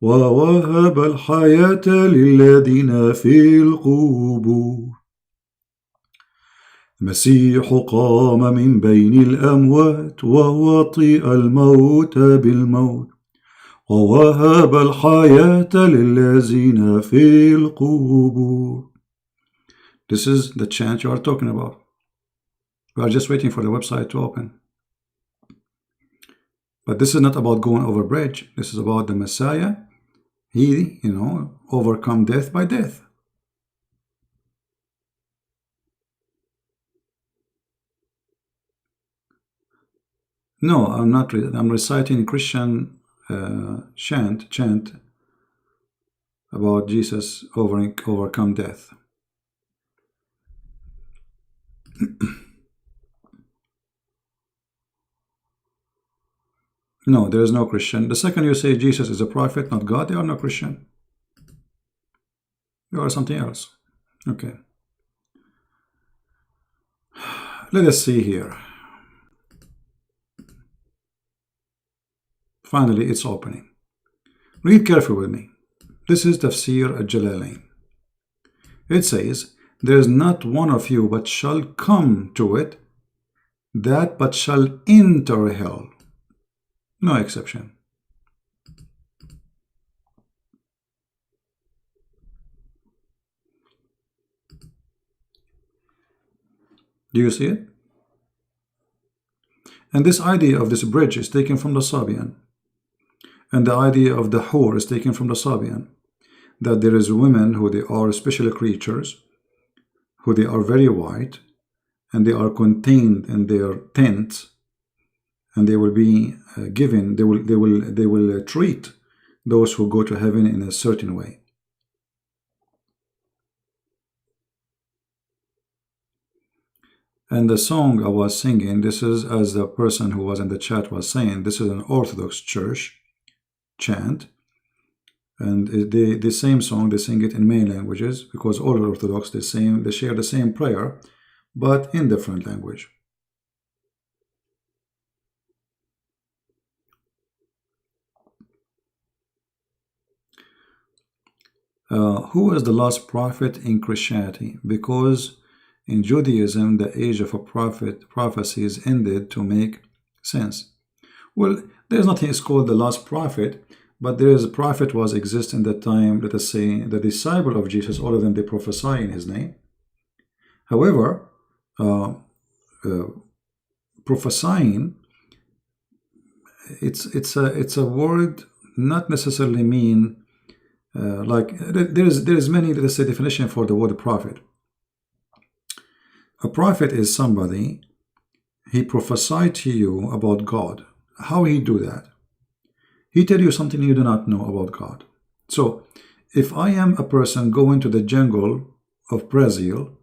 ووهب الحياة للذين في القبور. المسيح قام من بين الأموات ووطئ الموت بالموت ووهب الحياة للذين في القبور. This is the chant you are talking about. We are just waiting for the website to open. But this is not about going over bridge. This is about the Messiah. He, overcome death by death. No, I'm not. I'm reciting Christian chant about Jesus overcome death. No, there is no Christian. The second you say Jesus is a prophet, not God, they are no Christian. You are something else. Okay. Let us see here. Finally, it's opening. Read carefully with me. This is Tafsir al-Jalalain. It says, there is not one of you but shall come to it. that but shall enter hell. No exception. Do you see it? And this idea of this bridge is taken from the Sabian. And the idea of the whore is taken from the Sabian. That there is women who they are special creatures, who they are very white, and they are contained in their tents, and they will be given, they will treat those who go to heaven in a certain way. And the song I was singing, this is, as the person who was in the chat was saying, this is an Orthodox church chant. And the same song, they sing it in many languages, because all Orthodox, they share the same prayer, but in different language. Who is the last prophet in Christianity? Because in Judaism, the age of a prophecies ended to make sense. Well, there's nothing is called the last prophet, but there is a prophet was exist in that time. Let us say the disciple of Jesus, all of them, they prophesy in his name. However, prophesying, it's a word not necessarily mean like there is many, let us say, definition for the word prophet. A prophet is somebody, he prophesied to you about God. How he do that? He tell you something you do not know about God. So if I am a person going to the jungle of Brazil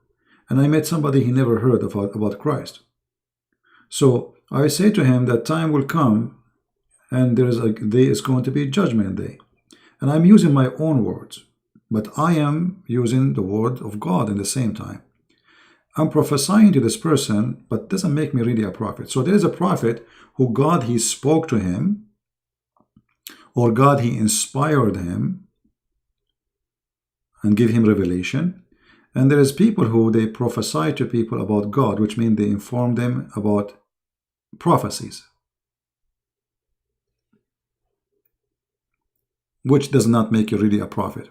and I met somebody he never heard about Christ, so I say to him that time will come and there is a day is going to be judgment day, and I'm using my own words, but I am using the word of God in the same time. I'm prophesying to this person, but doesn't make me really a prophet. So there is a prophet who God, he spoke to him, or God, he inspired him and give him revelation. And there is people who they prophesy to people about God, which means they inform them about prophecies, which does not make you really a prophet.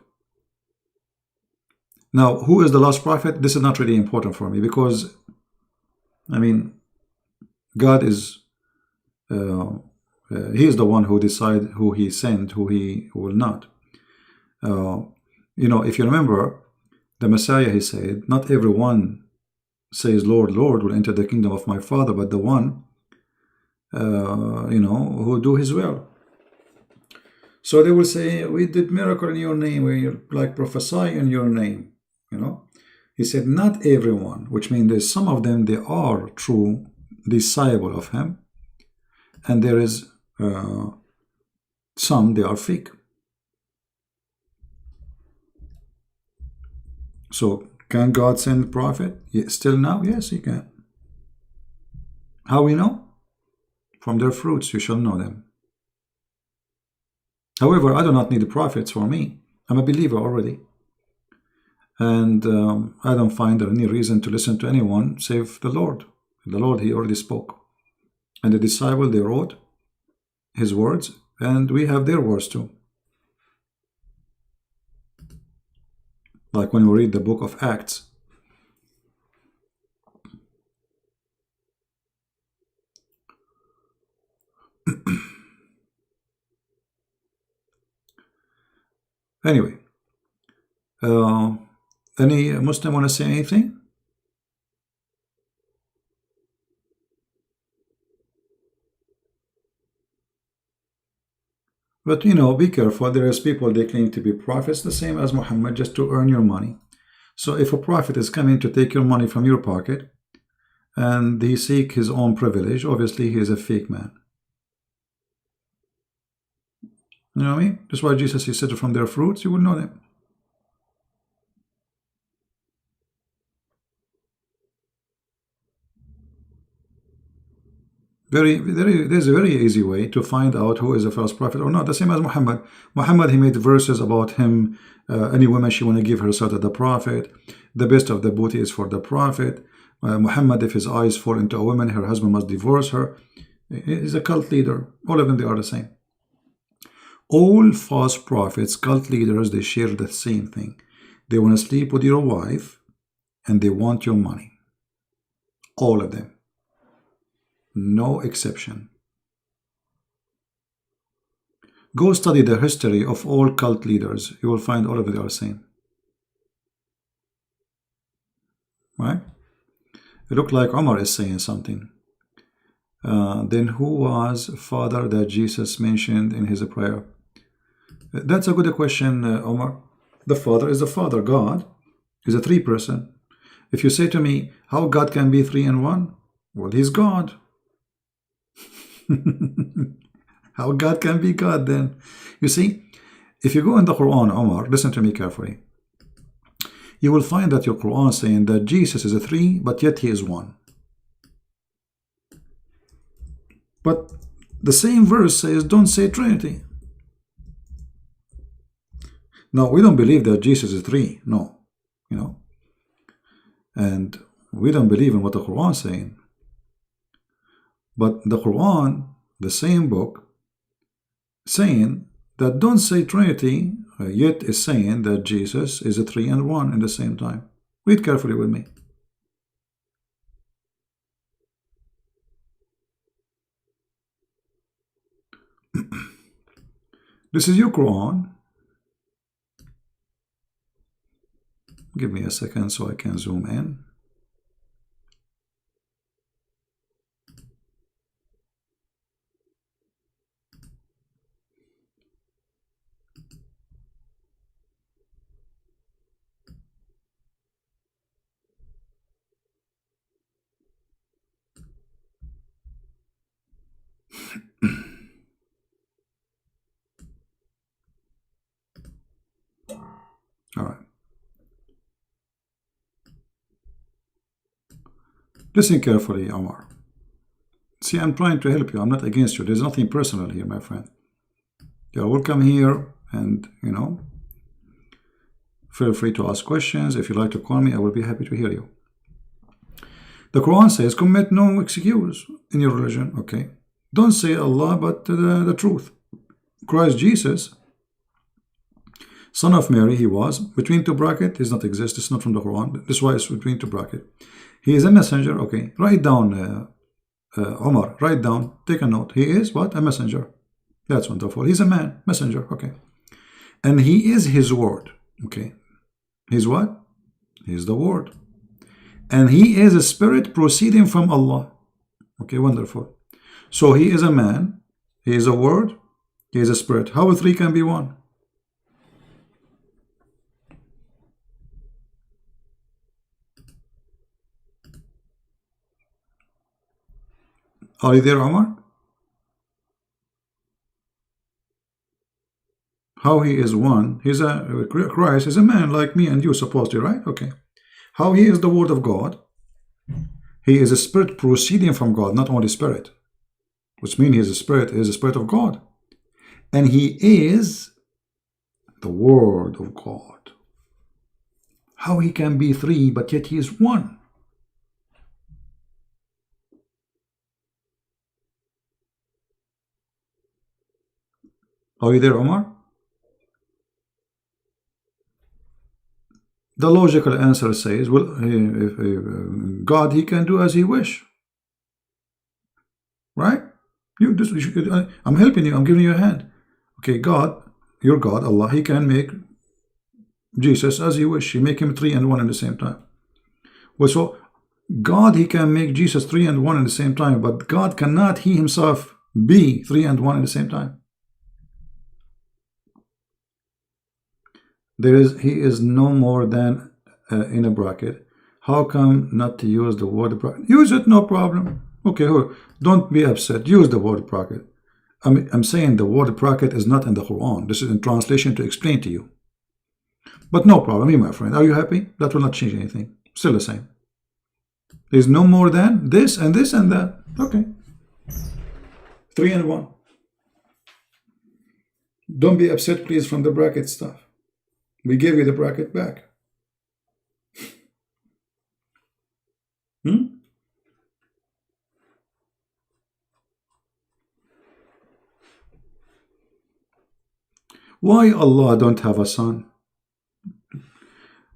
Now, who is the last prophet? This is not really important for me, because, I mean, God is, he is the one who decides who he sent, who he will not. You know, if you remember, the Messiah, he said, not everyone says, Lord, Lord, will enter the kingdom of my Father, but the one, you know, who do his will. So they will say, we did miracle in your name, we like prophesy in your name. You know, he said, not everyone, which means there's some of them, they are true disciple of him, and there is some, they are fake. So can God send prophet? Still now? Yes, he can. How we know? From their fruits you shall know them. However, I do not need the prophets for me. I'm a believer already. And I don't find any reason to listen to anyone save the Lord. The Lord, he already spoke. And the disciple, they wrote his words, and we have their words too. Like when we read the book of Acts. Anyway, any Muslim want to say anything? But you know, be careful. There is people, they claim to be prophets, the same as Muhammad, just to earn your money. So if a prophet is coming to take your money from your pocket and he seek his own privilege, obviously he is a fake man. You know what I mean? That's why Jesus, he said, from their fruits you will know them. There's a very easy way to find out who is a false prophet or not. The same as Muhammad. Muhammad, he made verses about him. Any woman she want to give herself to the prophet. The best of the booty is for the prophet. Muhammad, if his eyes fall into a woman, her husband must divorce her. He's a cult leader. All of them, they are the same. All false prophets, cult leaders, they share the same thing. They want to sleep with your wife and they want your money. All of them. No exception. Go study the history of all cult leaders. You will find all of them are the same. Right? It looked like Omar is saying something. Then who was father that Jesus mentioned in his prayer? That's a good question, Omar. The Father is the Father. God is a three-person. If you say to me, how God can be three in one? Well, he's God. How God can be God then? You see, if you go in the Quran, Omar, listen to me carefully. You will find that your Quran is saying that Jesus is a three, but yet he is one. But the same verse says, don't say Trinity. No, we don't believe that Jesus is three. No, you know. And we don't believe in what the Quran is saying. But the Quran, the same book, saying that don't say Trinity, yet is saying that Jesus is a three and one in the same time. Read carefully with me. This is your Quran. Give me a second so I can zoom in. All right. Listen carefully, Omar. See, I'm trying to help you. I'm not against you. There's nothing personal here, my friend. You're welcome here, and, you know, feel free to ask questions. If you like to call me, I will be happy to hear you. The Quran says, commit no excuse in your religion, okay? Don't say Allah, but the truth. Christ Jesus, son of Mary, he was, between two brackets, does not exist. It's not from the Quran. This is why it's between two brackets. He is a messenger, okay? Write down, Omar, write down, take a note. He is what? A messenger. That's wonderful. He's a man, messenger, okay? And he is his word, okay? He's what? He's the word. And he is a spirit proceeding from Allah. Okay, wonderful. So he is a man, he is a word, he is a spirit. How three can be one? Are you there, Omar? How he is one? He's a Christ is a man like me and you, supposedly, right? Okay. How he is the word of God? He is a spirit proceeding from God, not only spirit, which means he is a spirit of God, and he is the word of God. How he can be three, but yet he is one? Are you there, Omar? The logical answer says, well, God, he can do as he wish. Right? I'm helping you. I'm giving you a hand. Okay, God, your God, Allah, he can make Jesus as he wish. He make him three and one at the same time. Well, so God, he can make Jesus three and one at the same time, but God cannot, he himself, be three and one at the same time. He is no more than in a bracket. How come not to use the word bracket? Use it, no problem. Okay, don't be upset. Use the word bracket. I'm saying the word bracket is not in the Quran. This is in translation to explain to you. But no problem, my friend. Are you happy? That will not change anything. Still the same. There's no more than this and this and that. Okay. 3 and 1. Don't be upset, please, from the bracket stuff. We gave you the bracket back. Why Allah don't have a son?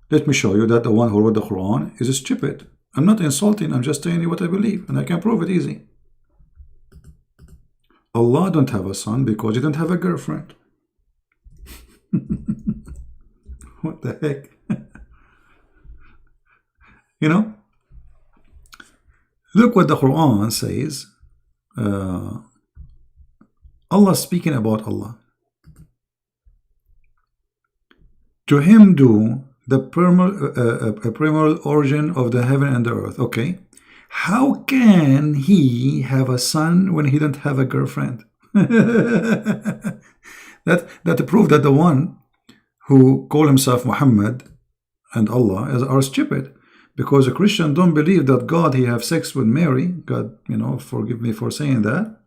Let me show you that the one who wrote the Quran is stupid. I'm not insulting, I'm just telling you what I believe, and I can prove it easy. Allah don't have a son because he don't have a girlfriend. What the heck? You know? Look what the Quran says. Allah speaking about Allah. To him do the primal origin of the heaven and the earth. Okay. How can he have a son when he don't have a girlfriend? that prove that the one who call himself Muhammad and Allah are stupid, because a Christian don't believe that God he have sex with Mary. God, you know, forgive me for saying that.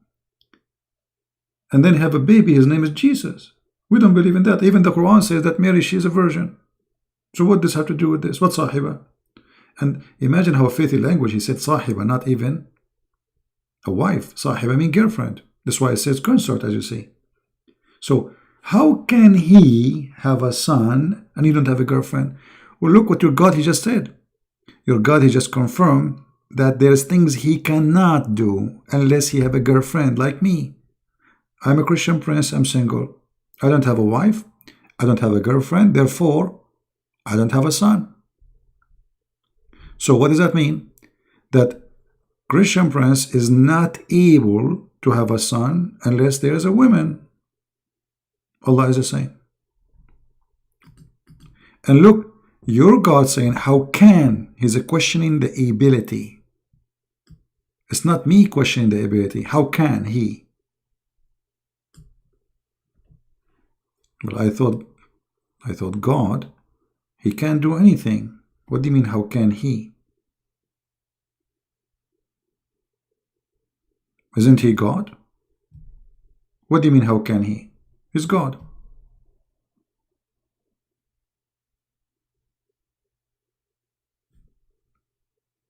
And then have a baby. His name is Jesus. We don't believe in that. Even the Quran says that Mary, she is a virgin. So what does this have to do with this? What sahiba? And imagine how filthy language. He said sahiba, not even a wife. Sahiba means girlfriend. That's why it says consort, as you see. So how can he have a son and he don't have a girlfriend? Well, look what your God he just said. Your God he just confirmed that there's things he cannot do unless he have a girlfriend, like me. I'm a Christian prince. I'm single. I don't have a wife. I don't have a girlfriend. Therefore, I don't have a son. So what does that mean? That Christian prince is not able to have a son unless there is a woman. Allah is the same. And look, your God saying, how can? He's questioning the ability. It's not me questioning the ability. How can he? Well, I thought God, he can't do anything. What do you mean, how can he? Isn't he God? What do you mean, how can he? He's God.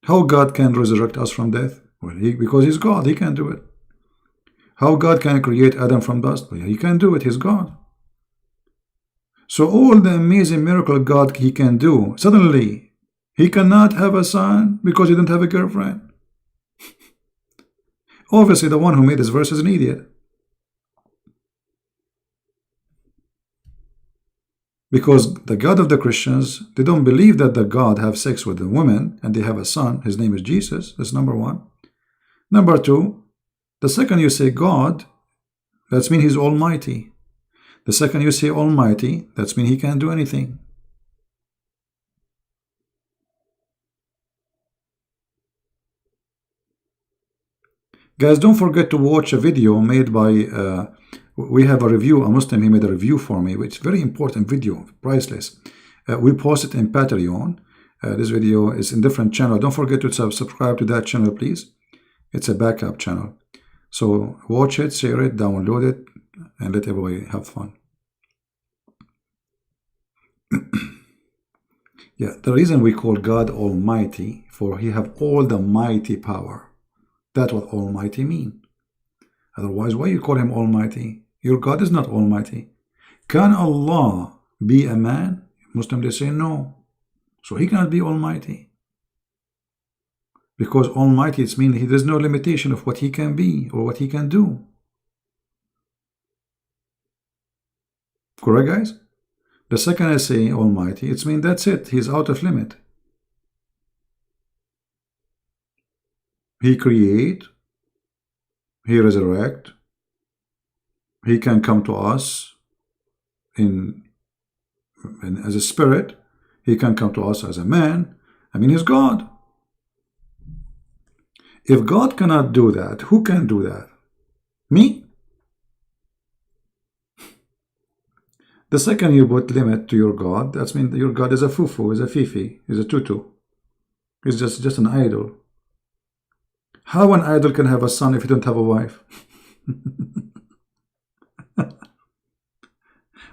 How God can resurrect us from death? Well, because he's God, he can do it. How God can create Adam from dust? Well, he can do it, he's God. So all the amazing miracle God he can do, suddenly he cannot have a son because he didn't have a girlfriend. Obviously the one who made this verse is an idiot. Because the God of the Christians, they don't believe that the God have sex with a woman and they have a son. His name is Jesus. That's number one. Number two, the second you say God, that's mean he's almighty. The second you say almighty, that's mean he can't do anything. Guys, don't forget to watch a video made by, we have a review, a Muslim, he made a review for me, which is a very important video, priceless. We post it in Patreon. This video is in different channel. Don't forget to subscribe to that channel, please. It's a backup channel. So watch it, share it, download it, and let everybody have fun. Yeah, the reason we call God Almighty, for he have all the mighty power. That's what Almighty mean. Otherwise, why you call him Almighty? Your God is not Almighty. Can Allah be a man? Muslims, they say no. So he cannot be Almighty. Because Almighty, it means there's no limitation of what he can be or what he can do. Correct, guys? The second I say Almighty, it means that's it. He's out of limit. He create, he resurrect, he can come to us as a spirit, he can come to us as a man. I mean, he's God. If God cannot do that, who can do that? Me? The second you put limit to your God, that means your God is a fufu, is a fifi, is a tutu. He's just an idol. How an idol can have a son if he don't have a wife?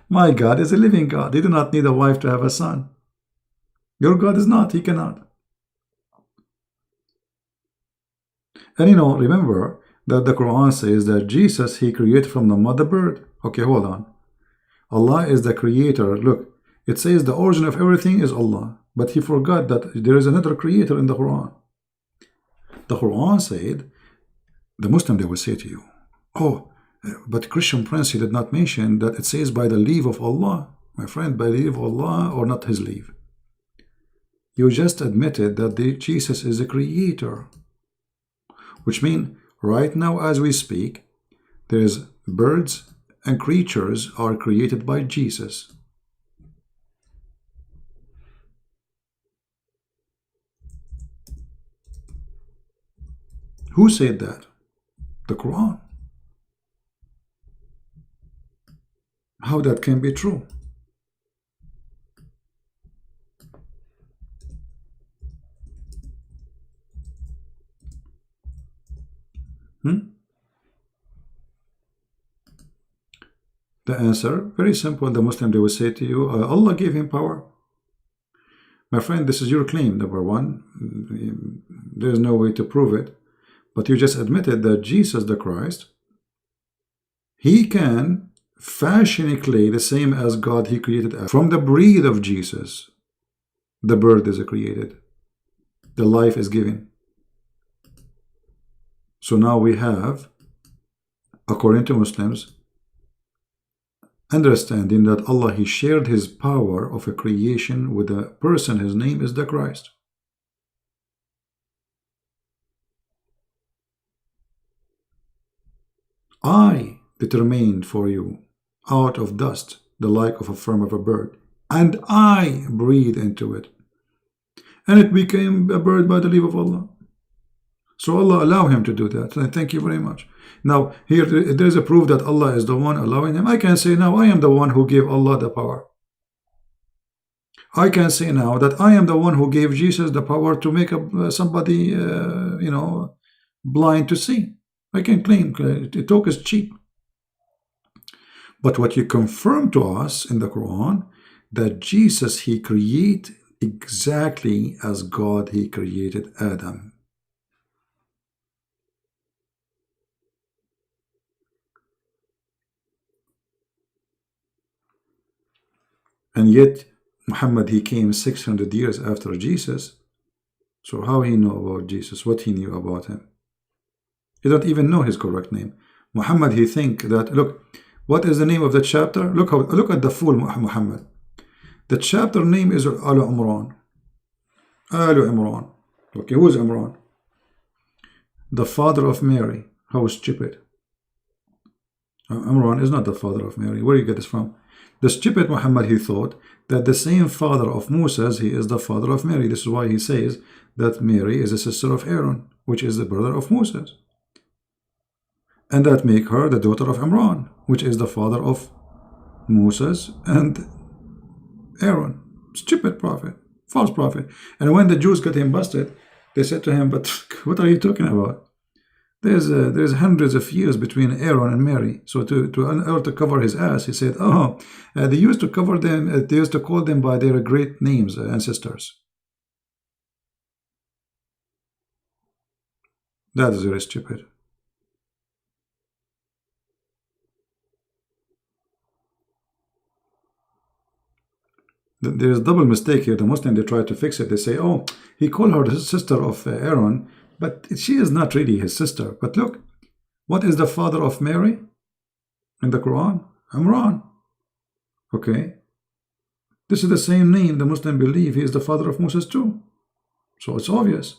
My God is a living God. He do not need a wife to have a son. Your God is not. He cannot. And you know, remember that the Quran says that Jesus, he created from the mother bird. Okay, hold on. Allah is the creator. Look, it says the origin of everything is Allah, but he forgot that there is another creator in the Quran. The Quran said, the Muslim, they will say to you, oh, but Christian Prince, he did not mention that it says by the leave of Allah. My friend, by the leave of Allah or not his leave? You just admitted that Jesus is a creator, which means right now as we speak, there's birds and creatures are created by Jesus. Who said that? The Quran. How that can be true? The answer, very simple. The Muslim, they will say to you, Allah gave him power. My friend, this is your claim, number one. There's no way to prove it. But you just admitted that Jesus the Christ, he can fashion a clay the same as God he created. From the breath of Jesus, the bird is created. The life is given. So now we have, according to Muslims, understanding that Allah, he shared his power of a creation with a person. His name is the Christ. I determined for you out of dust the like of a form of a bird, and I breathed into it, and it became a bird by the leave of Allah. So Allah allow him to do that. Thank you very much. Now here there is a proof that Allah is the one allowing him. I can say now I am the one who gave Allah the power. I can say now that I am the one who gave Jesus the power to make somebody blind to see. I can claim talk is cheap. But what you confirm to us in the Quran, that Jesus, he created exactly as God, he created Adam. And yet Muhammad, he came 600 years after Jesus. So how he know about Jesus? What he knew about him? He don't even know his correct name. Muhammad, he think that, look, what is the name of the chapter? Look at the fool Muhammad. The chapter name is Al Imran. Al Imran. Okay, who is Imran? The father of Mary. How stupid. Imran is not the father of Mary. Where do you get this from? The stupid Muhammad, he thought that the same father of Moses, he is the father of Mary. This is why he says that Mary is a sister of Aaron, which is the brother of Moses. And that make her the daughter of Imran, which is the father of Moses and Aaron. Stupid prophet, false prophet. And when the Jews got him busted, they said to him, but what are you talking about? There's hundreds of years between Aaron and Mary. So to cover his ass, he said, oh, they used to cover them, they used to call them by their great names, ancestors. That is very stupid. There's a double mistake here. The Muslim, they try to fix it. They say, oh, he called her the sister of Aaron, but she is not really his sister. But look, what is the father of Mary in the Quran? Imran. Okay. This is the same name the Muslim believe he is the father of Moses too. So it's obvious.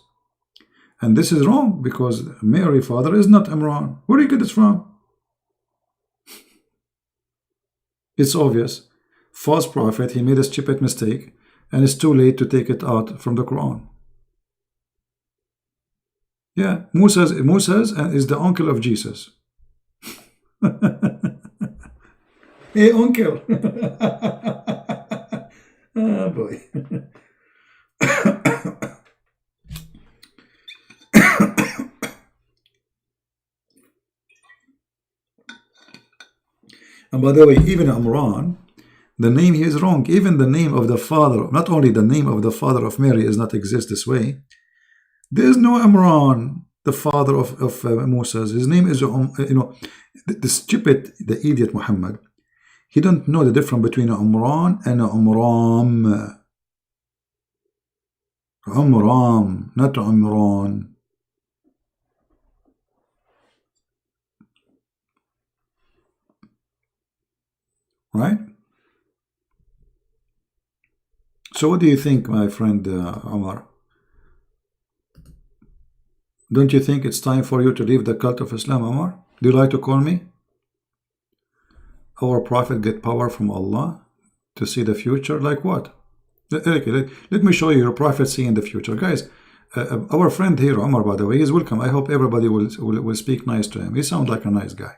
And this is wrong because Mary's father is not Imran. Where do you get this from? It's obvious. False prophet, he made a stupid mistake, and it's too late to take it out from the Quran. Yeah, Moses is the uncle of Jesus. Hey, uncle. Oh boy. And by the way, even Imran, the name here is wrong. Even the name of the father, not only the name of the father of Mary does not exist this way. There is no Imran, the father of Moses. His name is, the stupid, the idiot Muhammad. He don't know the difference between Umran and Umram. Umram, not Umran. Right? So what do you think, my friend Omar? Don't you think it's time for you to leave the cult of Islam, Omar? Do you like to call me? Our prophet get power from Allah to see the future? Like what? Okay, let me show you your prophet seeing the future. Guys, our friend here, Omar, by the way, is welcome. I hope everybody will speak nice to him. He sounds like a nice guy.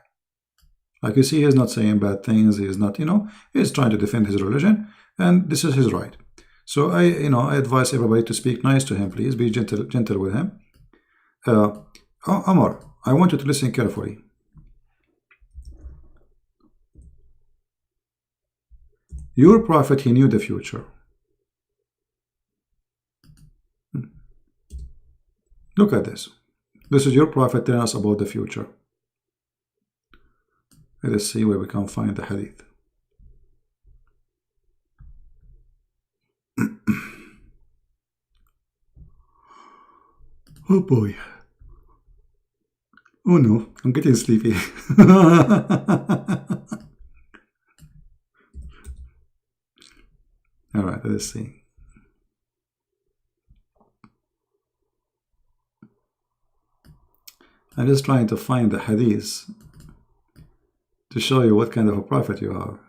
Like you see, he's not saying bad things. He's not, he's trying to defend his religion, and this is his right. So I advise everybody to speak nice to him. Please be gentle with him. Omar, I want you to listen carefully. Your prophet, he knew the future. Look at this. This is your prophet telling us about the future. Let us see where we can find the hadith. Oh boy. Oh no, I'm getting sleepy. All right, let's see. I'm just trying to find the hadith to show you what kind of a prophet you are.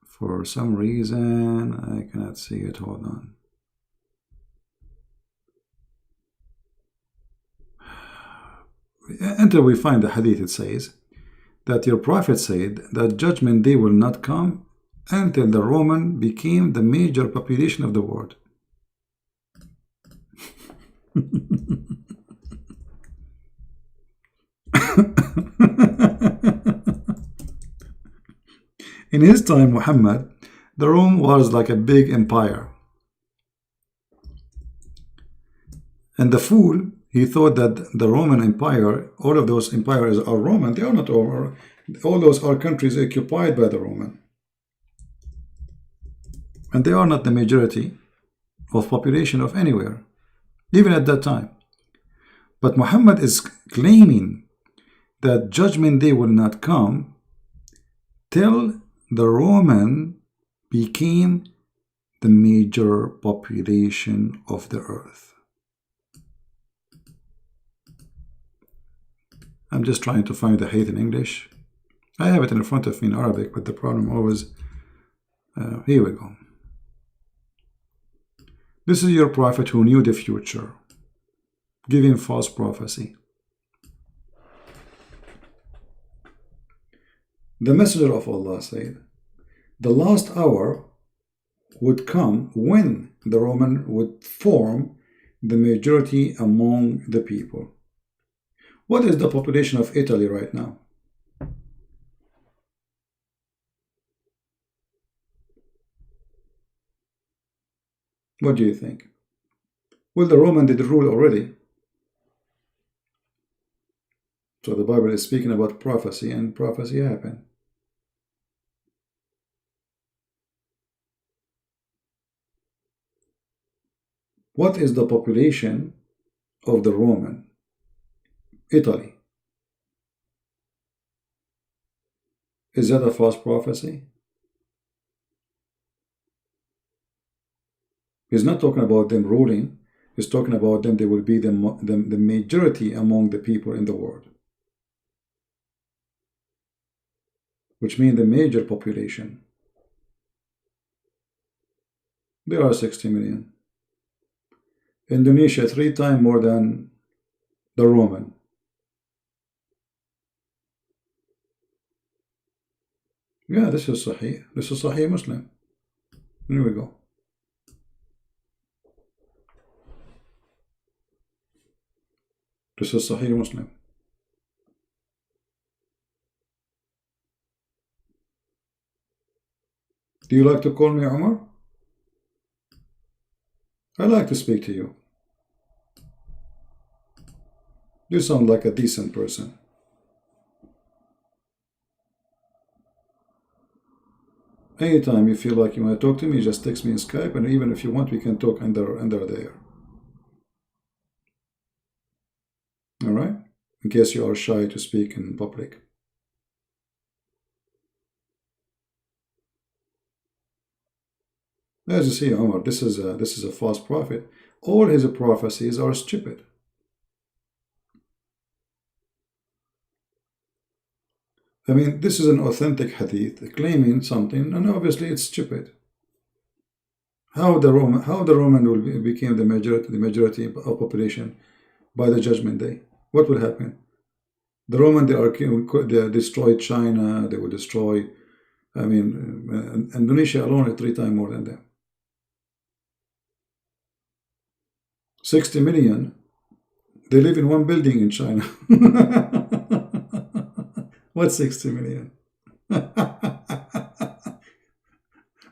For some reason, I cannot see it. Hold on. Until we find the hadith, it says that your prophet said that judgment day will not come until the Roman became the major population of the world. In his time, Muhammad, the Rome was like a big empire. And the fool, he thought that the Roman Empire, all of those empires are Roman. They are not all. All those are countries occupied by the Roman. And they are not the majority of population of anywhere, even at that time. But Muhammad is claiming that judgment day will not come till the Roman became the major population of the earth. I'm just trying to find the hadith in English. I have it in front of me in Arabic, but the problem always... here we go. This is your prophet who knew the future, giving false prophecy. The messenger of Allah said, the last hour would come when the Roman would form the majority among the people. What is the population of Italy right now? What do you think? Well, the Roman did rule already. So the Bible is speaking about prophecy, and prophecy happened. What is the population of the Roman? Italy. Is that a false prophecy? He's not talking about them ruling. He's talking about them. They will be the majority among the people in the world, which means the major population. There are 60 million. Indonesia 3 times more than the Roman. Yeah, this is Sahih. This is Sahih Muslim. Here we go. This is Sahih Muslim. Do you like to call me Omar? I like to speak to you. You sound like a decent person. Anytime you feel like you want to talk to me, just text me in Skype, and even if you want, we can talk under there. All right? In case you are shy to speak in public. As you see, Omar, this is a false prophet. All his prophecies are stupid. I mean, this is an authentic hadith claiming something, and obviously it's stupid. How the Roman will become the majority of population by the judgment day? What will happen? The Roman, they destroyed China. They will destroy. I mean, Indonesia alone is 3 times more than them. 60 million. They live in one building in China. What's 60 million?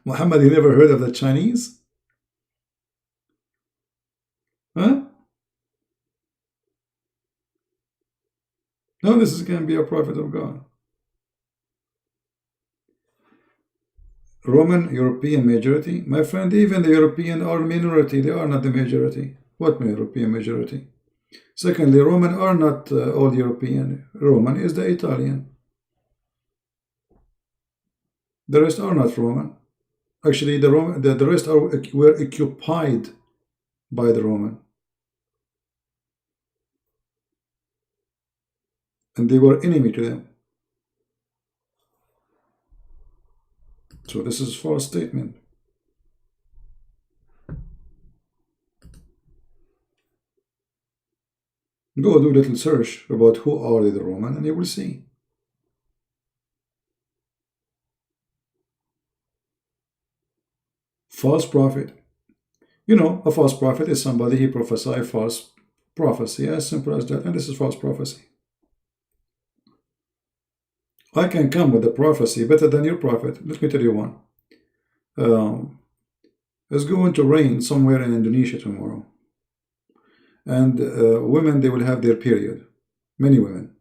Muhammad, you never heard of the Chinese? Huh? No, this is going to be a prophet of God. Roman European majority? My friend, even the European are minority. They are not the majority. What European majority? Secondly, Roman are not all European. Roman is the Italian. The rest are not Roman. Actually, the rest were occupied by the Roman. And they were enemy to them. So this is a false statement. Go do a little search about who are the Roman, and you will see. False prophet. You know, a false prophet is somebody who prophesies false prophecy, as simple as that, and this is false prophecy. I can come with a prophecy better than your prophet. Let me tell you one. It's going to rain somewhere in Indonesia tomorrow. And women, they will have their period. Many women.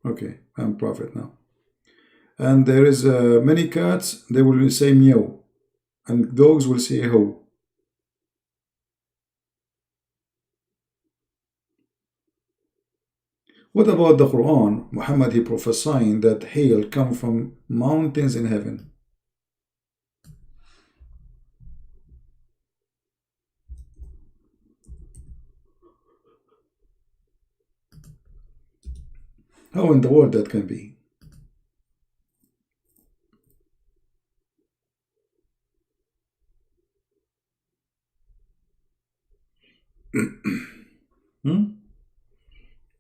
Okay, I'm prophet now. And there is many cats, they will say meow. And dogs will say ho. What about the Quran? Muhammad, he prophesying that hail come from mountains in heaven. How in the world that can be?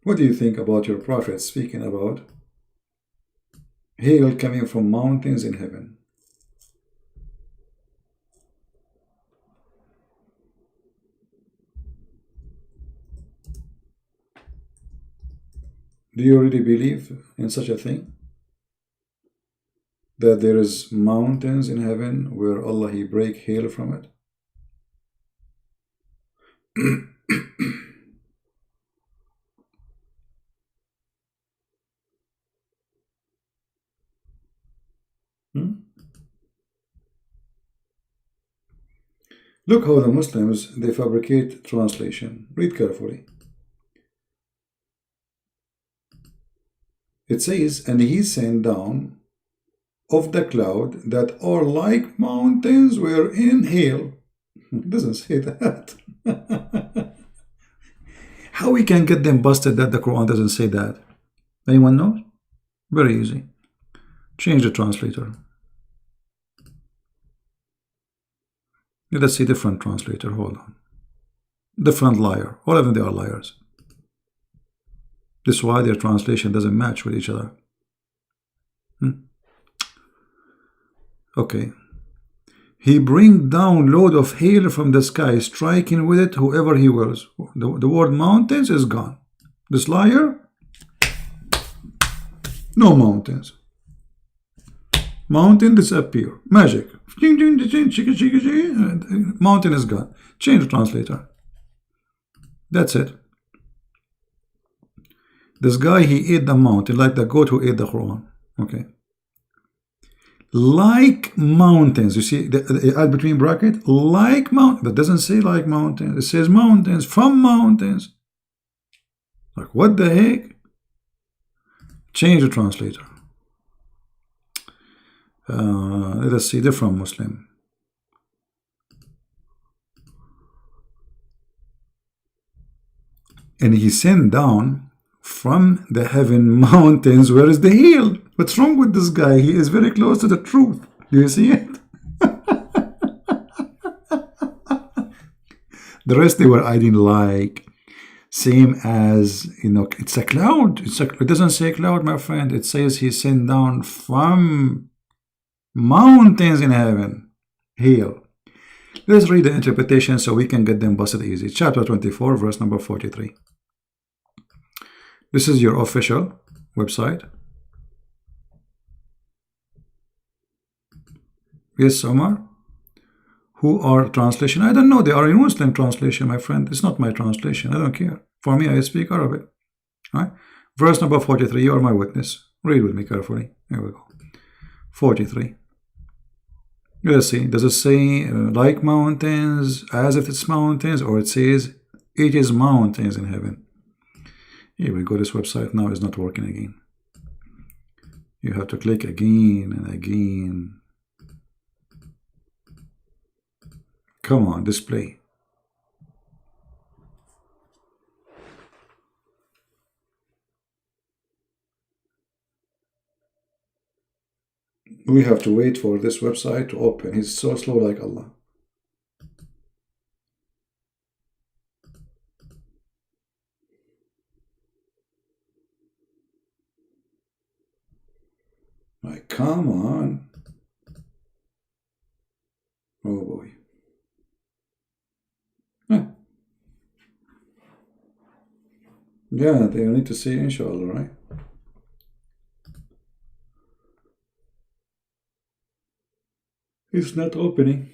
What do you think about your prophet speaking about hail coming from mountains in heaven? Do you really believe in such a thing? That there is mountains in heaven where Allah, he break hail from it? Look how the Muslims, they fabricate translation. Read carefully. It says, and he sent down of the cloud that are like mountains wherein hail. It doesn't say that. How we can get them busted that the Quran doesn't say that? Anyone knows? Very easy. Change the translator. Let us see different translator. Hold on. Different liar. All of them, they are liars. This is why their translation doesn't match with each other. Okay. He bring down load of hail from the sky, striking with it whoever he wills. The word mountains is gone. This liar, no mountains. Mountain disappear. Magic. Mountain is gone. Change the translator. That's it. This guy, he ate the mountain like the goat who ate the Quran. Okay. Like mountains. You see the add between bracket? Like mountains. That doesn't say like mountains. It says mountains. From mountains. Like what the heck? Change the translator. Let us see different Muslim. And he sent down from the heaven mountains. Where is the hill? What's wrong with this guy? He is very close to the truth. Do you see it? The rest they were adding like, same as, you know, it's a cloud. It doesn't say cloud, my friend. It says he sent down from mountains in heaven. Hill. Let's read the interpretation so we can get them busted easy. Chapter 24, verse number 43. This is your official website. Yes, Omar. Who are translation? I don't know. They are in Muslim translation, my friend. It's not my translation. I don't care. For me, I speak Arabic. All right. Verse number 43. You are my witness. Read with me carefully. Here we go. 43. Let's see. Does it say like mountains, as if it's mountains, or it says it is mountains in heaven? Here we go. This website now is not working again. You have to click again and again. Come on, display. We have to wait for this website to open. He's so slow like Allah. Like, come on. Oh boy. Huh. Yeah, they need to say inshallah, right? It's not opening.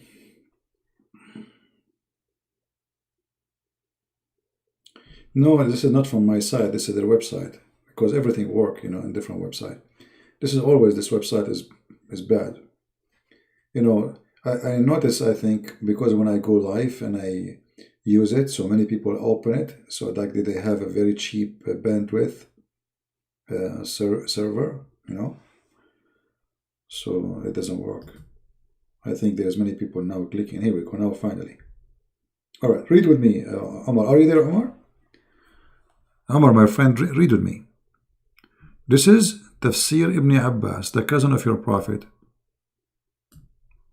No, this is not from my side. This is their website, because everything works, you know, in different website. This is always, this website is bad. You know, I notice, I think, because when I go live and I use it, so many people open it, so like they have a very cheap bandwidth server, you know, so it doesn't work. I think there's many people now clicking. Here we go, now finally. All right, read with me, Omar. Are you there, Omar? Omar, my friend, read with me. This is Tafsir Ibn Abbas, the cousin of your prophet.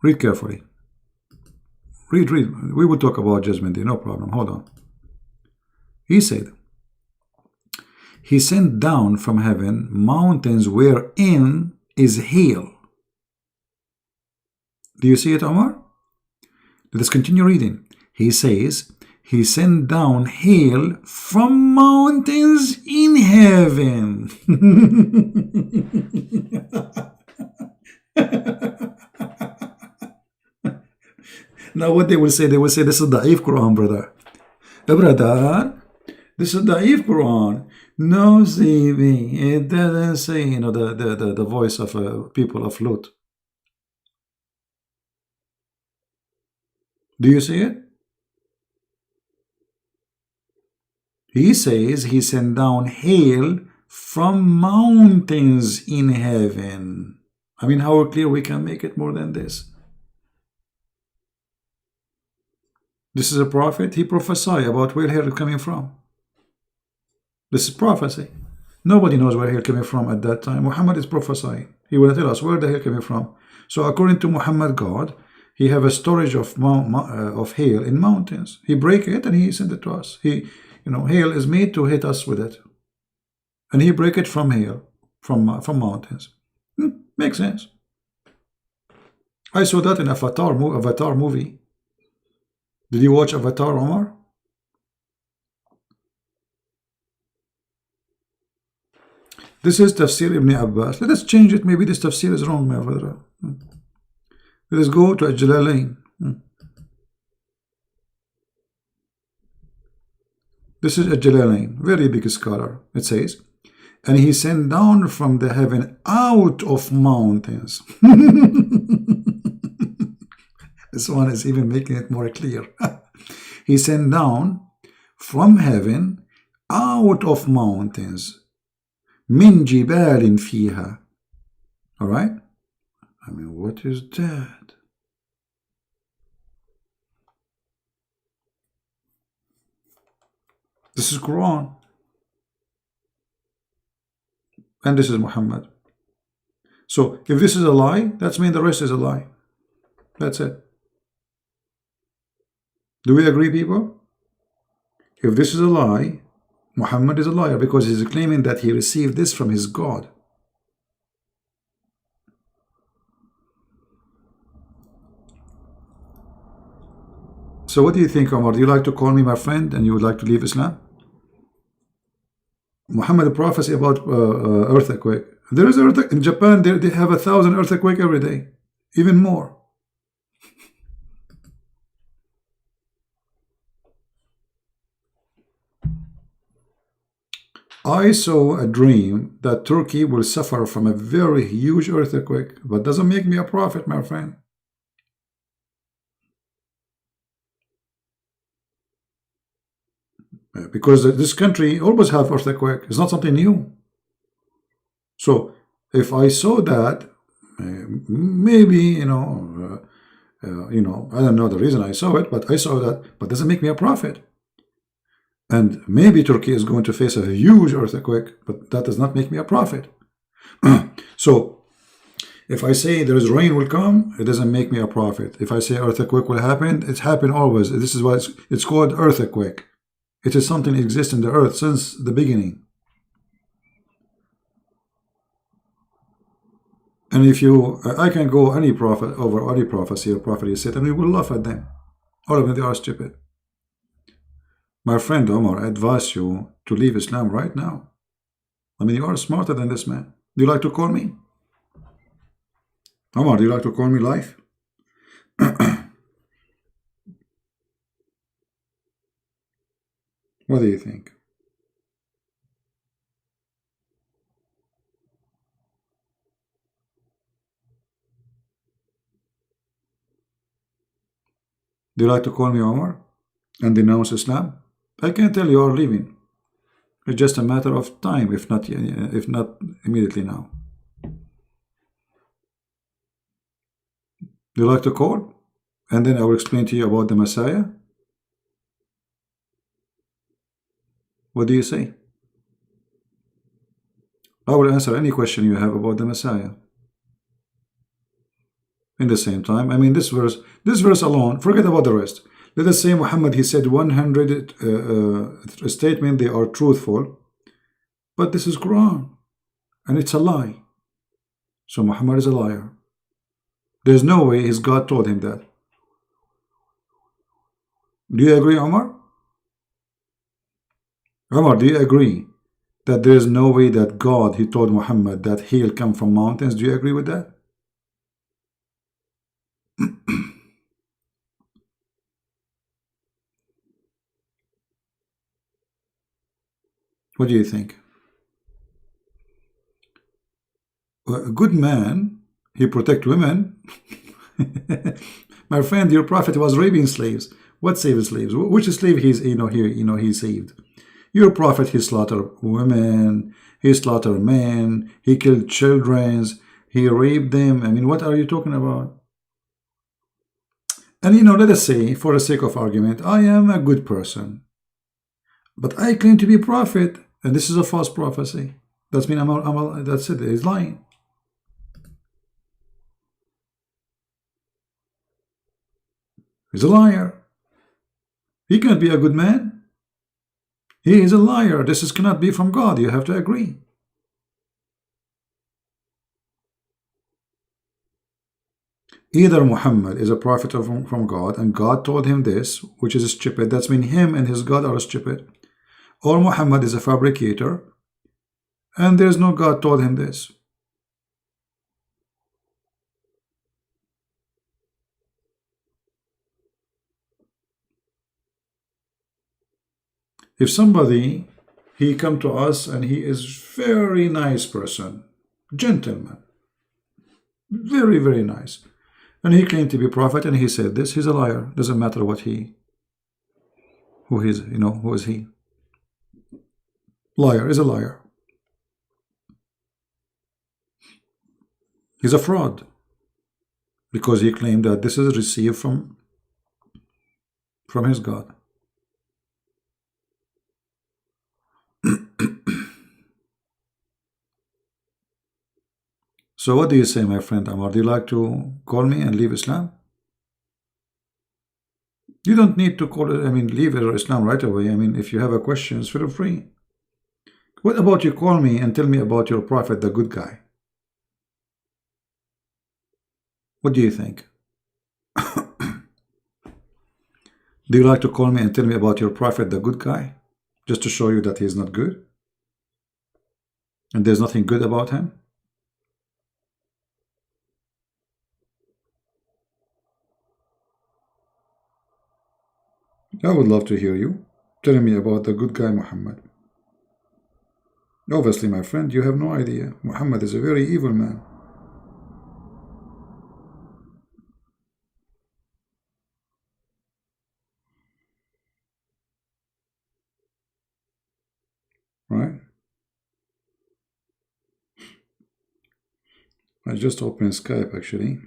Read carefully. Read. We will talk about judgment day, no problem. Hold on. He said, he sent down from heaven mountains wherein is hail. Do you see it, Omar? Let us continue reading. He says, he sent down hail from mountains in heaven. Now what they will say this is Da'if Quran, brother. Brother, this is Da'if Quran. No, CV, it doesn't say, you know, the voice of people of Lut. Do you see it? He says he sent down hail from mountains in heaven. I mean, how clear we can make it more than this? This is a prophet. He prophesied about where hail is coming from. This is prophecy. Nobody knows where hail coming from at that time. Muhammad is prophesying. He will tell us where the hail coming from. So according to Muhammad God, he have a storage of hail in mountains. He break it and he send it to us. You know, hail is made to hit us with it, and he break it from hail, from mountains. Makes sense. I saw that in Avatar movie. Did you watch Avatar, Omar? This is Tafsir Ibn Abbas. Let us change it. Maybe this Tafsir is wrong, my brother. Let's go to Al-Jalalain. This is Al-Jalalain, very big scholar. It says, and he sent down from the heaven out of mountains. This one is even making it more clear. He sent down from heaven out of mountains. Min jibalin fiha. All right? I mean, what is that? This is Quran. And this is Muhammad. So if this is a lie, that means the rest is a lie. That's it. Do we agree, people? If this is a lie, Muhammad is a liar because he's claiming that he received this from his God. So what do you think, Omar? Do you like to call me my friend and you would like to leave Islam? Muhammad prophecy about earthquake. There is earthquake in Japan. They have 1,000 earthquake every day, even more. I saw a dream that Turkey will suffer from a very huge earthquake, but doesn't make me a prophet, my friend. Because this country always have earthquake. It's not something new. So if I saw that, maybe I don't know the reason I saw it, but I saw that. But doesn't make me a prophet. And maybe Turkey is going to face a huge earthquake, but that does not make me a prophet. So if I say there is rain will come, it doesn't make me a prophet. If I say earthquake will happen, it's happened always. This is why it's called earthquake. It is something that exists in the earth since the beginning. And if I can go any prophet over any prophecy or prophet he said, and we will laugh at them. All of them, they are stupid. My friend Omar, I advise you to leave Islam right now. I mean, you are smarter than this man. Do you like to call me? Omar, do you like to call me live? What do you think? Do you like to call me Omar and denounce Islam? I can tell you are leaving. It's just a matter of time, if not immediately now. Do you like to call? And then I will explain to you about the Messiah. What do you say? I will answer any question you have about the Messiah. In the same time, I mean, this verse alone, forget about the rest. Let us say Muhammad, he said 100 statements, they are truthful, but this is Quran, and it's a lie. So Muhammad is a liar. There's no way his God told him that. Do you agree, Omar? Omar, do you agree that there is no way that God, he told Muhammad that he'll come from mountains? Do you agree with that? What do you think? Well, a good man, he protect women. My friend, your prophet was raping slaves. What saved slaves? Which slave he saved? Your prophet, he slaughtered women, he slaughtered men, he killed children, he raped them. I mean, what are you talking about? And let us say, for the sake of argument, I am a good person, but I claim to be a prophet, and this is a false prophecy. That's mean that's it. He's lying. He's a liar. He can't be a good man. He is a liar. This cannot be from God. You have to agree. Either Muhammad is a prophet from God, and God told him this, which is stupid. That's mean him and his God are stupid. Or Muhammad is a fabricator, and there's no God told him this. If somebody, he come to us and he is very nice person, gentleman, very, very nice, and he claimed to be prophet and he said this, he's a liar. Doesn't matter what he, who is, who is he? Liar is a liar. He's a fraud because he claimed that this is received from his God. So what do you say, my friend Amar? Do you like to call me and leave Islam? You don't need to call it, leave Islam right away. If you have a questions, feel free. What about you call me and tell me about your prophet, the good guy? What do you think? Do you like to call me and tell me about your prophet, the good guy? Just to show you that he is not good? And there's nothing good about him? I would love to hear you telling me about the good guy Muhammad. Obviously, my friend, you have no idea. Muhammad is a very evil man. Right? I just opened Skype actually.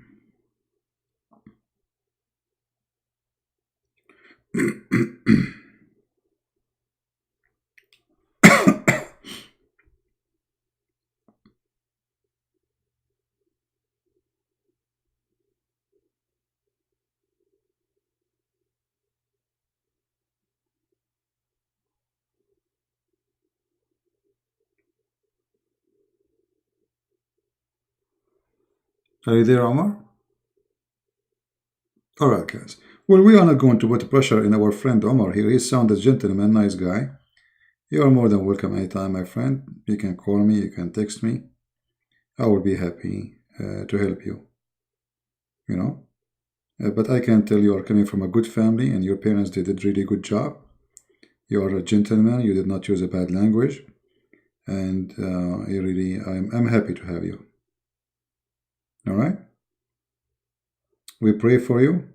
Are you there, Omar? Alright, guys. Well, we are not going to put pressure in our friend Omar here. He sounds a gentleman, nice guy. You are more than welcome anytime, my friend. You can call me, you can text me. I will be happy to help you. But I can tell you are coming from a good family and your parents did a really good job. You are a gentleman, you did not use a bad language. And I'm happy to have you. Alright? We pray for you.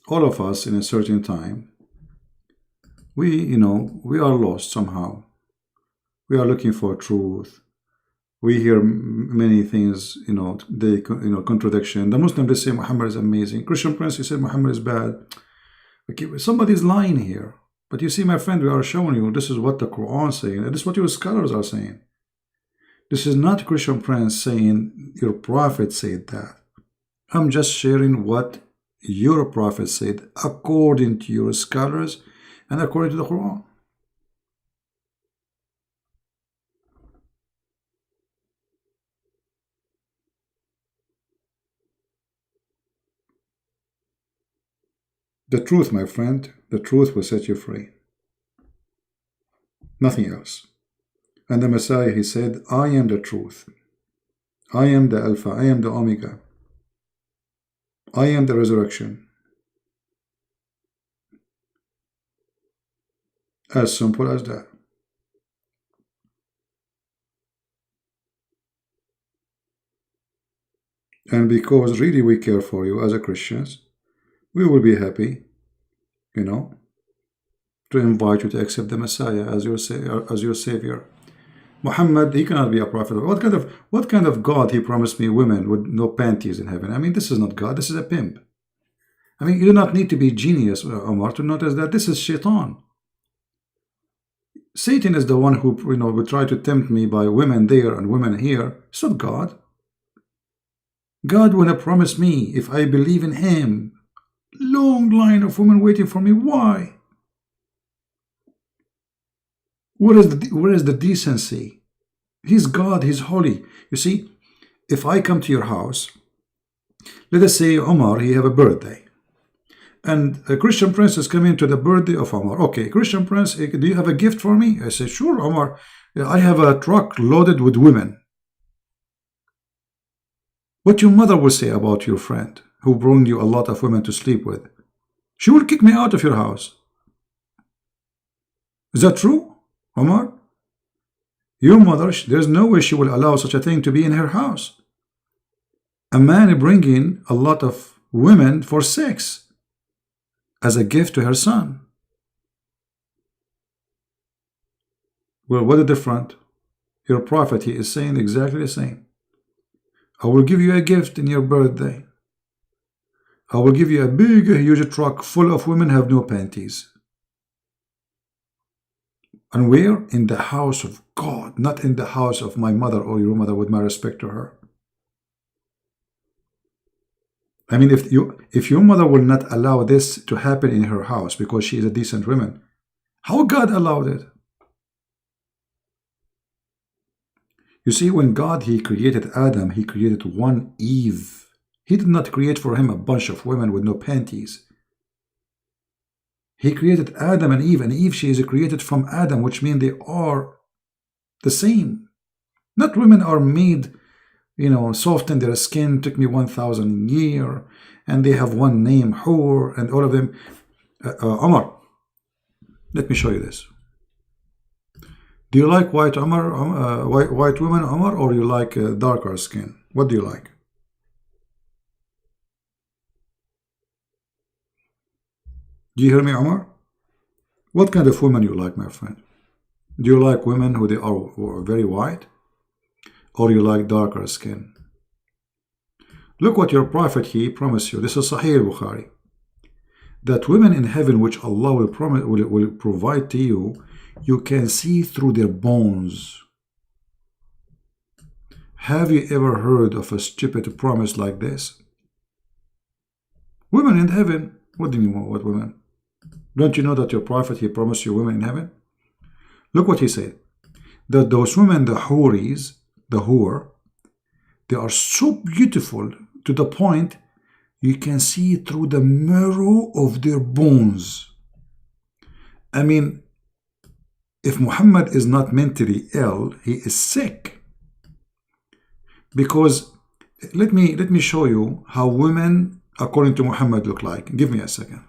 All of us in a certain time, we are lost somehow. We are looking for truth. We hear many things, they contradiction. The Muslim, they say Muhammad is amazing. Christian Prince, he said Muhammad is bad. Okay, somebody's lying here. But you see, my friend, we are showing you this is what the Quran is saying. And this is what your scholars are saying. This is not Christian Prince saying your prophet said that. I'm just sharing what your prophet said according to your scholars and according to the Quran. The truth, my friend, the truth will set you free. Nothing else. And the Messiah, he said, I am the truth. I am the Alpha. I am the Omega. I am the resurrection. As simple as that. And because really we care for you as a Christians, we will be happy, to invite you to accept the Messiah as your Savior. Muhammad, he cannot be a prophet. What kind of God he promised me women with no panties in heaven? This is not God, this is a pimp. You do not need to be genius, Omar, to notice that this is Shaitan. Satan is the one who will try to tempt me by women there and women here. It's not God. God will promise me if I believe in him. Long line of women waiting for me. Why? Where is the decency? He's God, he's holy. You see, if I come to your house Let us say Omar, he have a birthday, and a Christian prince is coming to the birthday of Omar. Okay, Christian prince, do you have a gift for me? I say, sure, Omar. I have a truck loaded with women. What your mother will say about your friend who brought you a lot of women to sleep with? She will kick me out of your house. Is that true, Omar? Your mother, there's no way she will allow such a thing to be in her house. A man bringing a lot of women for sex as a gift to her son. Well, what is different? Your prophet, he is saying exactly the same. I will give you a gift in your birthday. I will give you a big, huge truck full of women have no panties. And where? In the house of God, not in the house of my mother or your mother, with my respect to her. I mean, if your mother will not allow this to happen in her house because she is a decent woman, how God allowed it? You see, when God, he created Adam, he created one Eve. He did not create for him a bunch of women with no panties. He created Adam and Eve, she is created from Adam, which means they are the same. Not women are made, soften their skin, took me 1,000 years, and they have one name, Hur, and all of them. Omar, let me show you this. Do you like white women, Omar, or you like darker skin? What do you like? Do you hear me, Omar? What kind of women you like, my friend? Do you like women who they are very white? Or you like darker skin? Look what your prophet, he promised you. This is Sahih Bukhari. That women in heaven, which Allah will provide to you, you can see through their bones. Have you ever heard of a stupid promise like this? Women in heaven. What do you mean, what women? Don't you know that your prophet, he promised you women in heaven? Look what he said. That those women, the Huris, the Hur, they are so beautiful to the point you can see through the marrow of their bones. I mean, if Muhammad is not mentally ill, he is sick. Because let me show you how women, according to Muhammad, look like. Give me a second.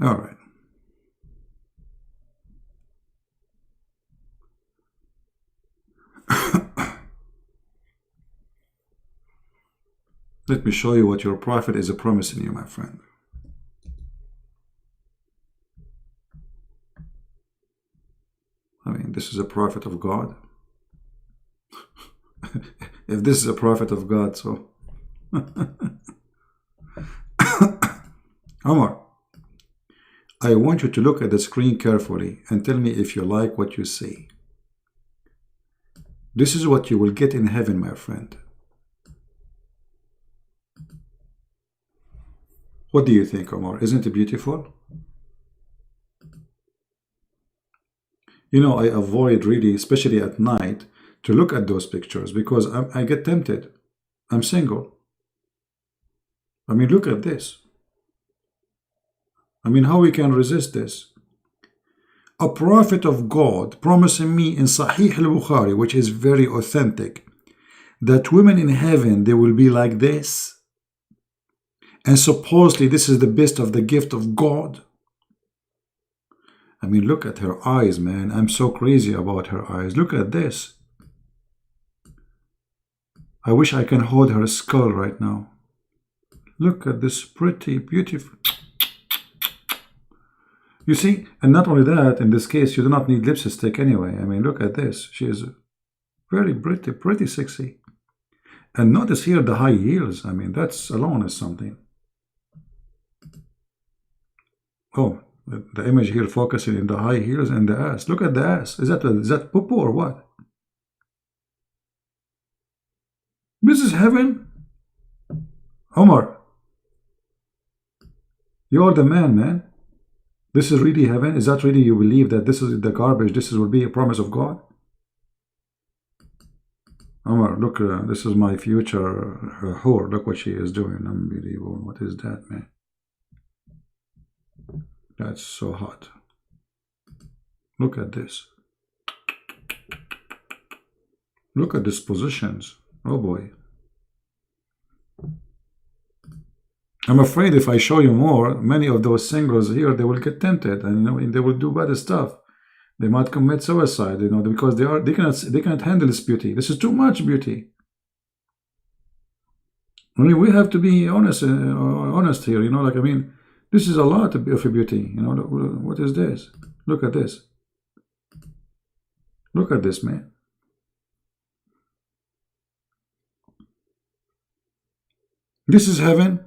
All right. Let me show you what your prophet is promising you, my friend. I mean, this is a prophet of God. If this is a prophet of God, so Omar, I want you to look at the screen carefully and tell me if you like what you see. This is what you will get in heaven, my friend. What do you think, Omar? Isn't it beautiful? I avoid really, especially at night, to look at those pictures because I get tempted. I'm single. I mean, look at this. I mean, how we can resist this? A prophet of God promising me in Sahih al-Bukhari, which is very authentic, that women in heaven, they will be like this. And supposedly this is the best of the gift of God. I mean, look at her eyes, man. I'm so crazy about her eyes. Look at this. I wish I can hold her skull right now. Look at this pretty, beautiful. You see, and not only that, in this case, you do not need lipstick anyway. I mean, look at this. She is very pretty sexy. And notice here the high heels. I mean, that's alone is something. Oh, the image here focusing in the high heels and the ass. Look at the ass. Is that poo-poo or what? This is heaven. Omar, you're the man. This is really heaven? Is that really you believe that this is the garbage? This will be a promise of God? Omar, look, this is my future whore. Look what she is doing. Unbelievable. What is that, man? That's so hot. Look at this. Look at these positions. Oh boy. I'm afraid if I show you more, many of those singles here, they will get tempted, and they will do bad stuff. They might commit suicide, because they cannot handle this beauty. This is too much beauty. I mean, we have to be honest here. This is a lot of beauty. What is this? Look at this. Look at this, man. This is heaven.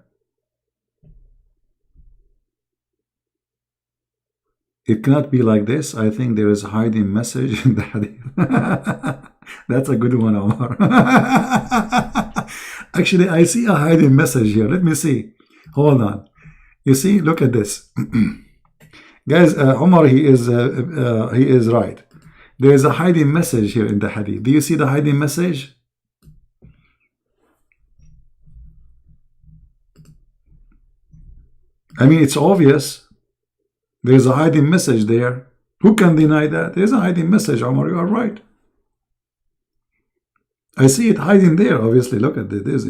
It cannot be like this. I think there is a hiding message in the hadith. That's a good one, Omar. Actually, I see a hiding message here. Let me see. Hold on. You see, look at this. Guys, Omar, he is right. There is a hiding message here in the hadith. Do you see the hiding message? I mean, it's obvious. There's a hiding message there. Who can deny that? There's a hiding message, Omar. You are right. I see it hiding there, obviously. Look at this,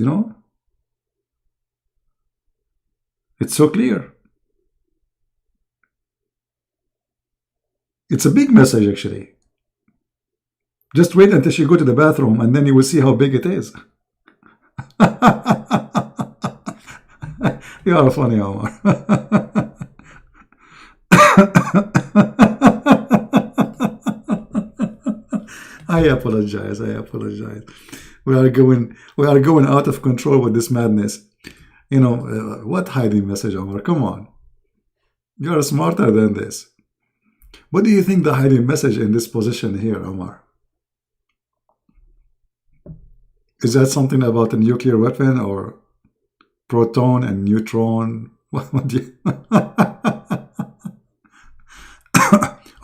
It's so clear. It's a big message, actually. Just wait until you go to the bathroom, and then you will see how big it is. You are funny, Omar. I apologize. We are going out of control with this madness. What hiding message, Omar? Come on. You are smarter than this. What do you think the hiding message in this position here, Omar? Is that something about a nuclear weapon or proton and neutron? What do you...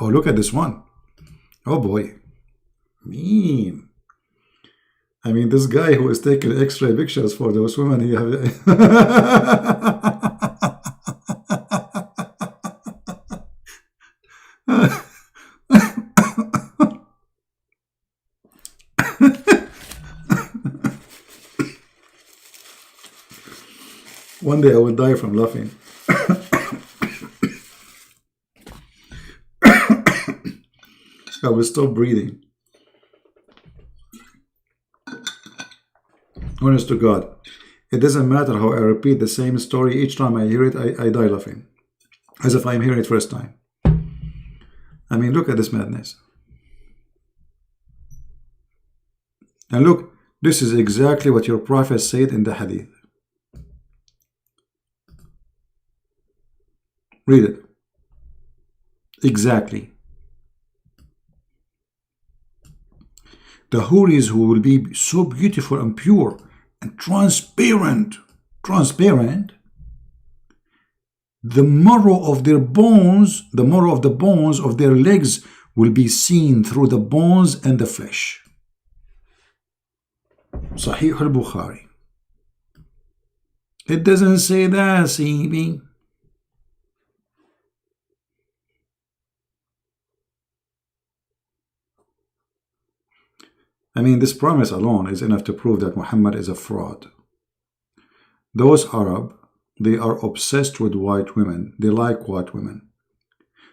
Oh, look at this one. Oh boy. Mean. I mean, this guy who is taking X-ray pictures for those women, he have... One day I will die from laughing. I will stop breathing. Honest to God, it doesn't matter how I repeat the same story. Each time I hear it, I die laughing, as if I'm hearing it first time. I mean, look at this madness. And look, this is exactly what your prophet said in the hadith. Read it. Exactly. The houris who will be so beautiful and pure and transparent, the marrow of their bones, the marrow of the bones of their legs will be seen through the bones and the flesh. Sahih al-Bukhari. It doesn't say that, CB. I mean, this promise alone is enough to prove that Muhammad is a fraud. Those Arab, they are obsessed with white women. They like white women.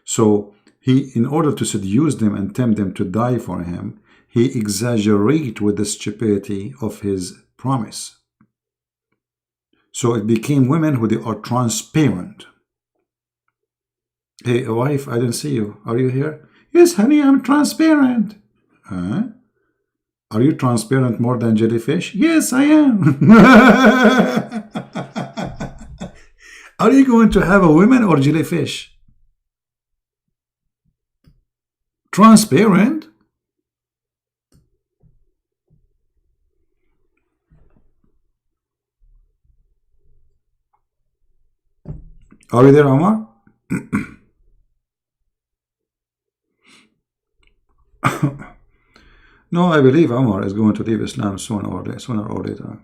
So he, in order to seduce them and tempt them to die for him, he exaggerates with the stupidity of his promise. So it became women who they are transparent. Hey, wife, I didn't see you. Are you here? Yes, honey, I'm transparent. Huh? Are you transparent more than jellyfish? Yes, I am. Are you going to have a woman or jellyfish? Transparent? Are you there, Omar? No, I believe Omar is going to leave Islam sooner or later.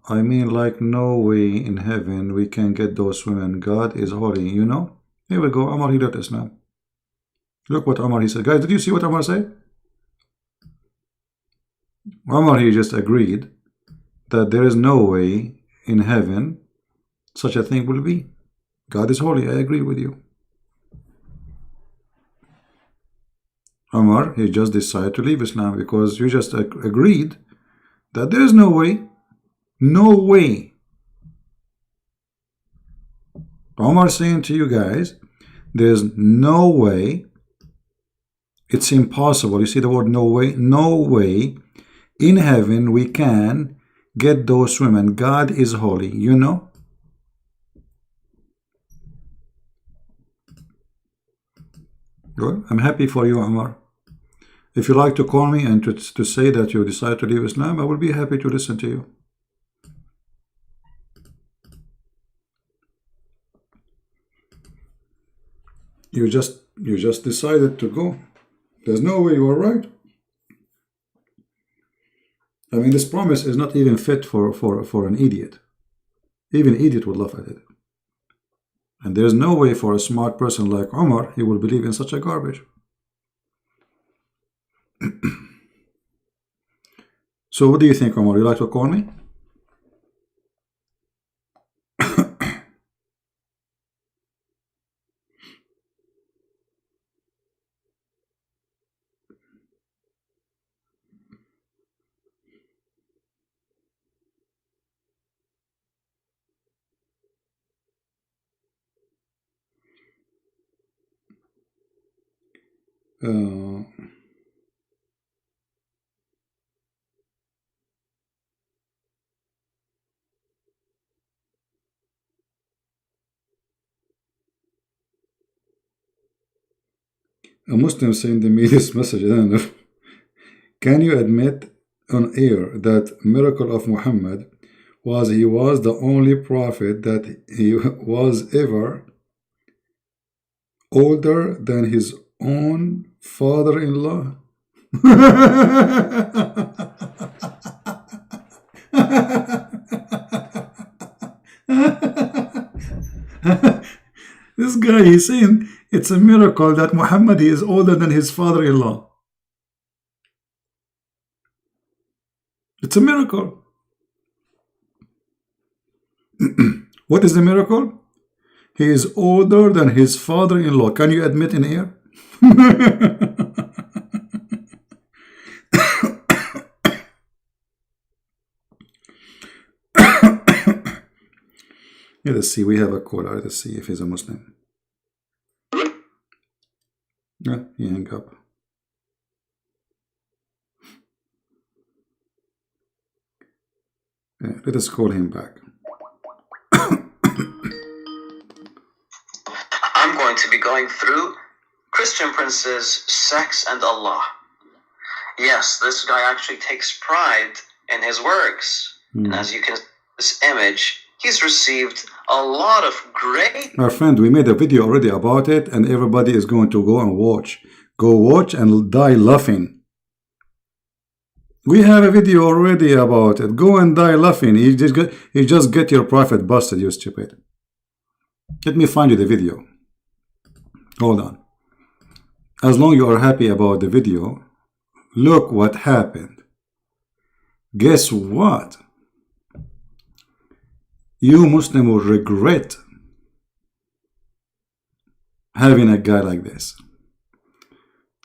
I mean, like, no way in heaven we can get those women. God is holy, you know? Here we go. Omar, he left Islam. Look what Omar, he said. Guys, did you see what Omar said? Omar, he just agreed that there is no way in heaven such a thing will be. God is holy. I agree with you. Omar, he just decided to leave Islam because you just agreed that there is no way. No way. Omar saying to you guys, there's no way. It's impossible. You see the word no way? No way in heaven we can get those women. God is holy, you know? Good. I'm happy for you, Omar. If you like to call me and to say that you decide to leave Islam, I will be happy to listen to you. You just decided to go. There's no way you are right. I mean, this promise is not even fit for an idiot. Even an idiot would laugh at it. And there's no way for a smart person like Omar, he will believe in such a garbage. So what do you think, Omar? You like to call me? A Muslim sent me this message. I don't know. Can you admit on air that miracle of Muhammad was he was the only prophet that he was ever older than his own father-in-law? This guy, he's saying it's a miracle that Muhammad is older than his father-in-law. It's a miracle. What is the miracle? He is older than his father-in-law. Can you admit in here? Yeah, let's see. We have a caller. Let's see if he's a Muslim. Yeah, he hung up. Yeah, let us call him back. I'm going to be going through Christian Prince's Sex and Allah. Yes, this guy actually takes pride in his works. And as you can see this image, he's received a lot of great... Our friend, we made a video already about it, and everybody is going to go and watch. Go watch and die laughing. We have a video already about it. Go and die laughing. You just get your prophet busted, you stupid. Let me find you the video. Hold on. As long as you are happy about the video, look what happened. Guess what? You Muslim will regret having a guy like this.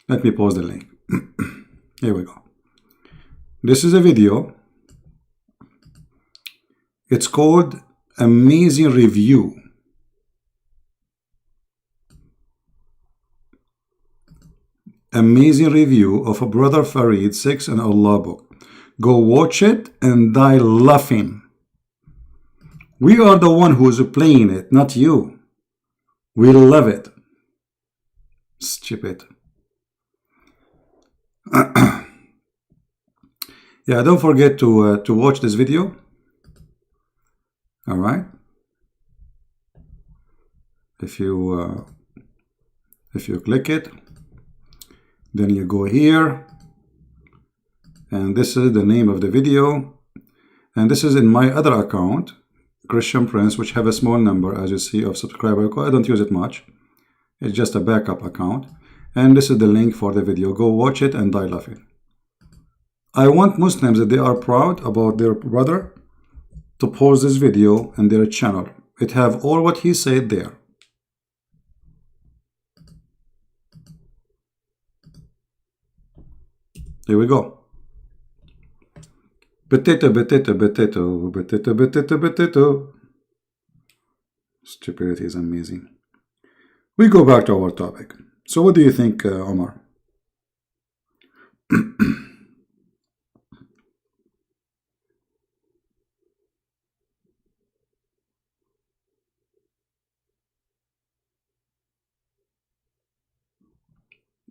Let me pause the link. Here we go. This is a video. It's called Amazing Review. Amazing review of a Brother Farid Sex and Allah book. Go watch it and die laughing. We are the one who's playing it, not you. We love it. Stupid. Yeah, don't forget to watch this video. All right. If you click it, then you go here, and this is the name of the video, and this is in my other account, Christian Prince, which have a small number, as you see, of subscribers. I don't use it much. It's just a backup account, and this is the link for the video. Go watch it and die laughing. I want Muslims that they are proud about their brother to post this video in their channel. It have all what he said there. Here we go. Potato, potato, potato, potato, potato, potato. Stupidity is amazing. We go back to our topic. So what do you think, Omar?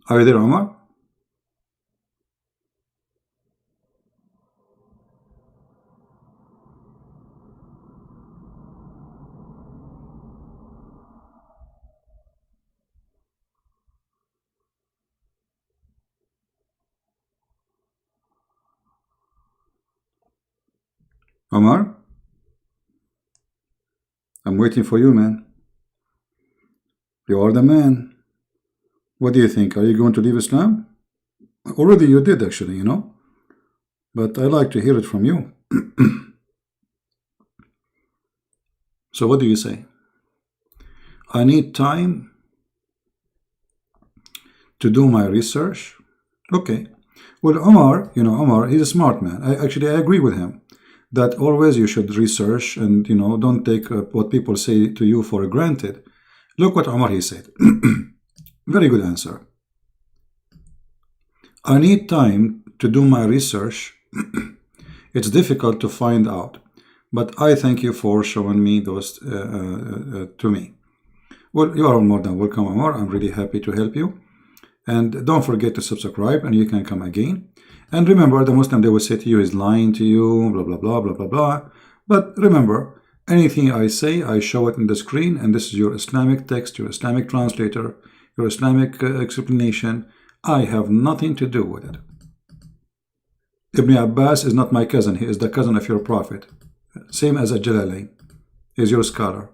Are you there, Omar? Omar? I'm waiting for you, man. You are the man. What do you think? Are you going to leave Islam? Already you did, actually, you know. But I like to hear it from you. So what do you say? I need time to do my research. Okay. Well, Omar, you know, Omar, he's a smart man. I agree with him that always you should research and, you know, don't take what people say to you for granted. Look what Omar, he said. Very good answer. I need time to do my research. It's difficult to find out, but I thank you for showing me those to me. Well, you are more than welcome, Omar. I'm really happy to help you. And don't forget to subscribe, and you can come again. And remember, the Muslim, they will say to you, is lying to you, blah, blah, blah, blah, blah, blah. But remember, anything I say, I show it in the screen, and this is your Islamic text, your Islamic translator, your Islamic explanation. I have nothing to do with it. Ibn Abbas is not my cousin. He is the cousin of your prophet. Same as Jalalain. He is your scholar.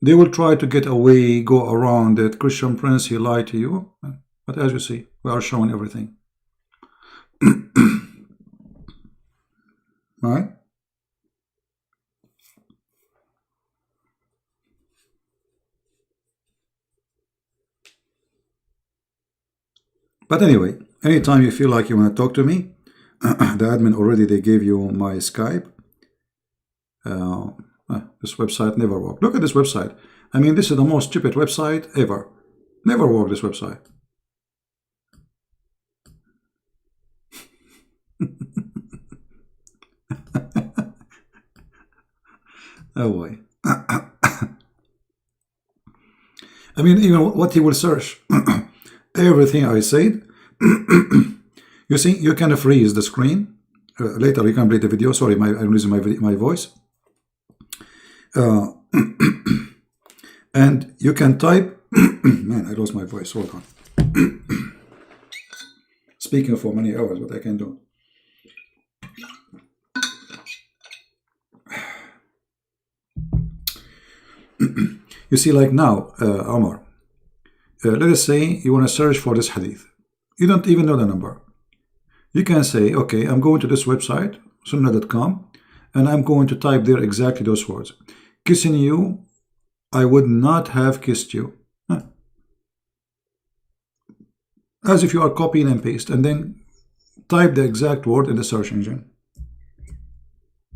They will try to get away, go around it. Christian Prince, he lied to you. But as you see, we are showing everything. Right? But anyway, anytime you feel like you want to talk to me, the admin already, they gave you my Skype. This website never worked. Look at this website. I mean, this is the most stupid website ever. Never worked, this website. Oh boy. I mean, even what he will search. Everything I said. You see, you can freeze the screen. Later you can play the video. Sorry, I'm losing my voice. And you can type. Man, I lost my voice. Hold on. Speaking for many hours, what I can do. You see, like now, Omar, let us say you want to search for this hadith. You don't even know the number. You can say, okay, I'm going to this website, sunnah.com, and I'm going to type there exactly those words. Kissing you, I would not have kissed you. As if you are copying and paste, and then type the exact word in the search engine.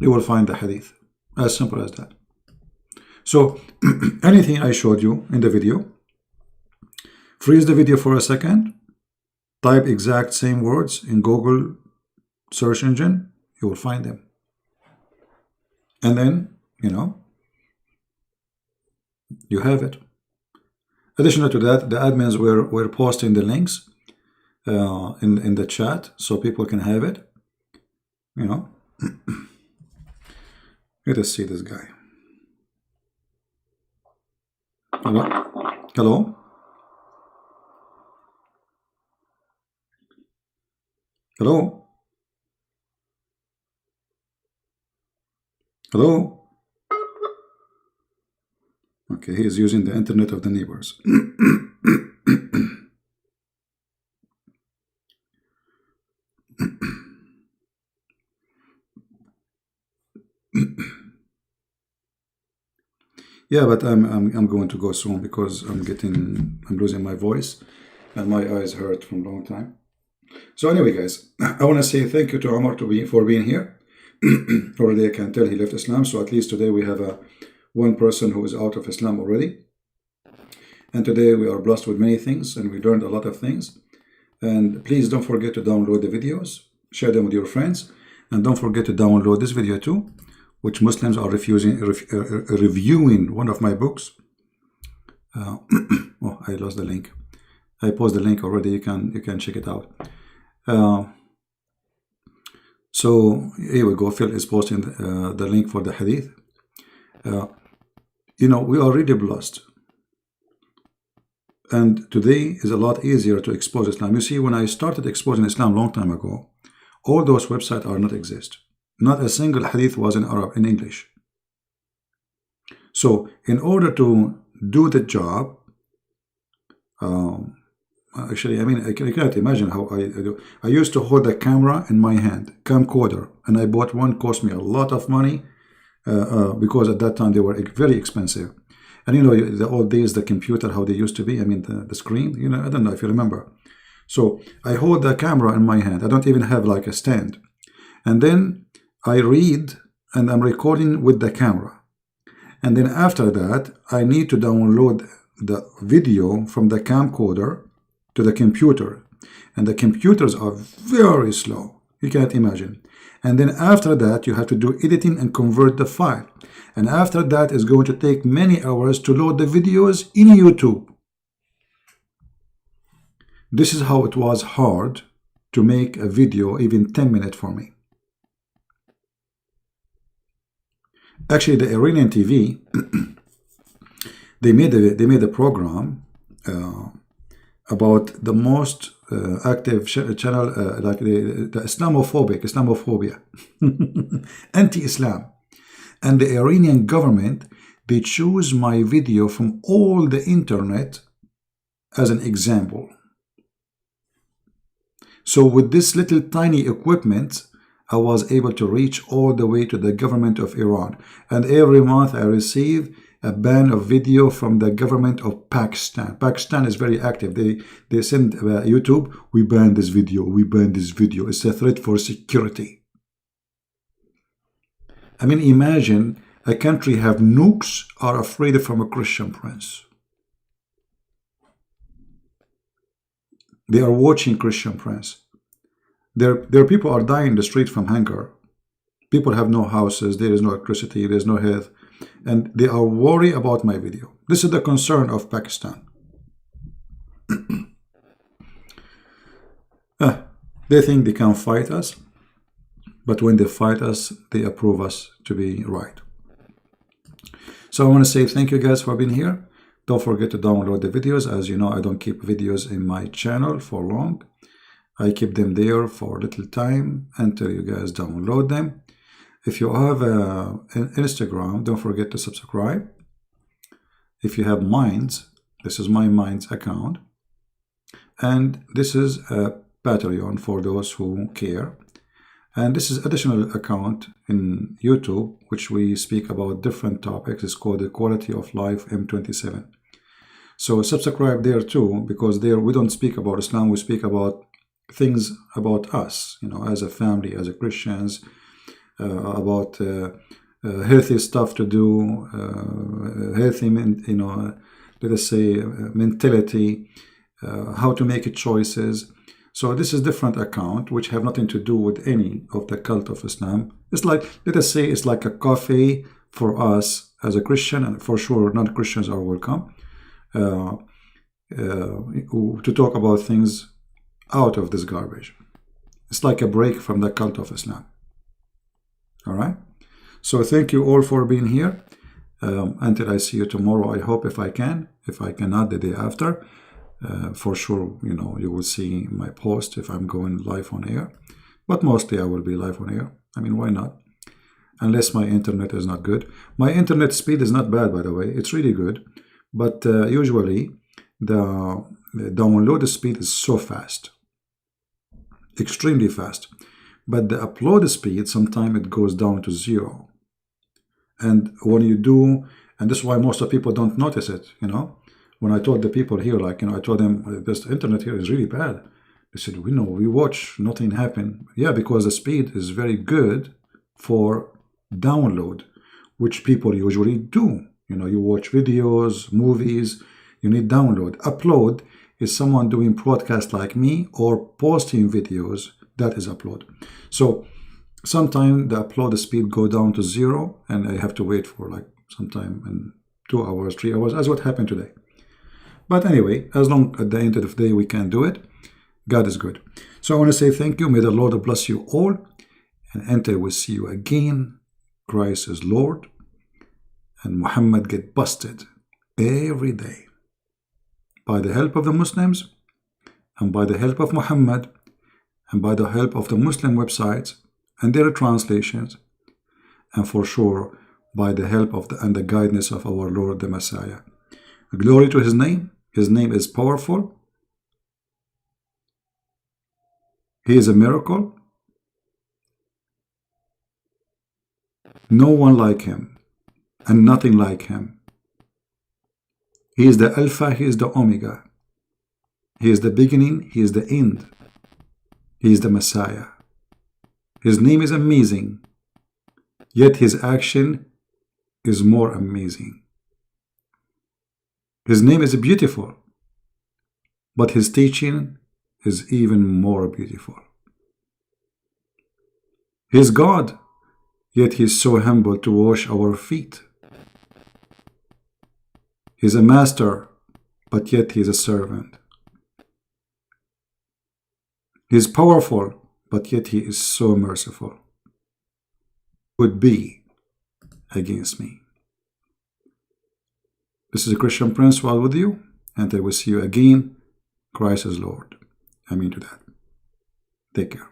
You will find the hadith. As simple as that. So, anything I showed you in the video, freeze the video for a second, type exact same words in Google search engine, you will find them. And then, you know, you have it. Additional to that, the admins were posting the links in the chat so people can have it. You know, let us see this guy. Hello? Hello? Hello? Hello? Okay, he is using the internet of the neighbors. Yeah, but I'm going to go soon because I'm losing my voice and my eyes hurt from a long time. So anyway, guys, I want to say thank you to Omar for being here. Already I can tell he left Islam, so at least today we have one person who is out of Islam already. And today we are blessed with many things and we learned a lot of things. And please don't forget to download the videos, share them with your friends, and don't forget to download this video too, which Muslims are reviewing one of my books. Oh, I lost the link. I posted the link already. You can check it out. So here we go. Phil is posting the link for the hadith. You know, we are really blessed. And today is a lot easier to expose Islam. You see, when I started exposing Islam a long time ago, all those websites are not exist. Not a single hadith was in Arab, in English. So in order to do the job, actually, I mean, I cannot imagine how I do. I used to hold the camera in my hand, camcorder, and I bought one, cost me a lot of money because at that time they were very expensive. And you know, the old days, the computer, how they used to be, I mean, the screen, you know, I don't know if you remember. So I hold the camera in my hand. I don't even have like a stand. And then I read and I'm recording with the camera. And then after that, I need to download the video from the camcorder to the computer. And the computers are very slow. You can't imagine. And then after that, you have to do editing and convert the file. And after that, it's going to take many hours to load the videos in YouTube. This is how it was hard to make a video, even 10 minutes for me. Actually, the Iranian TV, they made a program about the most active channel, like the Islamophobia, anti-Islam. And the Iranian government, they choose my video from all the internet as an example. So with this little tiny equipment, I was able to reach all the way to the government of Iran. And every month I receive a ban of video from the government of Pakistan. Pakistan is very active. They send YouTube, we ban this video, we ban this video. It's a threat for security. I mean, imagine a country have nukes are afraid from a Christian prince. They are watching Christian prince. Their people are dying in the street from hunger. People have no houses, there is no electricity, there is no health, and they are worried about my video. This is the concern of Pakistan. They think they can fight us, but when they fight us, they approve us to be right. So I want to say thank you guys for being here. Don't forget to download the videos. As you know, I don't keep videos in my channel for long. I keep them there for a little time until you guys download them. If you have an Instagram, don't forget to subscribe. If you have Minds, this is my Minds account. And this is a Patreon for those who care. And this is additional account in YouTube, which we speak about different topics. It's called the Quality of Life M27. So subscribe there too, because there we don't speak about Islam. We speak about things about us, you know, as a family, as a Christians, about healthy stuff to do, healthy, you know, let us say mentality, how to make choices. So this is different account which have nothing to do with any of the cult of Islam. It's like, let us say, it's like a coffee for us as a Christian, and for sure non-Christians are welcome to talk about things out of this garbage. It's like a break from the cult of Islam. All right. So thank you all for being here. Until I see you tomorrow, I hope, if I can. If I cannot, the day after. For sure, you know, you will see my post if I'm going live on air. But mostly I will be live on air. I mean, why not? Unless my internet is not good. My internet speed is not bad, by the way. It's really good. But usually the download speed is so fast. Extremely fast. But the upload speed, sometimes it goes down to 0. And when you do, and this is why most of people don't notice it, you know. When I told the people here, like, you know, I told them, this internet here is really bad. They said, we know, we watch, nothing happen. Yeah, because the speed is very good for download, which people usually do. You know, you watch videos, movies, you need download. Upload is someone doing broadcast like me or posting videos. That is upload. So sometimes the upload speed go down to 0, and I have to wait for like sometime in 2 hours, 3 hours, as what happened today. But anyway, as long at the end of the day we can do it, God is good. So I want to say thank you. May the Lord bless you all. And until we see you again, Christ is Lord. And Muhammad get busted every day. By the help of the Muslims, and by the help of Muhammad, and by the help of the Muslim websites and their translations, and for sure by the help of and the guidance of our Lord the Messiah. Glory to his name. His name is powerful. He is a miracle. No one like him, and nothing like him. He is the Alpha, he is the Omega. He is the beginning, he is the end. He is the Messiah. His name is amazing, yet his action is more amazing. His name is beautiful, but his teaching is even more beautiful. He is God, yet he is so humble to wash our feet. He is a master, but yet he is a servant. He is powerful, but yet he is so merciful. Would be against me. This is a Christian Prince while with you, and I will see you again. Christ is Lord. Amen to that. Take care.